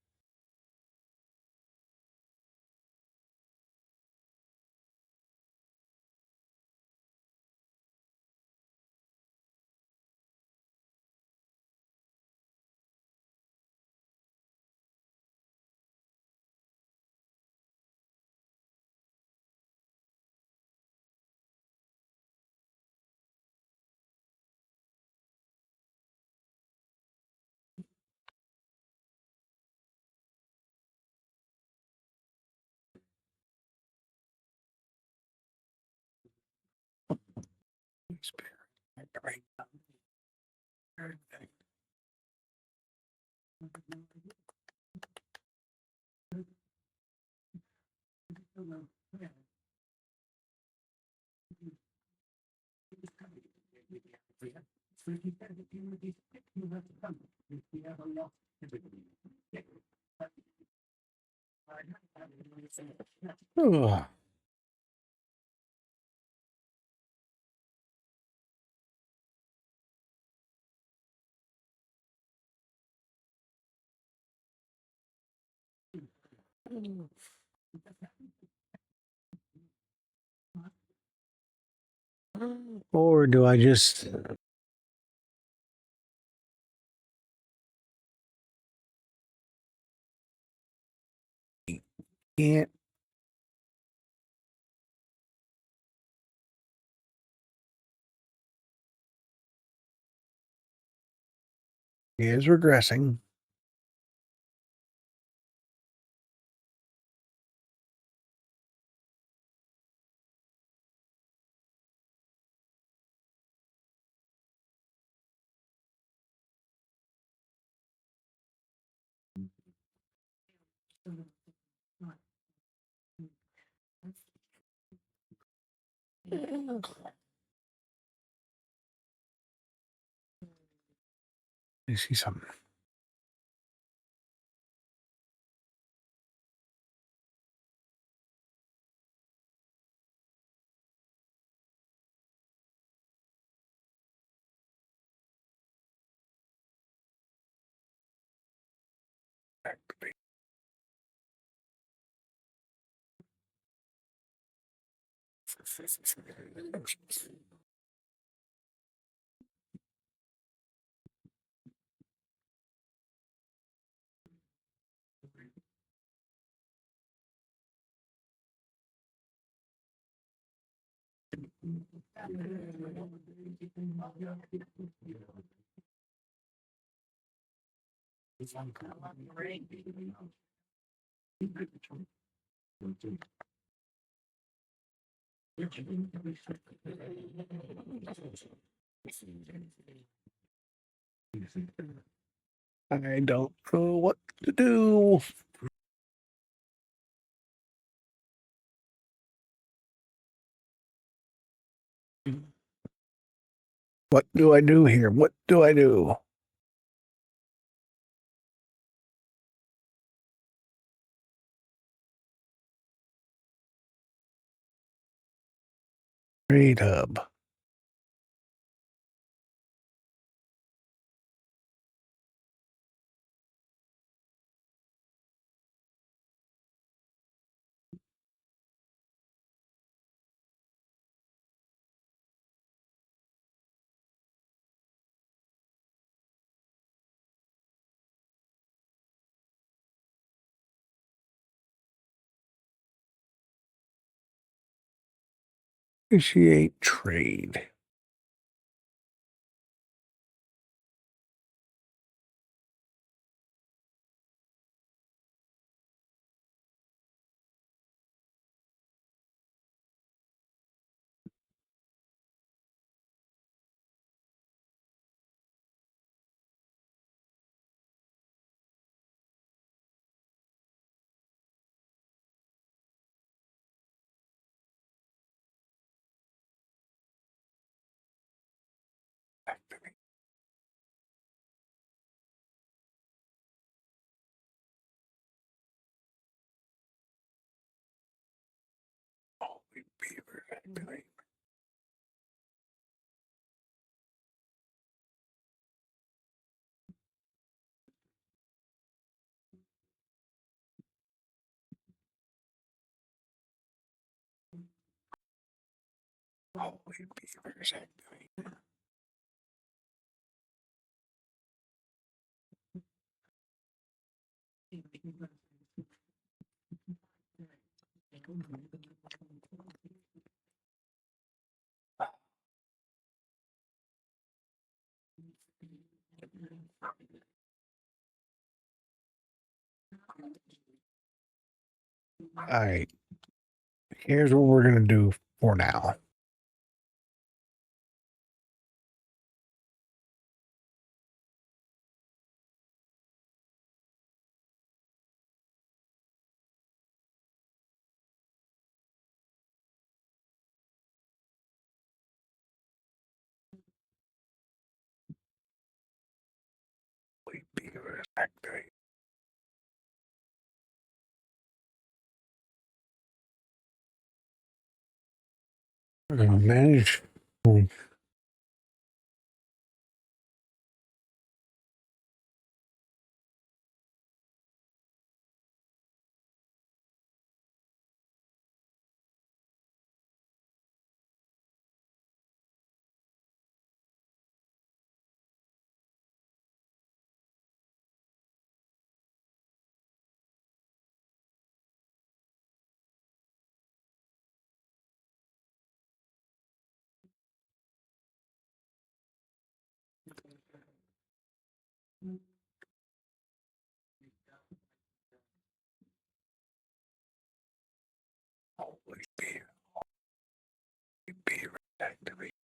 S1: Ugh. Or do I just can't? He is regressing. I see something. I don't know what to do. What do I do here? What do I do? Trade hub. Initiate trade. Holy beaver. Activate. Holy beavers. Activate. All right. Here's what we're going to do for now. Manage. Always be activate.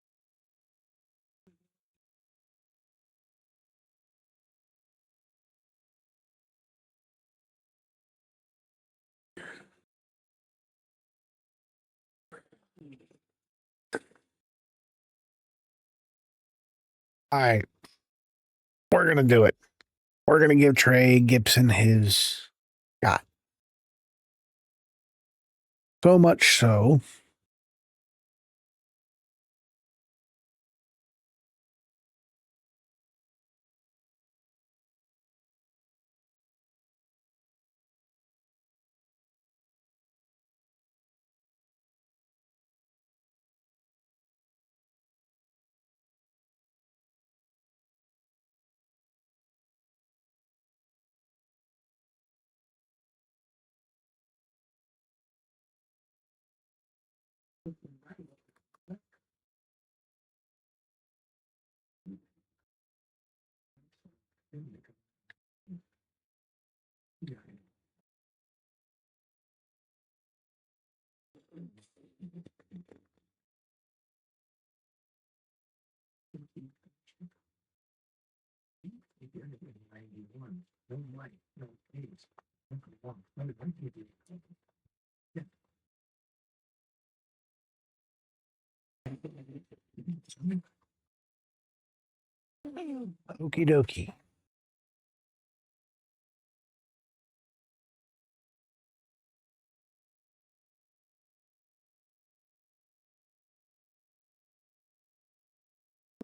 S1: All right, we're gonna do it. We're gonna give Trey Gibson his shot. So much so. Okie dokie.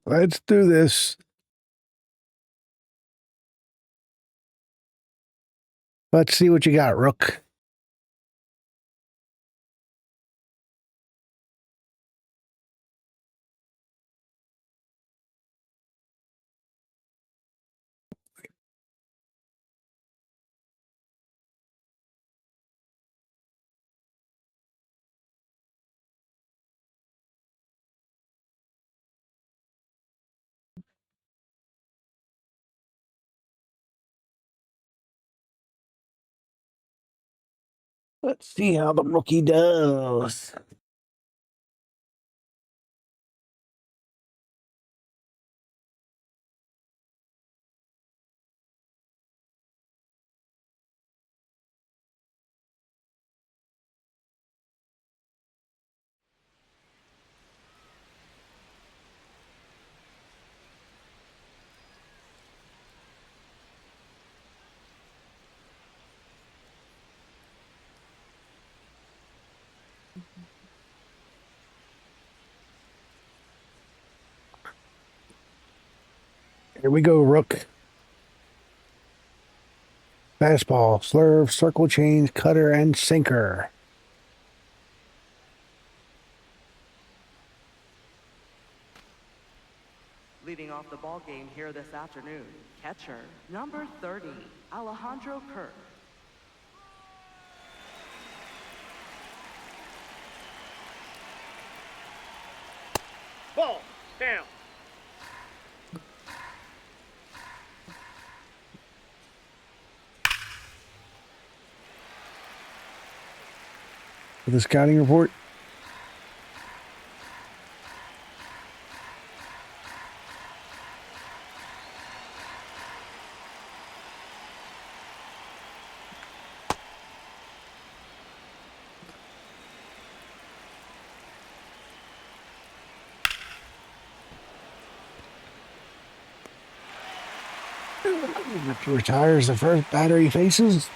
S1: Let's do this. Let's see what you got, Rook. Let's see how the rookie does. Here we go, Rook. Fastball, slurve, circle change, cutter, and sinker.
S3: Leading off the ball game here this afternoon, catcher, number 30, Alejandro Kirk.
S2: Ball. Down.
S1: For the scouting report. Retires the first batter he faces.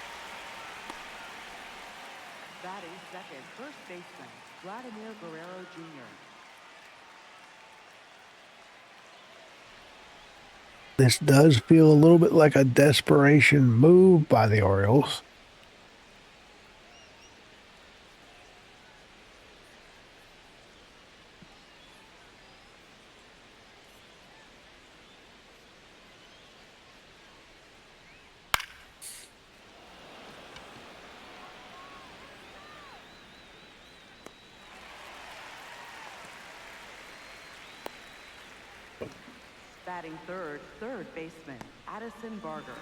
S3: Batting second, first baseman, Vladimir Guerrero Jr.
S1: This does feel a little bit like a desperation move by the Orioles.
S3: Batting third, third baseman, Addison Barger.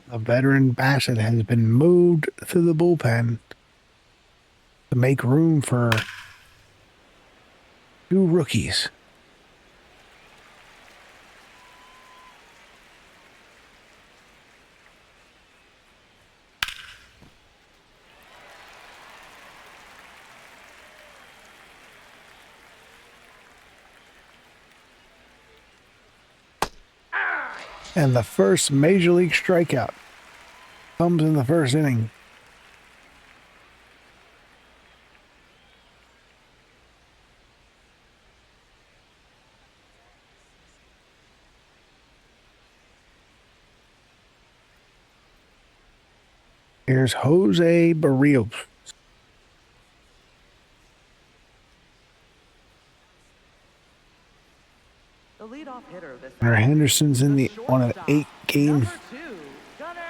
S1: The veteran Bassitt has been moved to the bullpen to make room for two rookies. And the first major league strikeout comes in the first inning. Here's Jose Barrios.
S3: The leadoff hitter this
S1: Gunnar
S3: inning,
S1: Henderson's in
S3: the
S1: on an
S3: shortstop,
S1: 8-game.
S3: number 2, Gunnar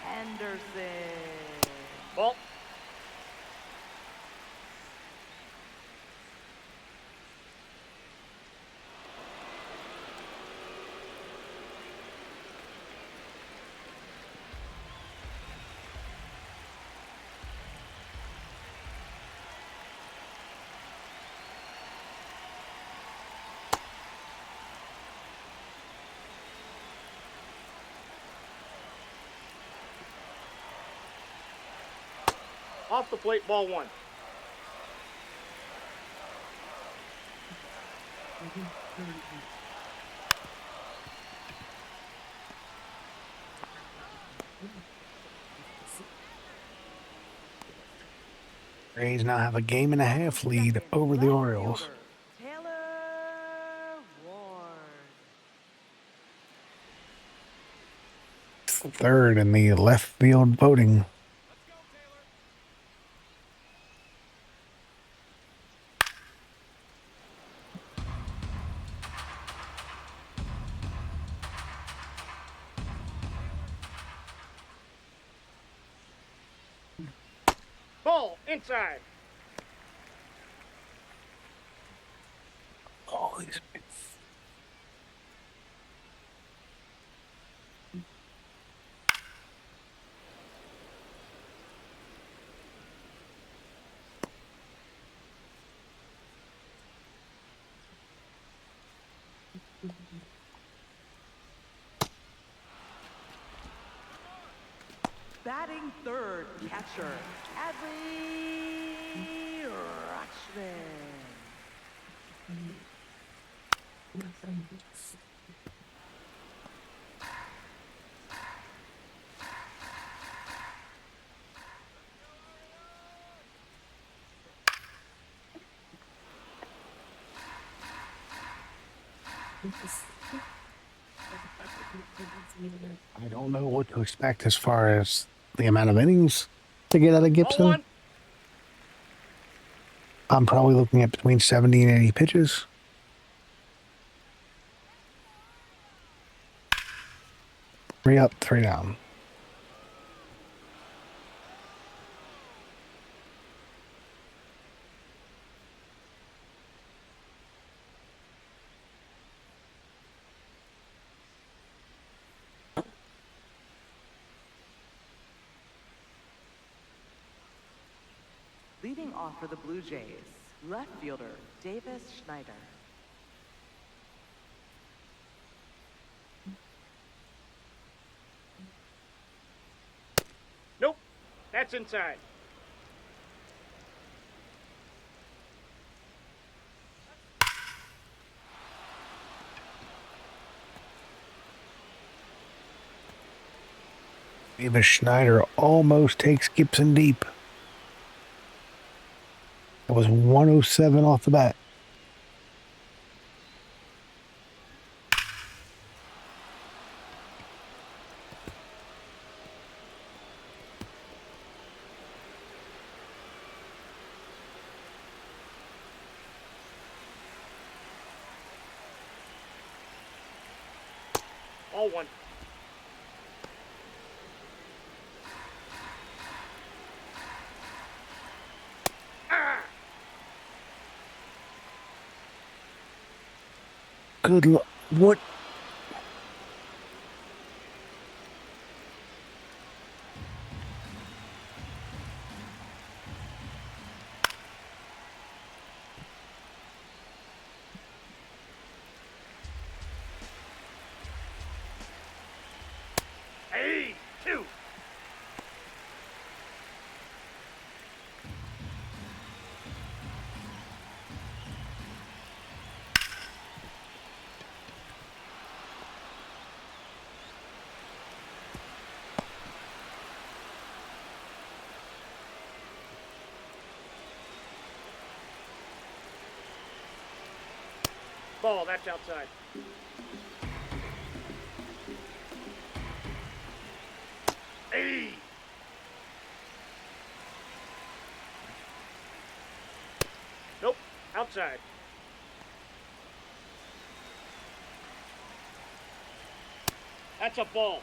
S3: Henderson.
S2: Ball. Off the plate, ball 1.
S1: Rays now have a game and a half lead over the Orioles.
S3: Taylor Ward.
S1: Third in the left field voting.
S2: Ball inside.
S1: Oh, he's
S3: Batting third, catcher, Adley Rutschman.
S1: I don't know what to expect as far as the amount of innings to get out of
S2: Ball
S1: Gibson.
S2: 1.
S1: I'm probably looking at between 70 and 80 pitches. Three up, three down.
S3: Leading off for the Blue Jays, left fielder Davis Schneider.
S2: Nope. That's inside.
S1: Eva Schneider almost takes Gibson deep. That was 107 off the bat.
S2: All one.
S1: Good luck. What?
S2: Hey, two. Ball, that's outside. Hey. Nope, outside. That's a ball.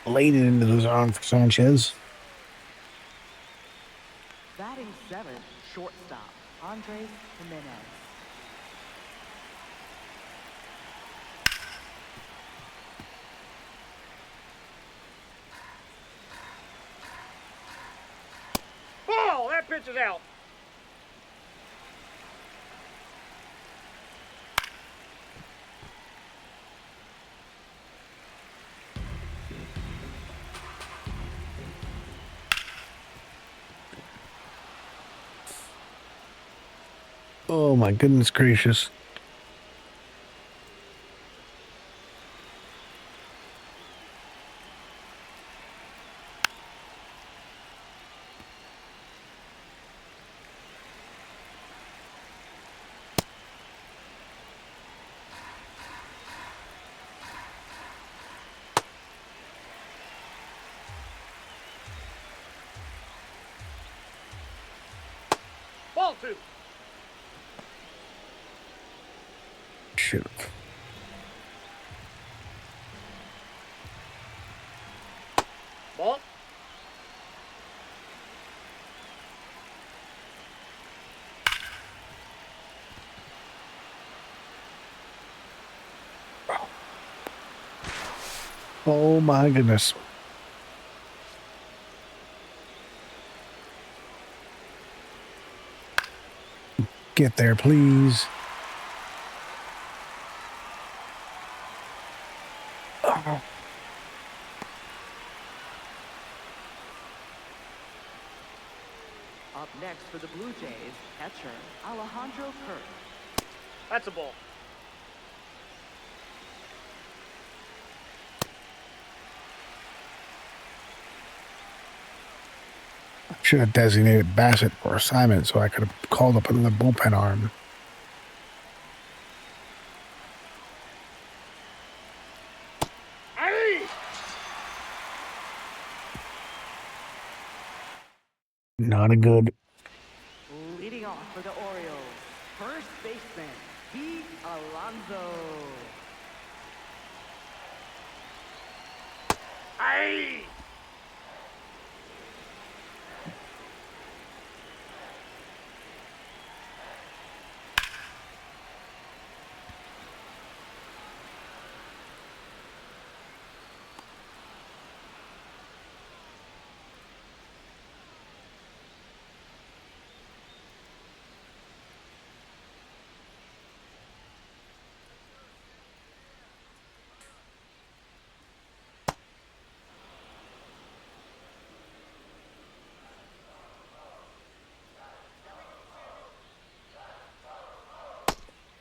S1: Laid it into the zone for Sanchez.
S3: Batting seventh, shortstop, Andres Jimenez.
S2: Ball, that pitch is out.
S1: Oh my goodness gracious.
S2: Ball two.
S1: Shoot.
S2: Ball.
S1: Oh my goodness. Get there, please. Oh.
S3: Up next for the Blue Jays, catcher Alejandro Kirk.
S2: That's a ball.
S1: Should have designated Bassitt for assignment so I could have called up another bullpen arm.
S2: Hey!
S1: Not a good.
S3: Leading off for the Orioles, first baseman, B. Alonso.
S2: Hey!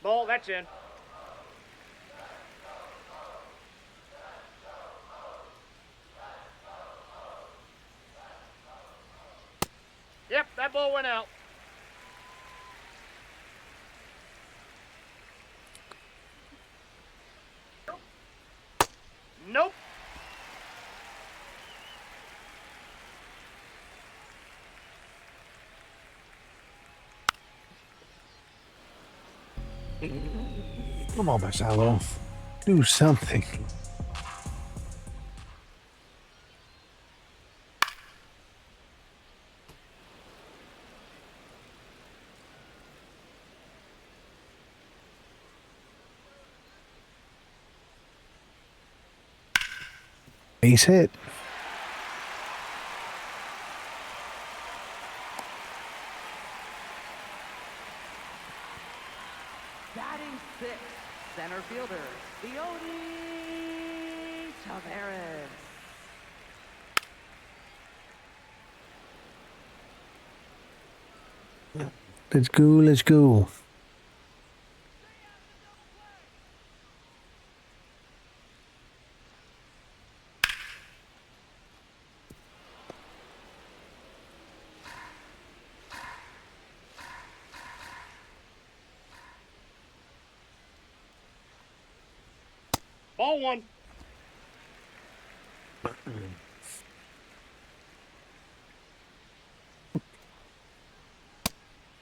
S2: Ball, that's in. Yep, that ball went out. Nope.
S1: Come on, Bassalo. Do something. Base hit.
S3: Batting sixth, center fielder, Leody Taveras.
S1: Let's go, let's go.
S2: Ball one.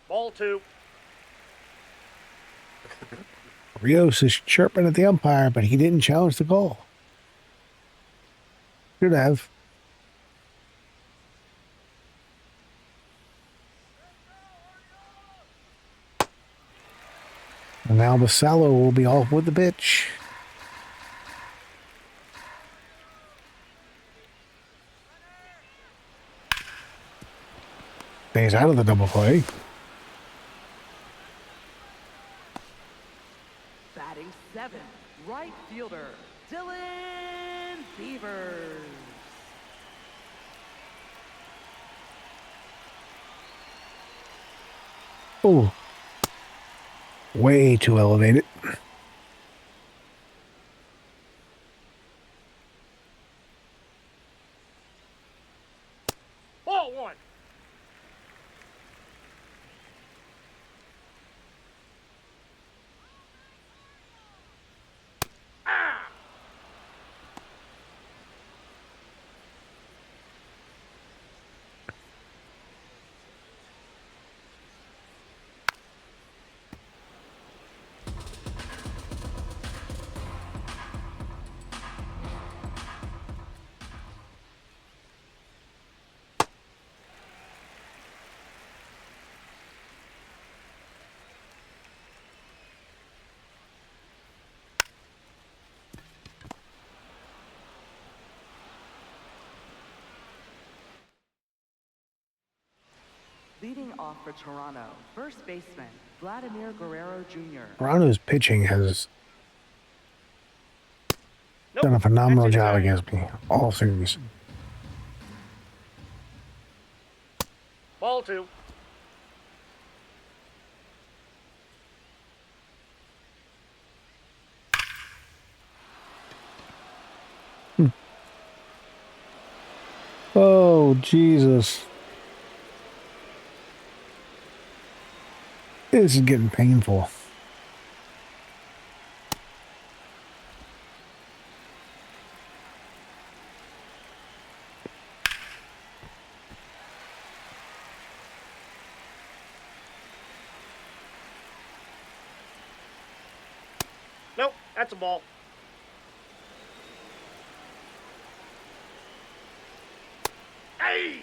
S2: Ball two.
S1: Rios is chirping at the umpire, but he didn't challenge the call. Should have. And now Bassalo will be off with the pitch. Stays out of the double play.
S3: Batting seventh, right fielder, Dylan Beavers.
S1: Oh, way too elevated.
S2: Ball one. Ah!
S3: Leading off for Toronto, first baseman, Vladimir Guerrero Jr.
S1: Toronto's pitching has
S2: Nope.
S1: done a phenomenal
S2: That's
S1: job
S2: inside.
S1: against me all series.
S2: Ball two.
S1: Oh, Jesus. This is getting painful.
S2: Nope, that's a ball. Hey!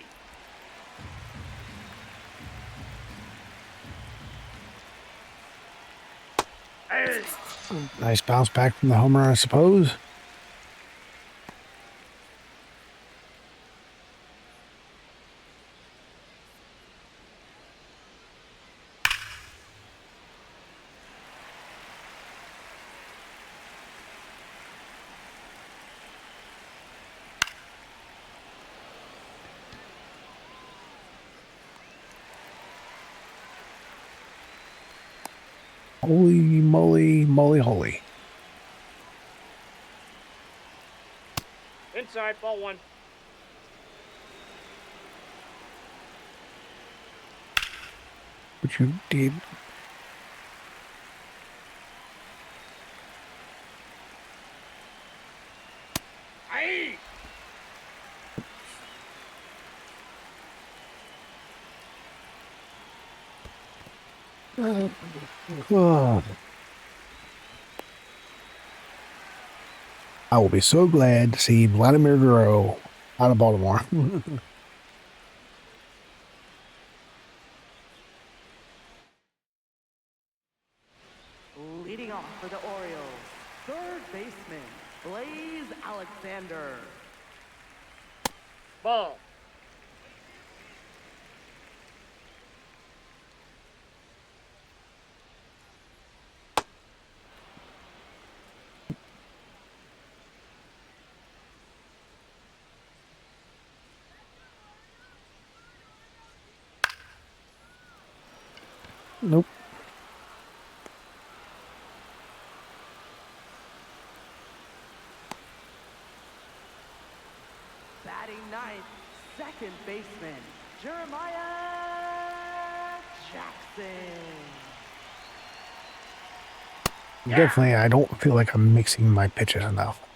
S2: Hey!
S1: Nice bounce back from the homer, I suppose. Holy moly, moly, holy.
S2: Inside, ball one.
S1: What you did.
S2: Aye.
S1: Oh. I will be so glad to see Vladimir Guerrero out of Baltimore.
S3: Leading off for the Orioles, third baseman, Blaze Alexander.
S2: Ball.
S1: Nope.
S3: Batting ninth, second baseman, Jeremiah Jackson.
S1: Definitely, I don't feel like I'm mixing my pitches enough.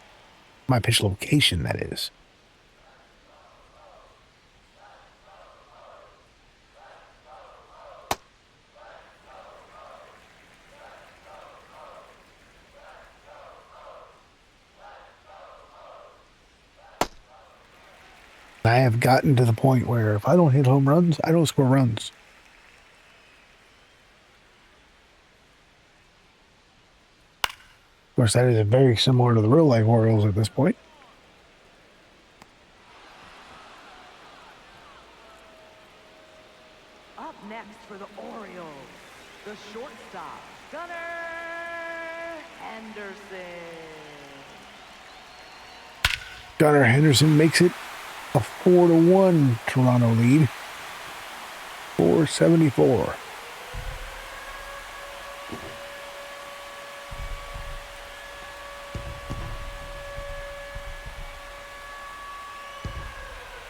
S1: My pitch location, that is. I have gotten to the point where if I don't hit home runs, I don't score runs. Of course, that is very similar to the real life Orioles at this point.
S3: Up next for the Orioles, the shortstop, Gunnar Henderson.
S1: Gunnar Henderson makes it a 4-1 Toronto lead. 474.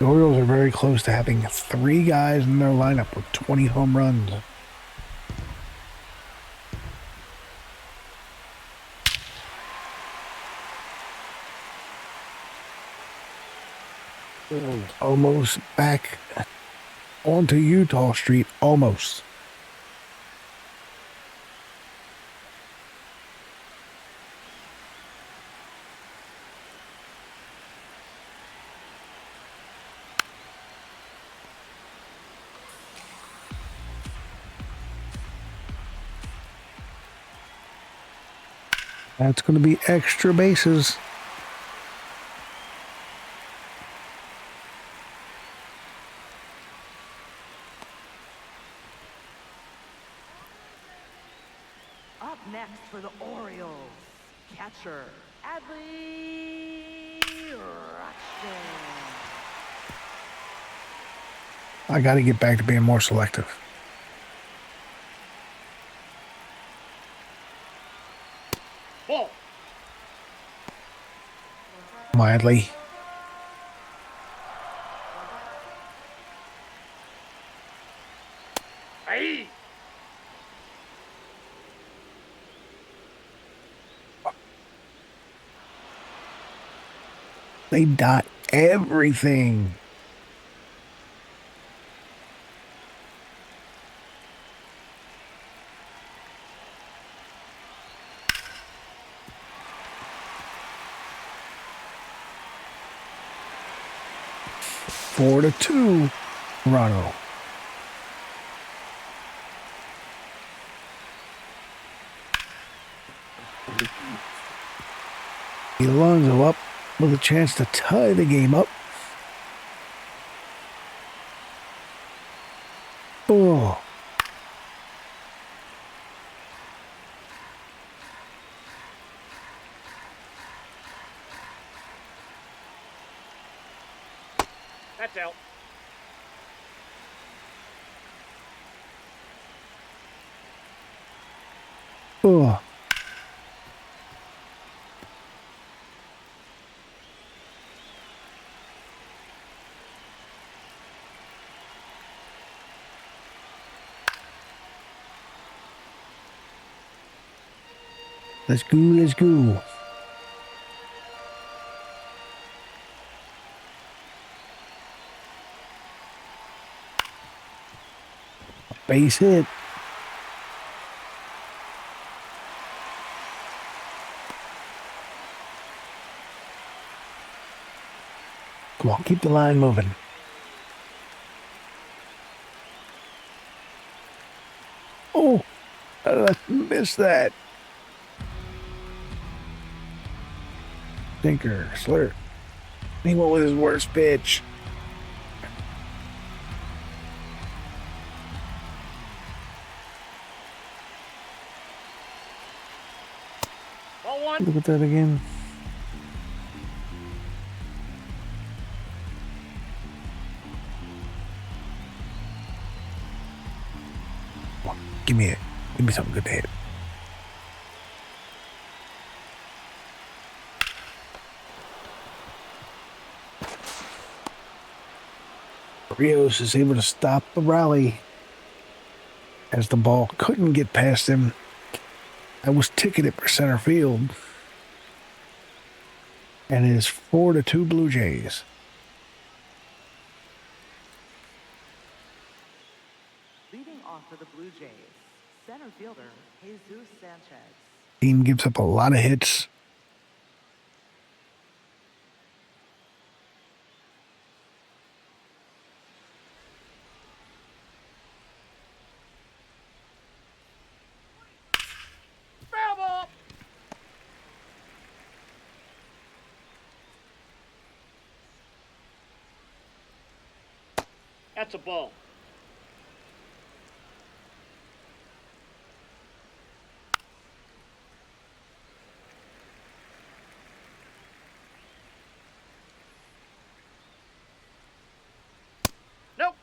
S1: The Orioles are very close to having 3 guys in their lineup with 20 home runs. Almost back onto Utah Street, almost. That's going to be extra bases.
S3: Up next for the Orioles, catcher, Adley Rutschman.
S1: I got to get back to being more selective.
S2: Ball.
S1: Mildly.
S2: Aye.
S1: They dot everything. Four to 2, Toronto. Alonso up with a chance to tie the game up. Oh.
S2: That's out.
S1: Oh. Let's go, let's go. Base hit. Come on, keep the line moving. Oh, I missed that. Tinker, slurp. He went with his worst pitch.
S2: Ball one.
S1: Look at that again. Come on, give me it. Give me something good to hit. Rios is able to stop the rally as the ball couldn't get past him. I was ticketed for center field. And it is 4-2 Blue Jays.
S3: Leading off for the Blue Jays, center fielder Jesus Sanchez.
S1: Team gives up a lot of hits.
S2: Foul ball. That's a ball. Nope.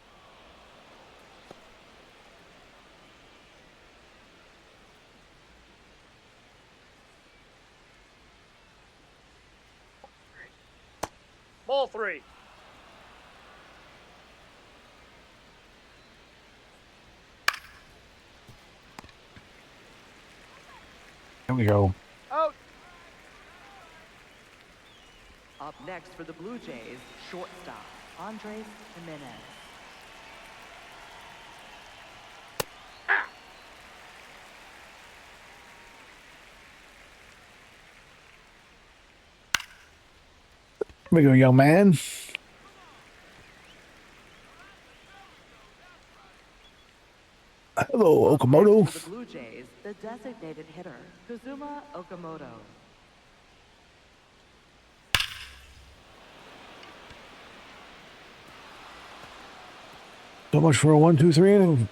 S2: Ball three.
S1: There we go.
S2: Out.
S3: Up next for the Blue Jays, shortstop Andres Jimenez.
S1: Here we go, young man. Hello, Okamoto.
S3: For the Blue Jays, the designated hitter, Kazuma Okamoto.
S1: So much for a 1-2-3 inning.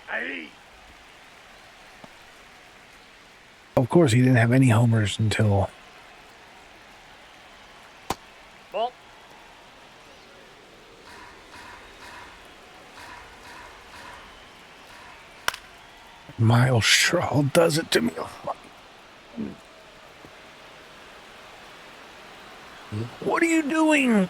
S2: Hey.
S1: Of course, he didn't have any homers until
S2: Ball.
S1: Miles Straw does it to me. What are you doing?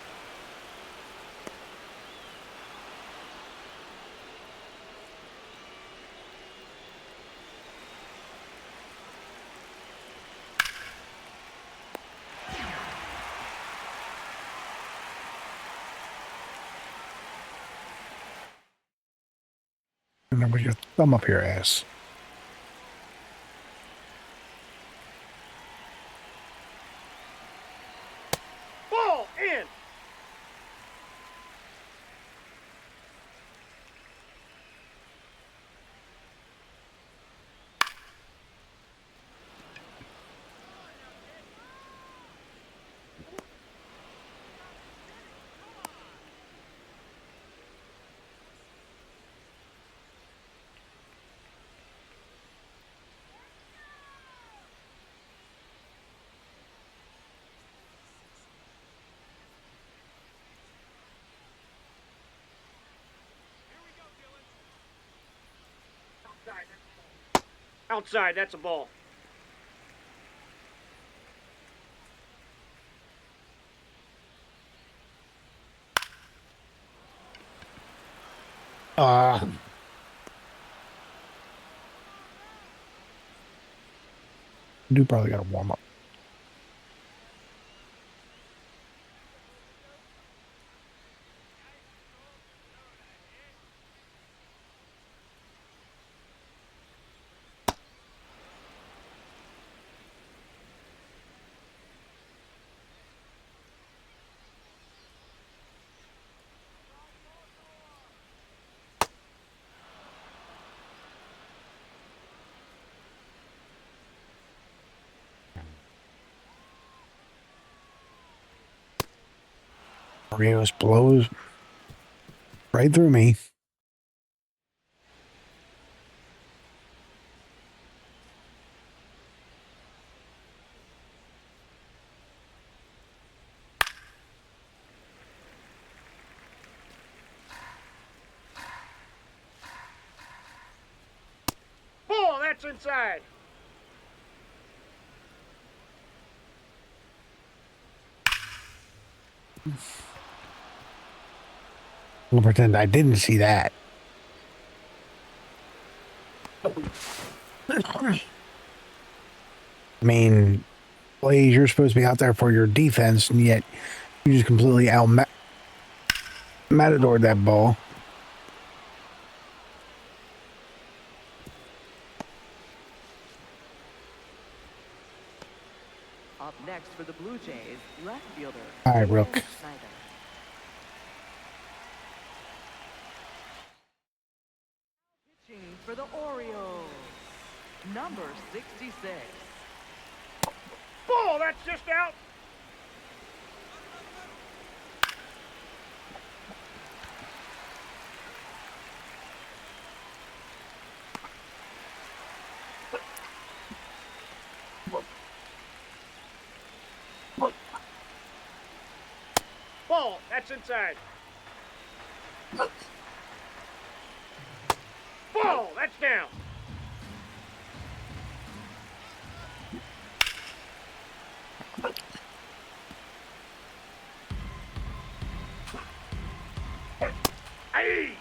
S1: Remember your thumb up your ass.
S2: Ball in. Outside, that's a ball.
S1: Do probably got to warm up. Orioles blows right through me.
S2: Ball, that's inside.
S1: I'll pretend I didn't see that. I mean, Blaze, you're supposed to be out there for your defense, and yet you just completely matadored that ball.
S3: Up next for the Blue Jays, left fielder.
S1: All right, Rook.
S3: Snyder. Pitching for the Orioles, number 66.
S2: Ball, that's just out. Ball, that's inside. Ball, that's down. Aye.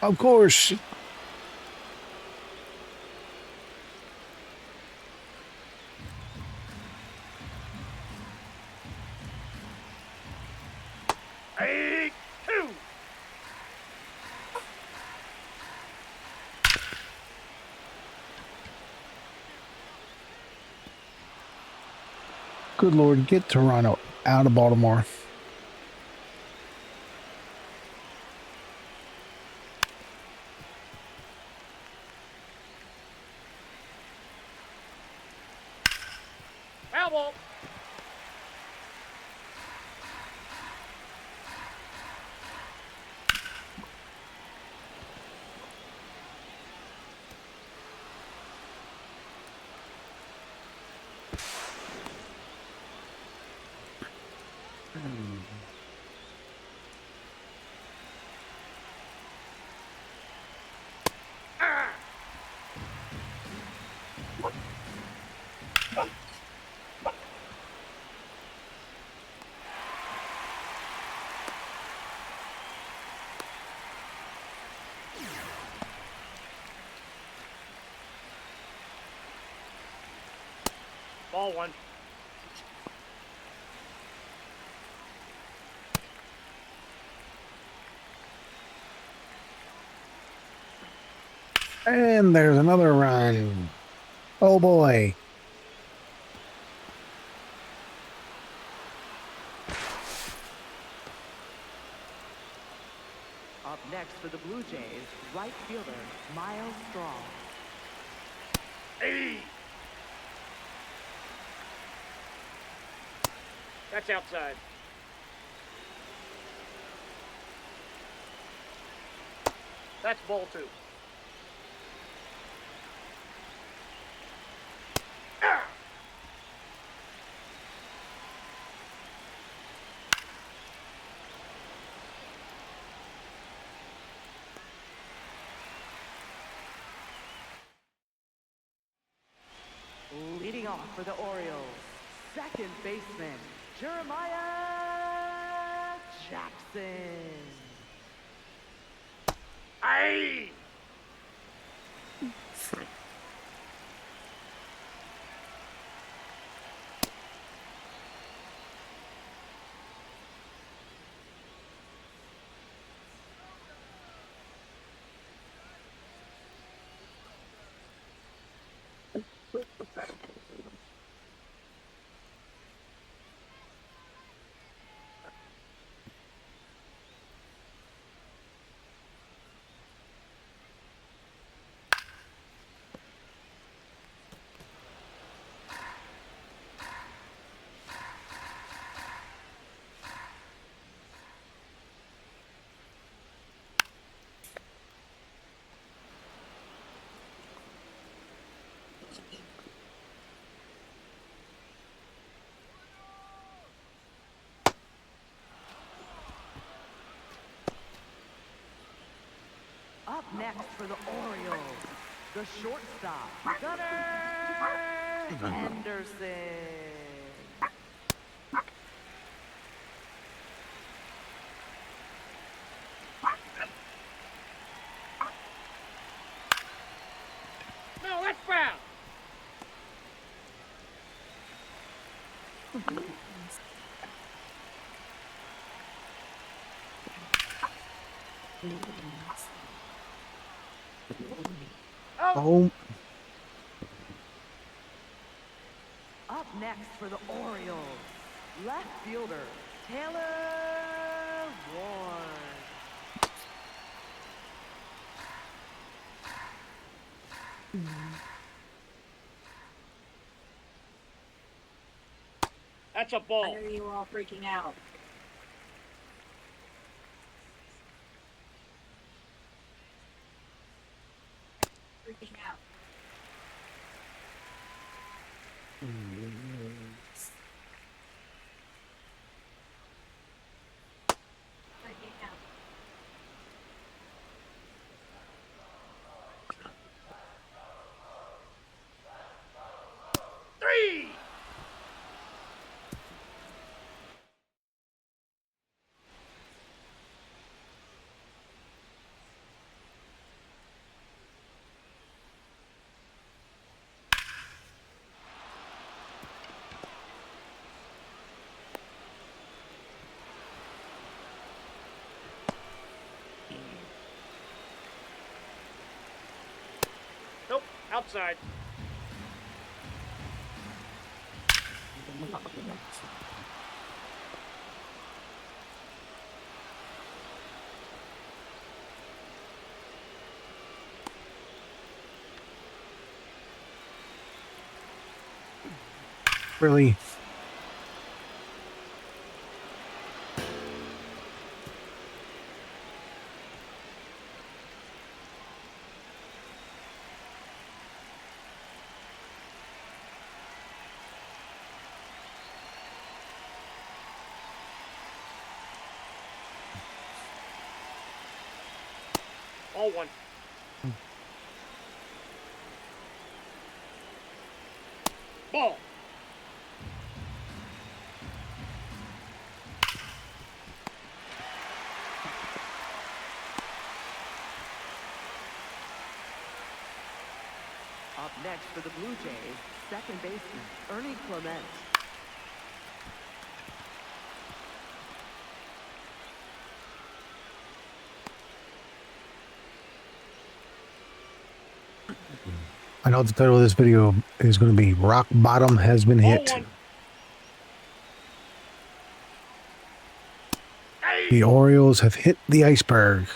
S1: Of course.
S2: Aye. 2.
S1: Good Lord, get Toronto out of Baltimore.
S2: Foul ball. Ah. Ball 1.
S1: And there's another run. Oh boy.
S3: Up next for the Blue Jays, right fielder, Miles Straw.
S2: Aye. That's outside. That's ball 2. Ah.
S3: off for the Orioles, second baseman, Jeremiah Jackson.
S2: Aye!
S3: Up next for the Orioles, the shortstop, Gunnar Henderson.
S2: No, that's foul!
S1: Oh,
S3: Up next for the Orioles, left fielder, Taylor Ward.
S2: That's a
S5: I
S2: ball.
S5: know you were all freaking out. Freaking out. Freaking out.
S2: Three! Nope, outside.
S1: really?
S2: All one. Ball.
S3: Up next for the Blue Jays, second baseman, Ernie Clement.
S1: I know the title of this video is going to be Rock Bottom Has Been
S2: All
S1: Hit.
S2: one. Aye!
S1: The Orioles have hit the iceberg.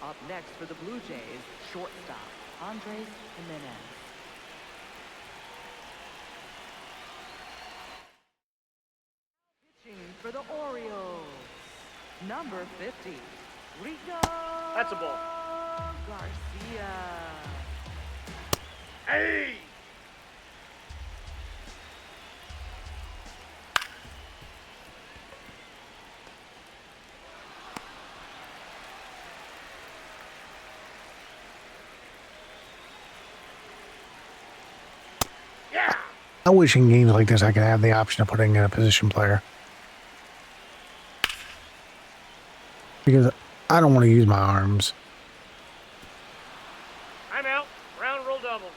S3: Up next for the Blue Jays, shortstop, Andres Jimenez. Pitching for the Orioles, number 50, Rico
S2: That's a ball.
S3: Garcia.
S2: Hey!
S1: I wish in games like this I could have the option of putting in a position player. Because I don't want to use my arms.
S2: I'm out. Round roll double.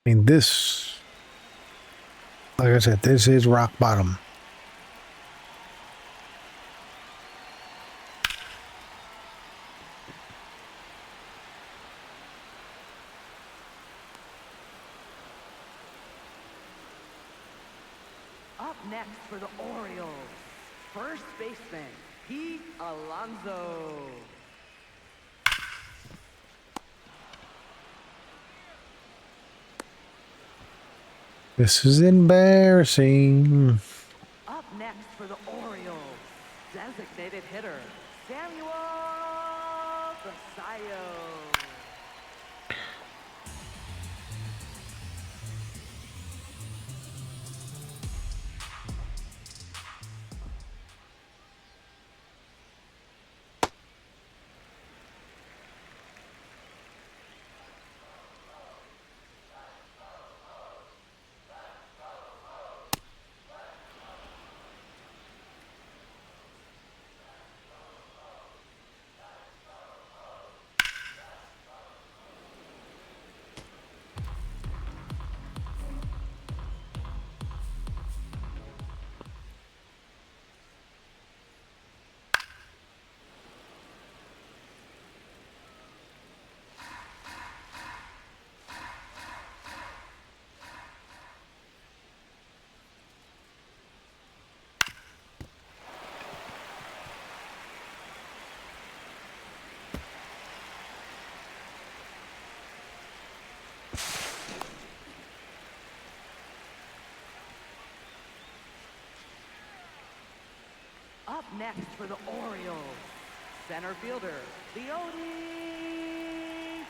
S1: I mean, this, like I said, this is rock bottom.
S3: Up next for the Orioles, first baseman, Pete Alonso.
S1: This is embarrassing.
S3: Up next for the Orioles, designated hitter, Samuel Bassitt. Up next for the Orioles, center fielder, Leody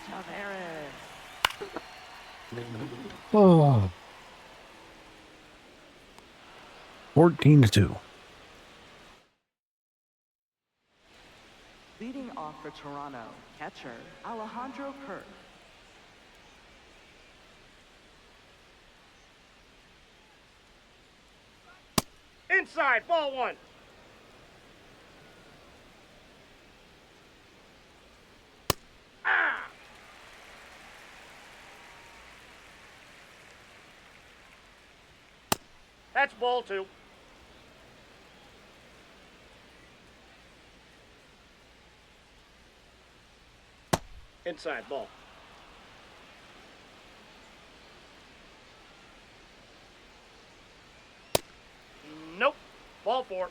S3: Taveras.
S1: Oh. 14-2.
S3: Leading off for Toronto, catcher, Alejandro Kirk.
S2: Inside, ball one. Ah! That's ball two. Inside, ball. Nope. Ball four.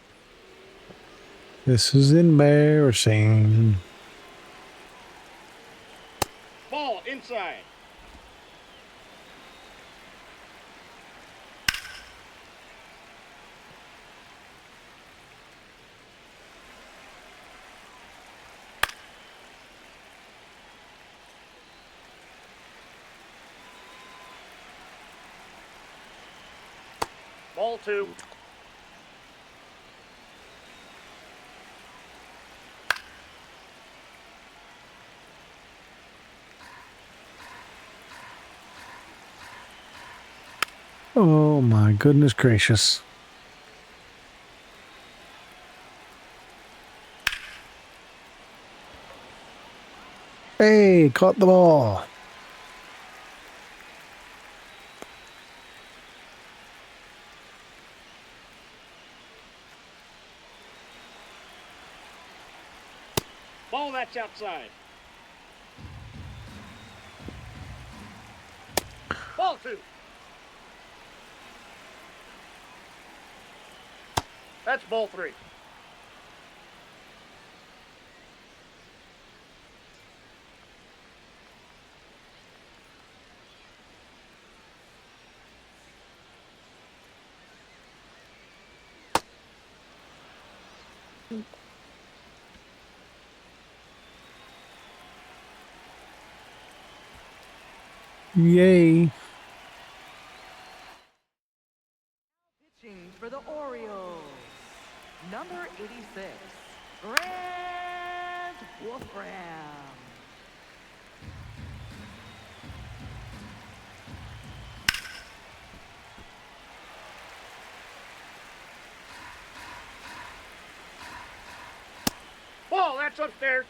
S1: This is embarrassing.
S2: Ball inside. Ball two.
S1: Oh my goodness gracious. Hey, caught the ball.
S2: Ball that's outside. Ball two. That's ball three.
S1: Yay.
S3: Pitching for the Orioles, number 86, Grant Wolfram.
S2: Ball, that's upstairs.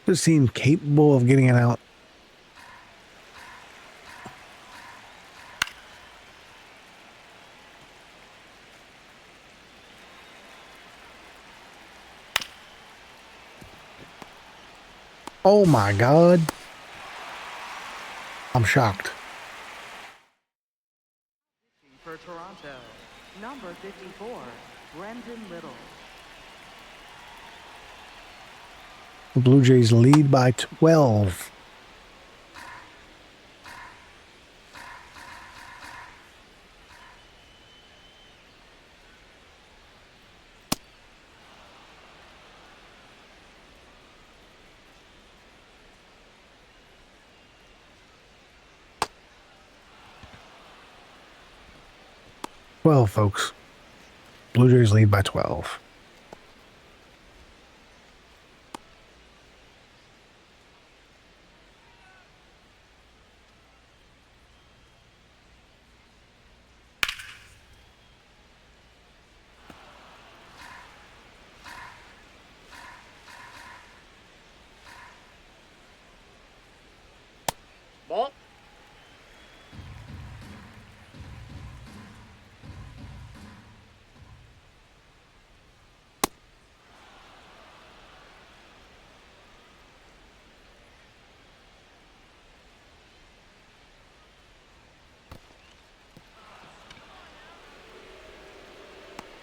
S1: Just seemed capable of getting it out. Oh my God. I'm shocked.
S3: For Toronto, number 54, Brendan Little.
S1: The Blue Jays lead by 12. Well, folks, Blue Jays lead by 12.
S2: Ball.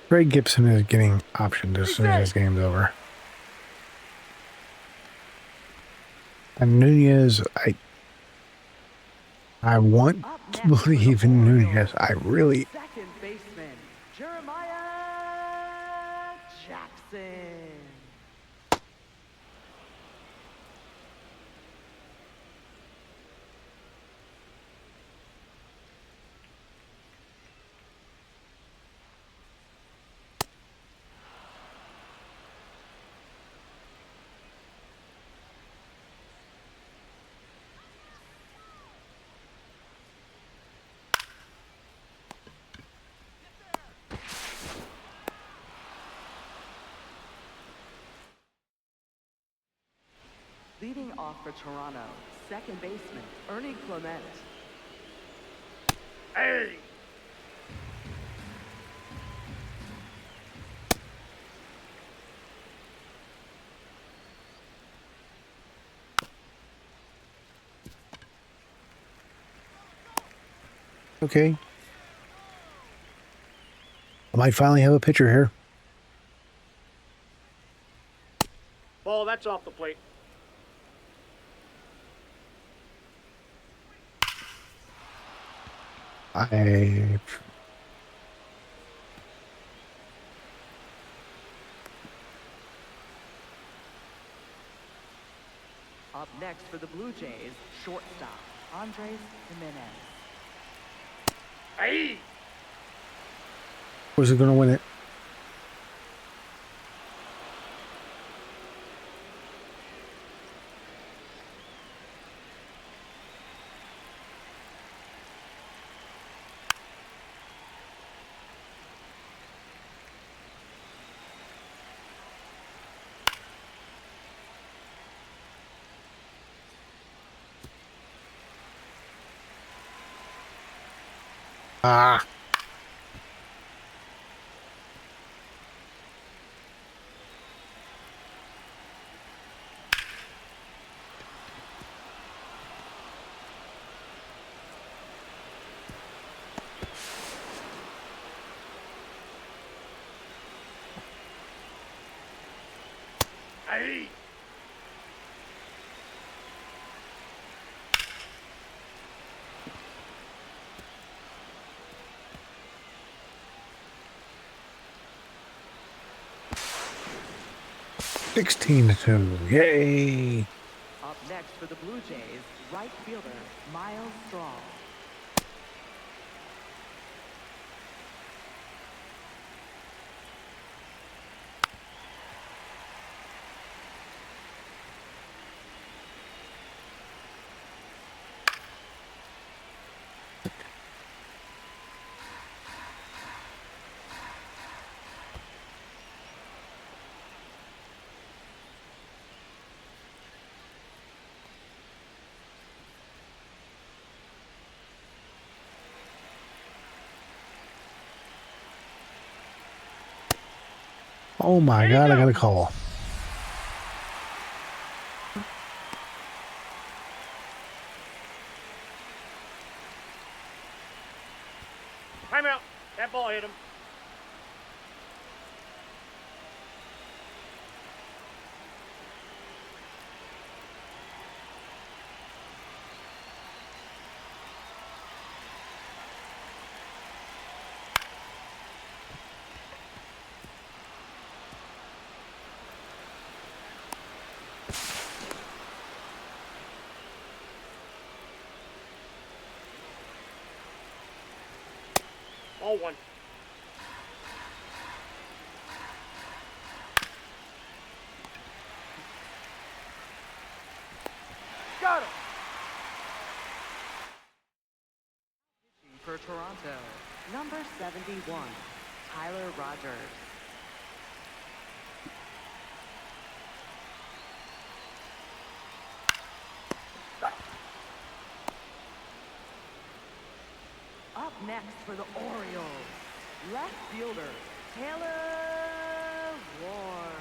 S1: Trey Gibson is getting optioned as soon as this game's over. And Nunez, I want to believe in Nunez. I really.
S3: Second baseman, Jeremiah Jackson. Leading off for Toronto, second baseman, Ernie Clement.
S2: Hey.
S1: Okay. I might finally have a pitcher here.
S2: Ball, that's off the plate.
S3: Up next for the Blue Jays, shortstop, Andres Jimenez.
S2: Hey.
S1: Was it going to win it? Ah.
S2: Hey.
S1: 16-2. Yay!
S3: Up next for the Blue Jays, right fielder Miles Straw.
S1: Oh my God, I got a call.
S2: Timeout. That ball hit him. Ball one. Got him.
S3: For Toronto, number 71, Tyler Rogers. Up next for the Orioles, left fielder Taylor Ward.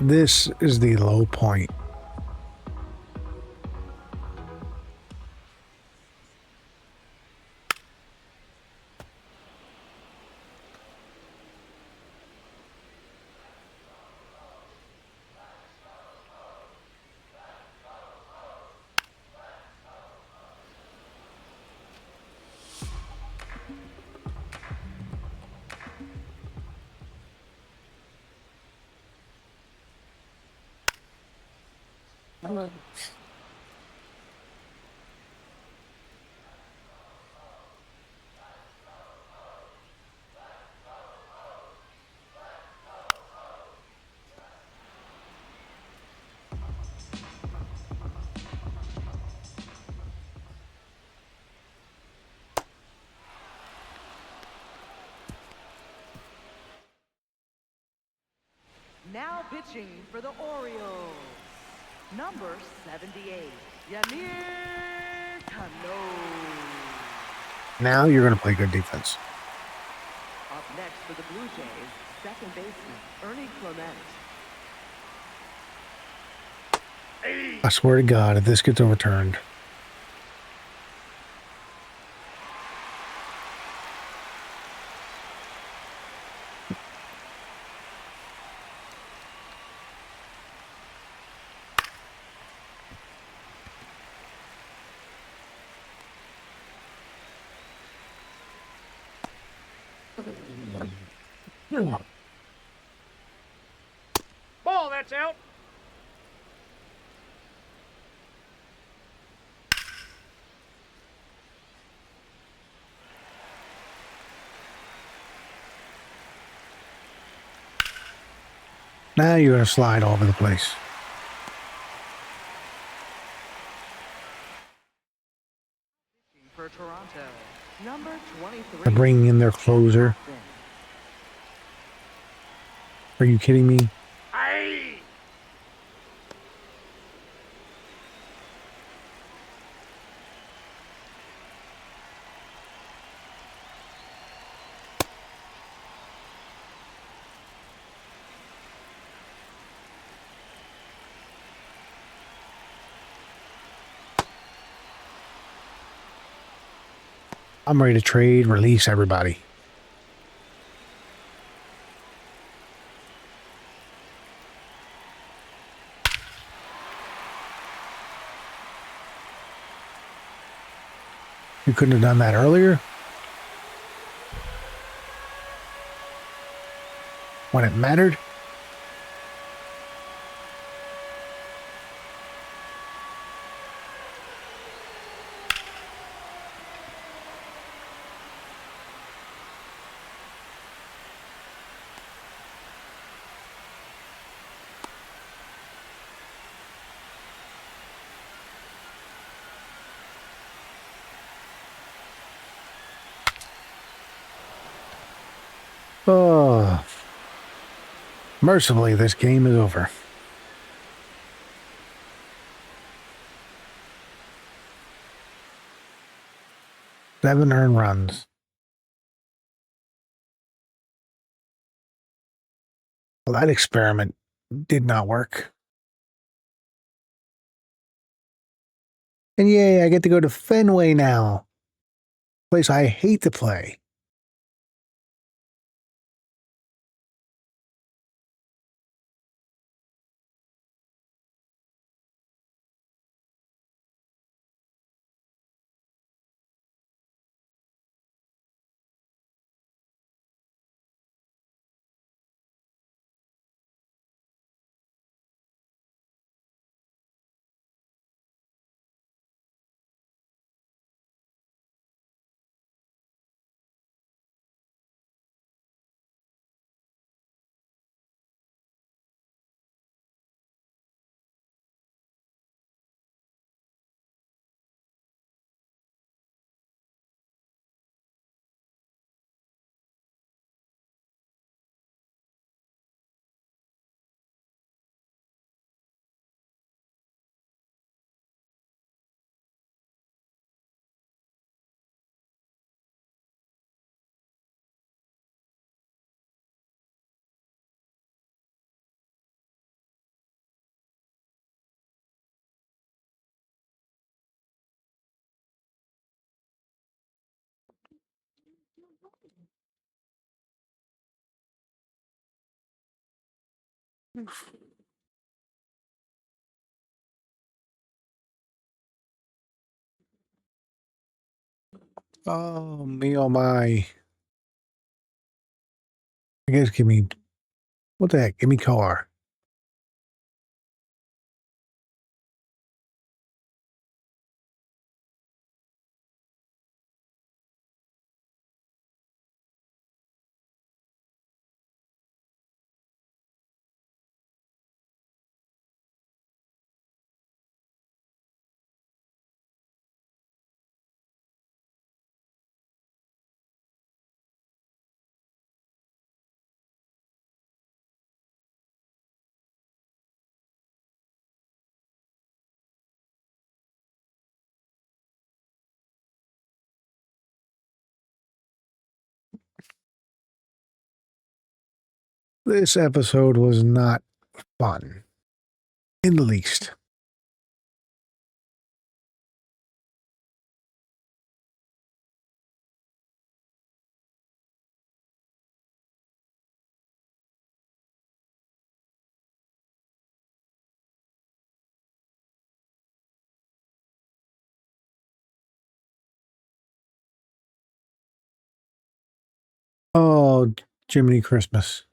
S1: This is the low point.
S3: Now pitching for the Orioles, number 78, Yamir Cano.
S1: Now you're going to play good defense.
S3: Up next for the Blue Jays, second baseman Ernie Clement.
S1: I swear to God, if this gets overturned.
S2: Ball, that's out.
S1: Now you're going to slide all over the place.
S3: For Toronto, number 23.
S1: They're bringing in their closer. Are you kidding me?
S2: Aye.
S1: I'm ready to trade, release everybody. You couldn't have done that earlier? When it mattered? Oh. Mercifully, this game is over. Seven earned runs. Well, that experiment did not work. And yay, I get to go to Fenway now. Place I hate to play. Oh, me oh my. I guess give me, what the heck? Give me car. This episode was not fun. In the least. Oh, Jiminy Christmas.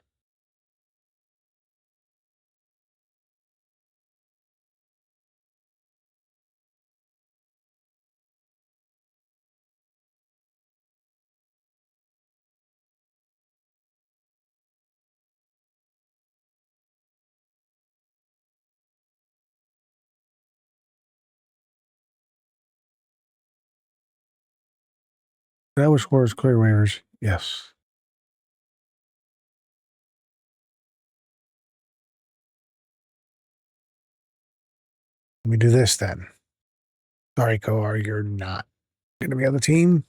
S1: That was scores clear waivers. Yes. Let me do this then. Sorry, Koar, you're not going to be on the team.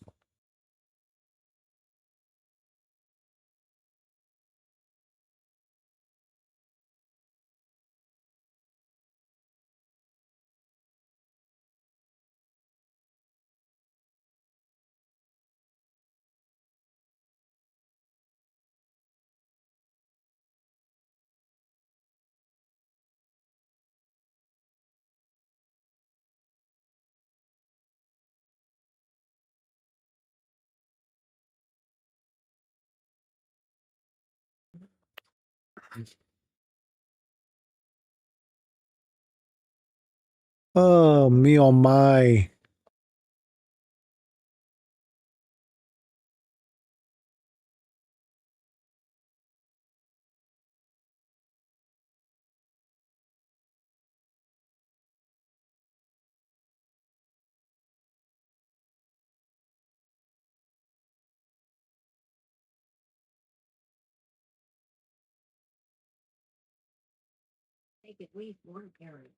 S1: Oh, me oh my.
S5: Make at least one carry.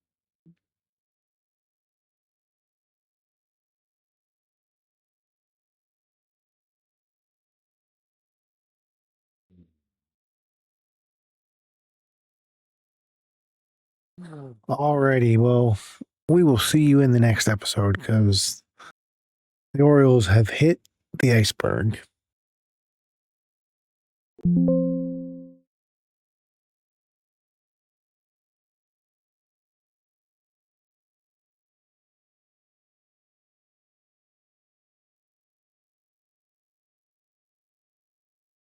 S1: Alrighty, well, we will see you in the next episode because the Orioles have hit the iceberg.